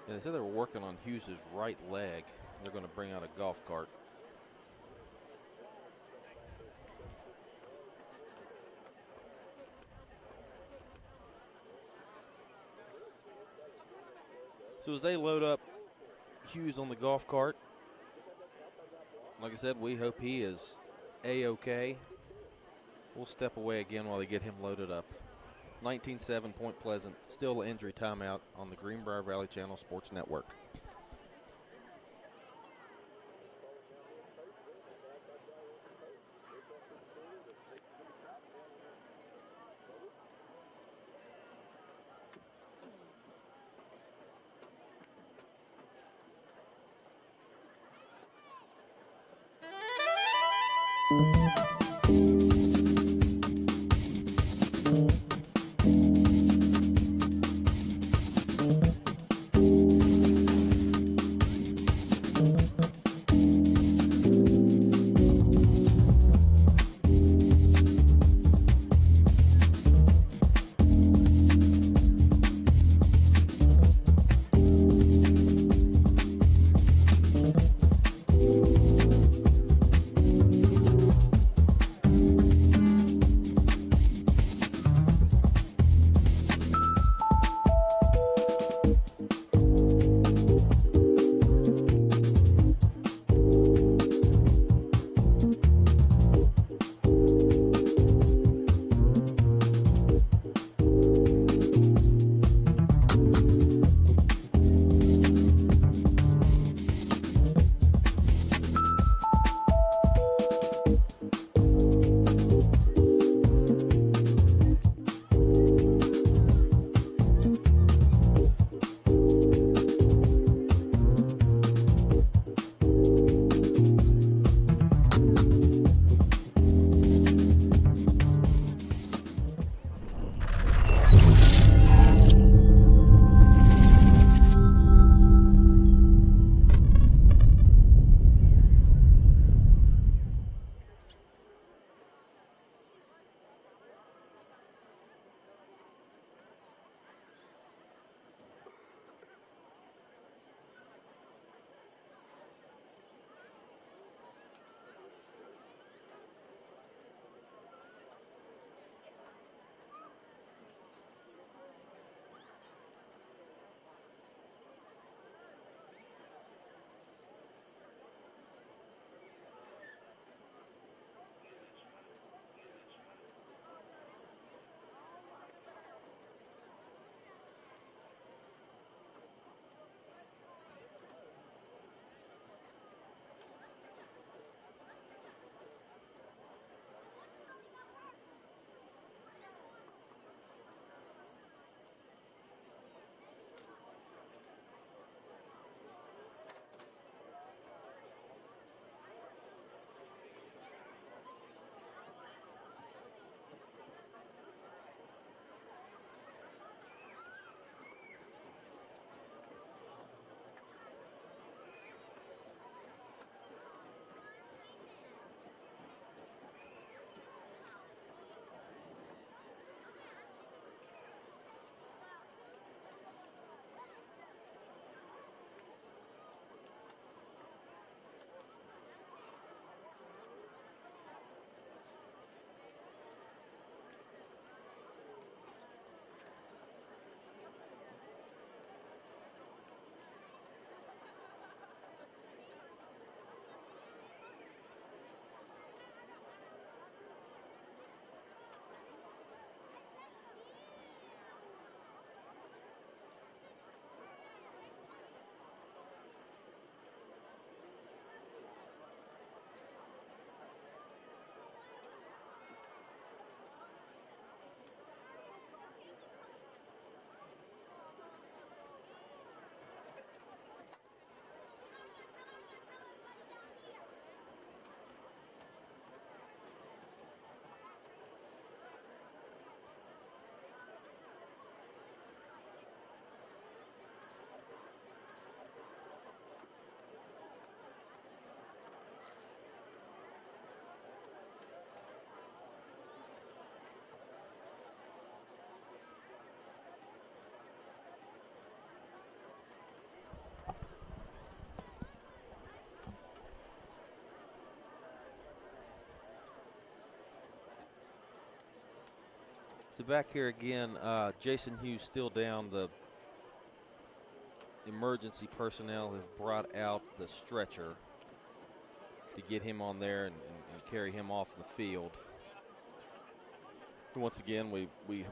Yeah, they said they were working on Hughes' right leg. They're going to bring out a golf cart. So as they load up Hughes on the golf cart, like I said, we hope he is A-OK. We'll step away again while they get him loaded up. 19-7 Point Pleasant, still injury timeout on the Greenbrier Valley Channel Sports Network. So back here again, Jason Hughes still down. The emergency personnel have brought out the stretcher to get him on there and carry him off the field. And once again, we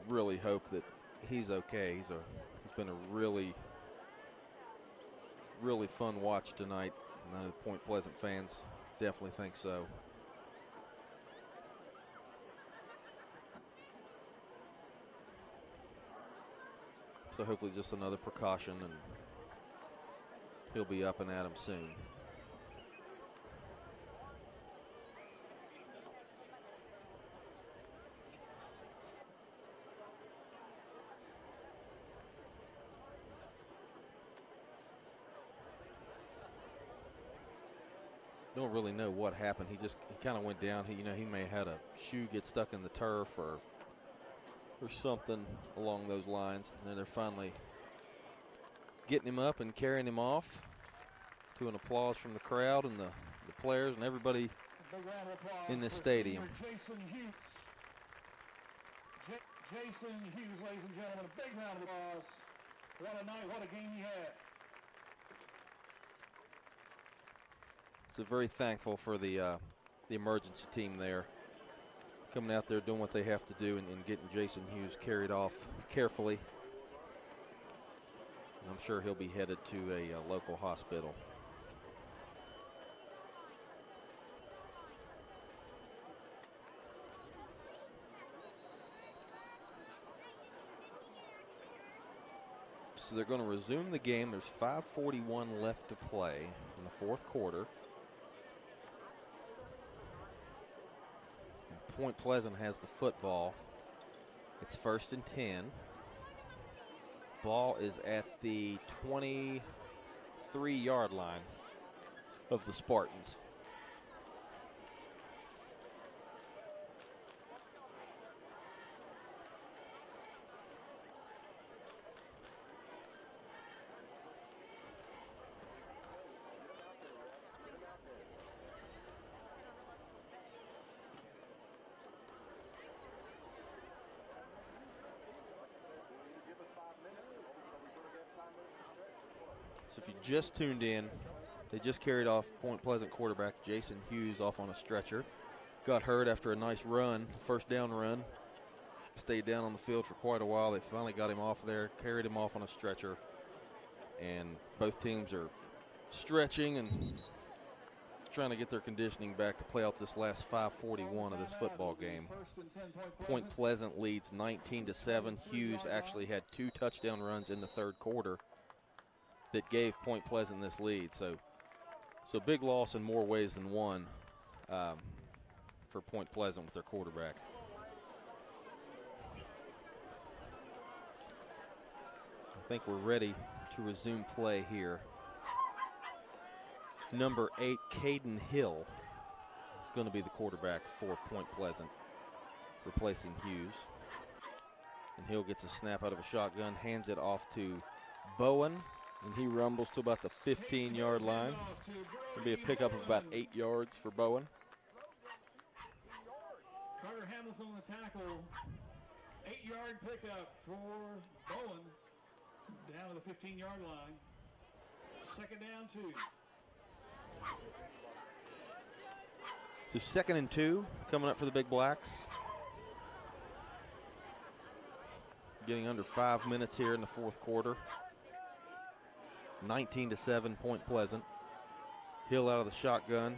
really hope that he's okay. He's been a really fun watch tonight. And I know the Point Pleasant fans definitely think so. So hopefully just another precaution, and he'll be up and at him soon. Don't really know what happened. He kind of went down. He may have had a shoe get stuck in the turf or something along those lines. And then they're finally getting him up and carrying him off, to an applause from the crowd and the players and everybody in this stadium. Jason Hughes, ladies and gentlemen, a big round of applause. What a night, what a game he had. So very thankful for the emergency team there, coming out there doing what they have to do and getting Jason Hughes carried off carefully. And I'm sure he'll be headed to a local hospital. So they're going to resume the game. There's 5:41 left to play in the fourth quarter. And Point Pleasant has the football. It's 1st and 10. Ball is at the 23-yard line of the Spartans. So if you just tuned in, they just carried off Point Pleasant quarterback Jason Hughes off on a stretcher. Got hurt after a nice run, first down run. Stayed down on the field for quite a while. They finally got him off there, carried him off on a stretcher. And both teams are stretching and trying to get their conditioning back to play out this last 5:41 of this football game. Point Pleasant leads 19-7. Hughes actually had 2 touchdown runs in the third quarter that gave Point Pleasant this lead. So big loss in more ways than one for Point Pleasant with their quarterback. I think we're ready to resume play here. Number 8, Caden Hill, is going to be the quarterback for Point Pleasant, replacing Hughes. And Hill gets a snap out of a shotgun, hands it off to Bowen, and he rumbles to about the 15-yard line. It'll be a pickup of about 8 yards for Bowen. Carter Hamilton on the tackle. 8-yard pickup for Bowen down to the 15-yard line. 2nd down 2. So 2nd and 2 coming up for the Big Blacks. Getting under 5 minutes here in the fourth quarter. 19-7 Point Pleasant. Hill out of the shotgun.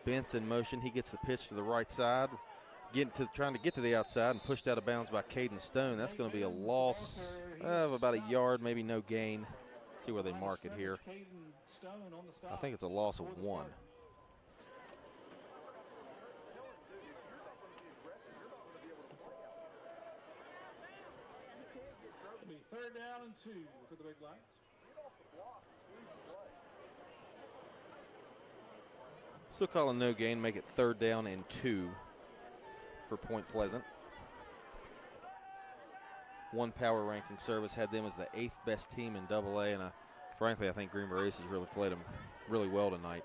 Bent's in motion. He gets the pitch to the right side. Trying to get to the outside and pushed out of bounds by Caden Stone. That's going to be a loss of about a yard, maybe no gain. See where they mark it here. I think it's a loss of 1. It'll be 3rd down and 2 for the Big Blacks. Still call a no gain, make it 3rd down and 2 for Point Pleasant. One power ranking service had them as the 8th best team in AA, and frankly, I think Greenbrier Aces really played them really well tonight.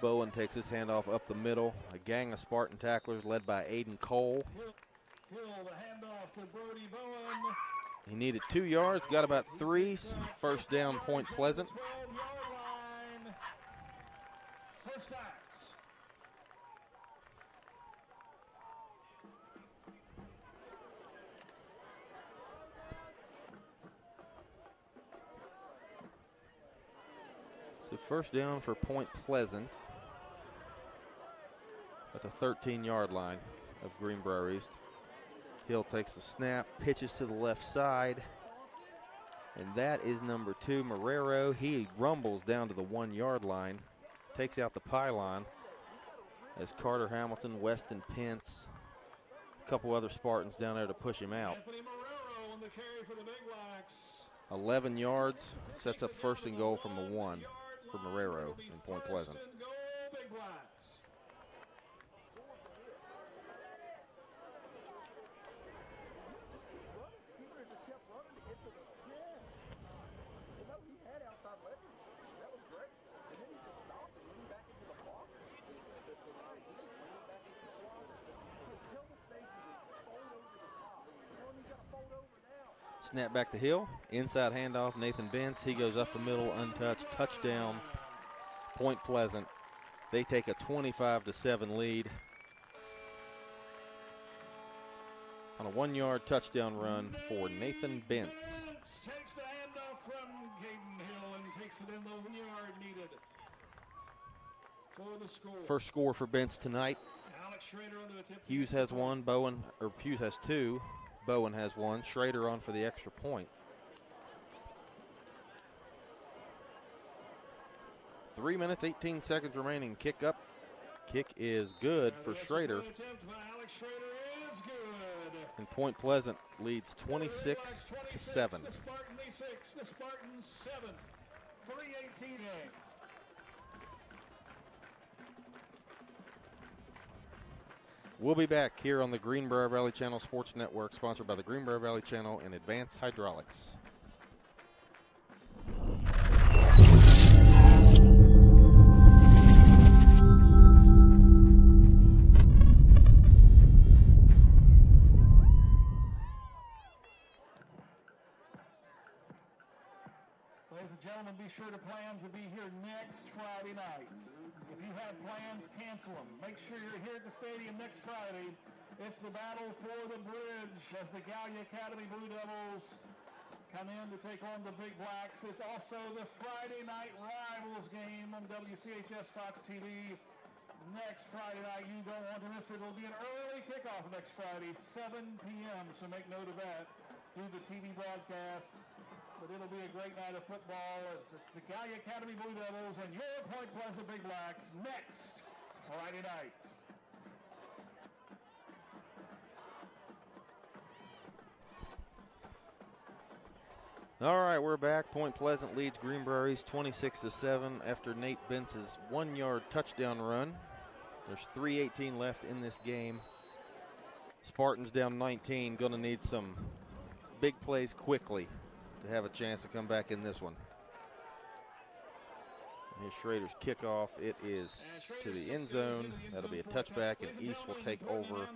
Bowen takes his handoff up the middle. A gang of Spartan tacklers led by Aiden Cole. Hill, the handoff to Brody Bowen. He needed 2 yards, got about 3. First down, Point Pleasant. First downs. So first down for Point Pleasant at the 13-yard line of Greenbrier East. Hill takes the snap, pitches to the left side, and that is number 2, Marrero. He rumbles down to the 1-yard line, takes out the pylon as Carter Hamilton, Weston Pence, a couple other Spartans down there to push him out. 11 yards, sets up first and goal from the 1 for Marrero in Point Pleasant. Snap back to Hill, inside handoff, Nathan Bentz. He goes up the middle, untouched, touchdown, Point Pleasant. They take a 25-7 lead on a 1-yard touchdown run for Nathan Bentz. Takes the handoff from Gaden Hill and takes it in the 1-yard needed for the score. First score for Bentz tonight. Alex Schrader on the tip. Hughes has 1, Hughes has 2. Bowen has 1. Schrader on for the extra point. 3 minutes, 18 seconds remaining. Kick up. Kick is good for Schrader. And Point Pleasant leads 26-7. The Spartans 6, the Spartans 7. 3:18 game. We'll be back here on the Greenbrier Valley Channel Sports Network, sponsored by the Greenbrier Valley Channel and Advanced Hydraulics. Ladies and gentlemen, be sure to plan to be here next Friday night. If you have plans, cancel them. Make sure you're here at the stadium next Friday. It's the battle for the bridge as the Gallia Academy Blue Devils come in to take on the Big Blacks. It's also the Friday night rivals game on WCHS Fox TV. Next Friday night, you don't want to miss it. It'll be an early kickoff next Friday, 7 p.m., so make note of that through the TV broadcast. But it'll be a great night of football. It's the Gallia Academy Blue Devils and your Point Pleasant Big Blacks next Friday night. All right, we're back. Point Pleasant leads Greenbrier East 26-7 after Nate Bentz's 1-yard touchdown run. There's 3:18 left in this game. Spartans down 19, going to need some big plays quickly to have a chance to come back in this one. And here's Schrader's kickoff. It is to the end zone. That'll be a touchback, and East will take over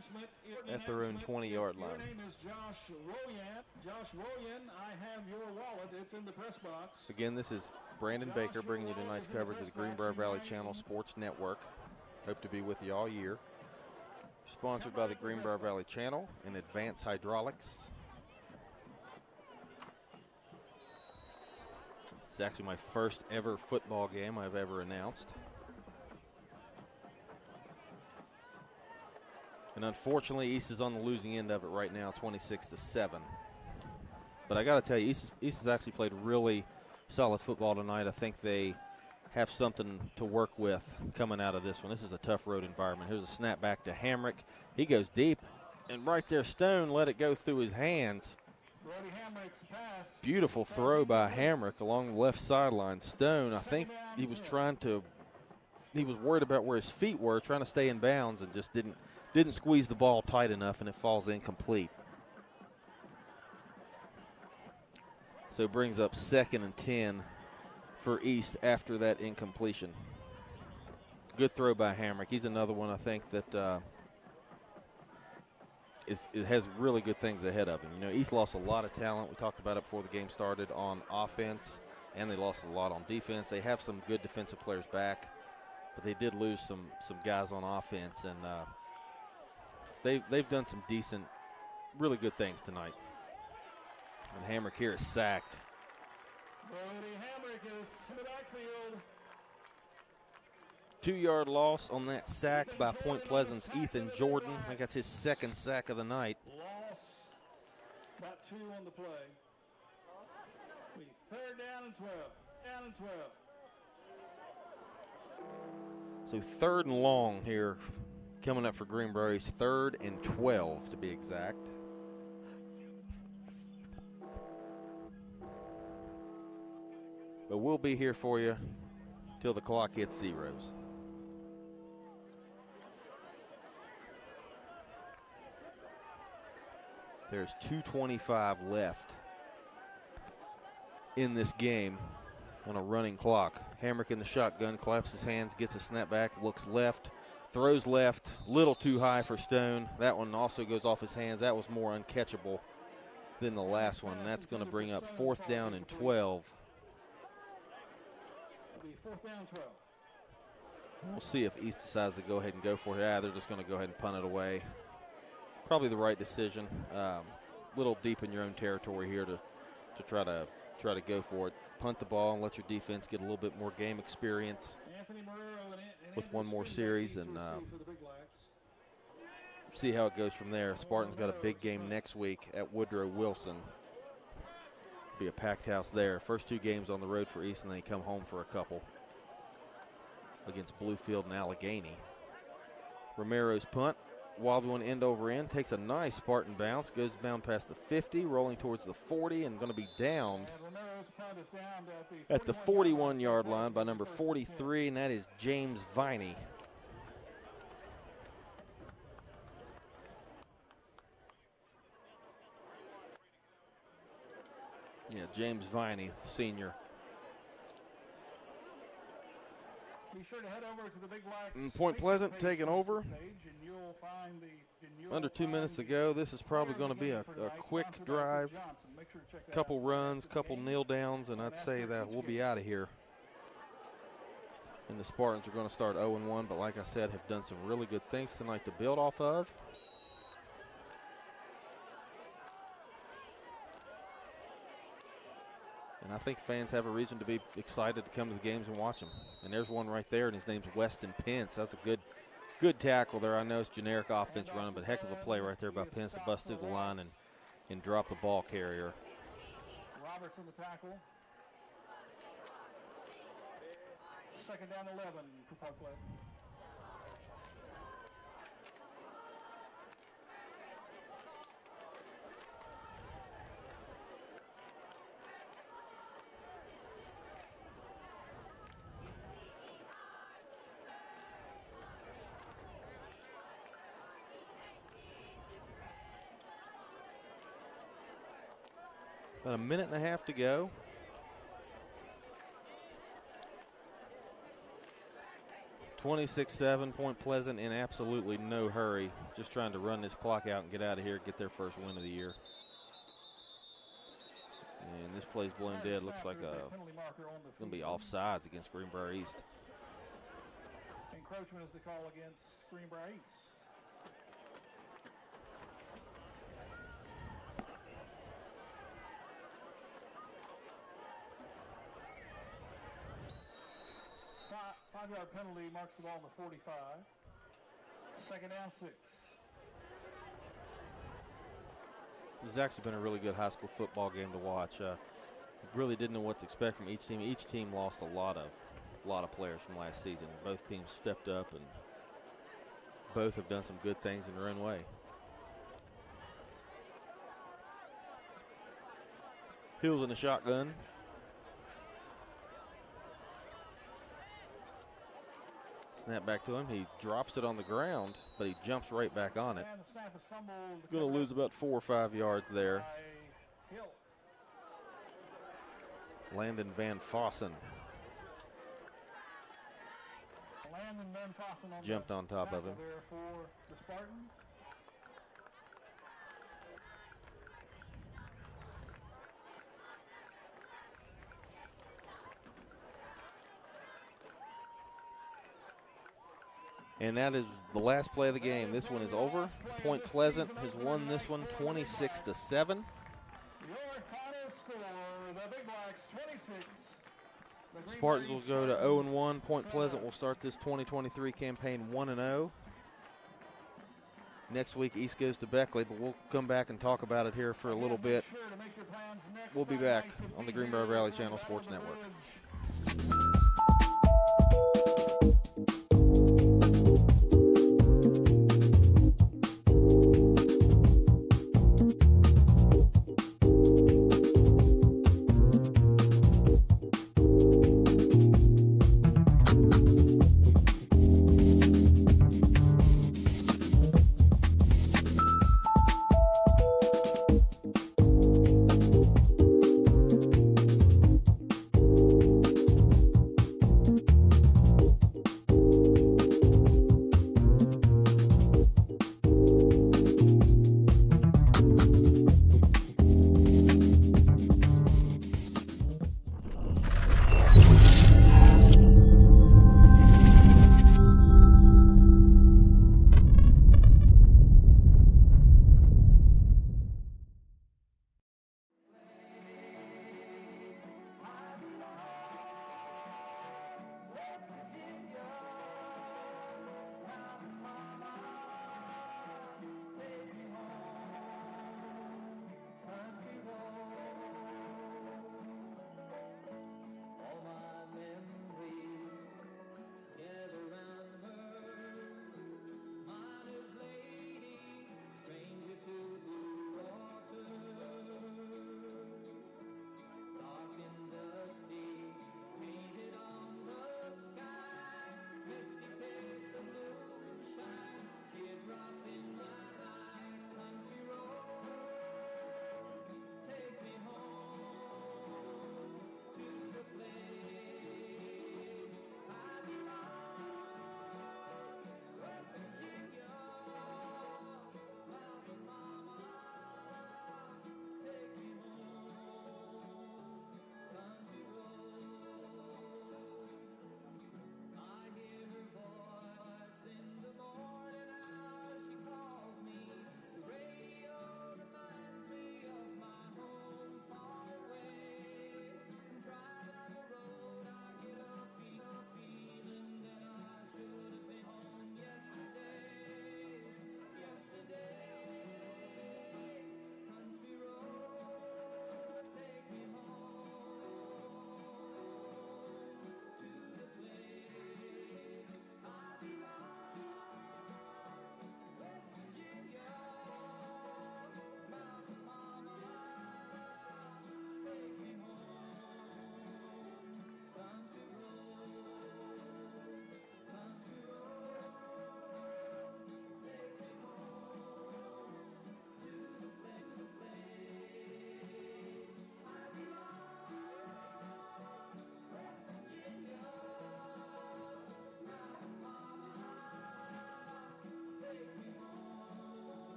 at their own 20-yard line. Your name is Josh Royan. Josh Royan, I have your wallet. It's in the press box. Again, this is Brandon Baker bringing you tonight's coverage of the Greenbrier Valley Channel Sports Network. Hope to be with you all year. Sponsored by the Greenbrier Valley Channel and Advanced Hydraulics. It's actually my first ever football game I've ever announced. And unfortunately, East is on the losing end of it right now, 26-7. But I got to tell you, East has actually played really solid football tonight. I think they have something to work with coming out of this one. This is a tough road environment. Here's a snap back to Hamrick. He goes deep, and right there, Stone let it go through his hands. Beautiful throw by Hamrick along the left sideline. Stone, I think he was worried about where his feet were, trying to stay in bounds, and just didn't squeeze the ball tight enough, and it falls incomplete. So it brings up 2nd and 10 for East after that incompletion. Good throw by Hamrick. He's another one I think that it has really good things ahead of him. You know, East lost a lot of talent. We talked about it before the game started on offense, and they lost a lot on defense. They have some good defensive players back, but they did lose some guys on offense, and they've done some decent, really good things tonight. And Hamrick here is sacked. Brody Hamrick is in the backfield. 2-yard loss on that sack by Point Pleasant's Ethan Jordan. I think that's his second sack of the night. Loss, about 2 on the play. Third down and 12. Down and 12. So 3rd and long here coming up for Greenbrier. 3rd and 12 to be exact. But we'll be here for you till the clock hits zeros. There's 2:25 left in this game on a running clock. Hamrick in the shotgun, claps his hands, gets a snap back, looks left, throws left, little too high for Stone. That one also goes off his hands. That was more uncatchable than the last one. And that's going to bring up 4th down and 12. 4th down, 12. We'll see if East decides to go ahead and go for it. Yeah, they're just going to go ahead and punt it away. Probably the right decision. Little deep in your own territory here to try to go for it. Punt the ball and let your defense get a little bit more game experience with one more series, and see how it goes from there. Spartans got a big game next week at Woodrow Wilson. Be a packed house there. First 2 games on the road for East, and they come home for a couple against Bluefield and Allegheny. Romero's punt, wild one end over end, takes a nice Spartan bounce, goes down past the 50, rolling towards the 40, and going to be downed at the 41-yard line by number 43, and that is James Viney. Yeah, James Viney, senior. Be sure to head over to the Big Blacks. Point Pleasant taking over. Under 2 minutes to go. This is probably going to be a quick drive. Couple runs, couple kneel downs, and I'd say that we'll be out of here. And the Spartans are going to start 0-1, but like I said, have done some really good things tonight to build off of. And I think fans have a reason to be excited to come to the games and watch them. And there's one right there, and his name's Weston Pence. That's a good tackle there. I know it's generic offense running, but heck of a play right there by Pence to bust through the line and drop the ball carrier. Roberts in the tackle. 2nd down 11 for Park Pleasant. About a minute and a half to go. (26-7), Point Pleasant in absolutely no hurry. Just trying to run this clock out and get out of here, get their first win of the year. And this play's blown dead. Looks like going to be offsides against Greenbrier East. Encroachment is the call against Greenbrier East. Five-yard penalty marks the ball on the 45. 2nd down 6. This has actually been a really good high school football game to watch. Really didn't know what to expect from each team. Each team lost a lot of players from last season. Both teams stepped up, and both have done some good things in their own way. Hills in the shotgun. Snap back to him. He drops it on the ground, but he jumps right back on it. Going to lose about 4 or 5 yards there. Landon Van Fossen jumped on top of him. And that is the last play of the game. This one is over. Point Pleasant has won this one 26-7. Your final score, the Big Blacks 26. The Spartans will go to 0-1. Point Pleasant will start this 2023 campaign 1-0. Next week, East goes to Beckley, but we'll come back and talk about it here for a little bit. We'll be back on the Greenbrier Valley Channel Sports Network.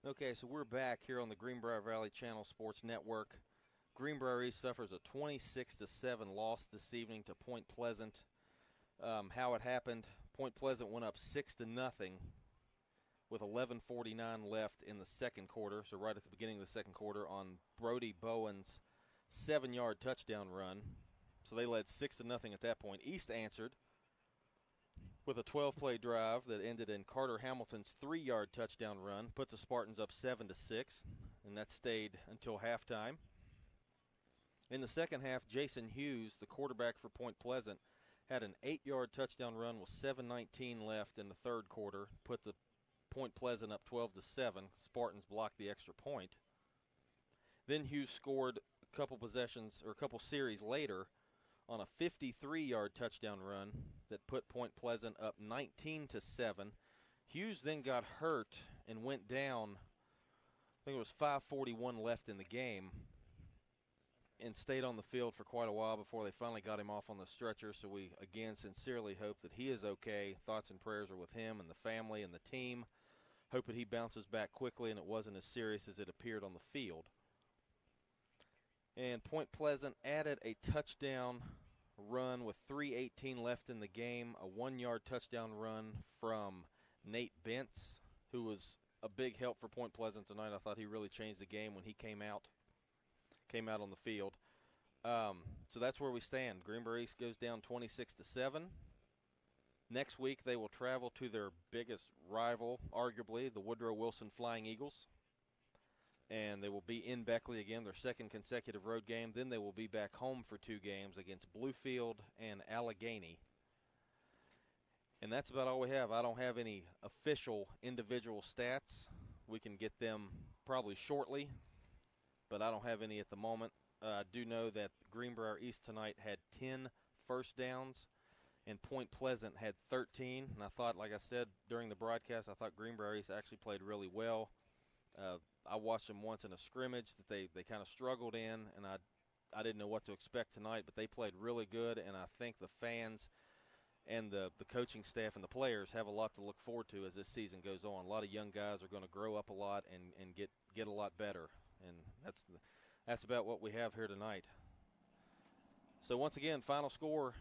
Okay, so we're back here on the Greenbrier Valley Channel Sports Network. Greenbrier East suffers a 26-7 loss this evening to Point Pleasant. How it happened, Point Pleasant went up 6-0 with 11:49 left in the second quarter, so right at the beginning of the second quarter on Brody Bowen's 7-yard touchdown run. So they led 6-0 at that point. East answered with a 12-play drive that ended in Carter Hamilton's 3-yard touchdown run, put the Spartans up 7-6, and that stayed until halftime. In the second half, Jason Hughes, the quarterback for Point Pleasant, had an 8-yard touchdown run with 7:19 left in the third quarter, put the Point Pleasant up 12-7. Spartans blocked the extra point. Then Hughes scored a couple series later on a 53-yard touchdown run that put Point Pleasant up 19-7. Hughes then got hurt and went down. I think it was 5:41 left in the game, and stayed on the field for quite a while before they finally got him off on the stretcher. So we, again, sincerely hope that he is okay. Thoughts and prayers are with him and the family and the team. Hope that he bounces back quickly and it wasn't as serious as it appeared on the field. And Point Pleasant added a touchdown run with 3:18 left in the game, a 1-yard touchdown run from Nate Bentz, who was a big help for Point Pleasant tonight. I thought he really changed the game when he came out on the field. So that's where we stand. Greenbrier East goes down 26-7. Next week they will travel to their biggest rival, arguably, the Woodrow Wilson Flying Eagles. And they will be in Beckley again, their second consecutive road game. Then they will be back home for 2 games against Bluefield and Allegheny. And that's about all we have. I don't have any official individual stats. We can get them probably shortly, but I don't have any at the moment. I do know that Greenbrier East tonight had 10 first downs, and Point Pleasant had 13. And I thought, like I said during the broadcast, I thought Greenbrier East actually played really well. I watched them once in a scrimmage that they kind of struggled in, and I didn't know what to expect tonight, but they played really good, and I think the fans and the coaching staff and the players have a lot to look forward to as this season goes on. A lot of young guys are going to grow up a lot and get a lot better, and that's about what we have here tonight. So once again, final score,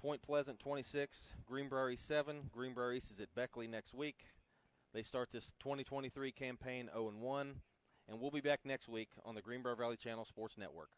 Point Pleasant 26, Greenbrier East 7. Greenbrier East is at Beckley next week. They start this 2023 campaign 0-1, and we'll be back next week on the Greenbrier Valley Channel Sports Network.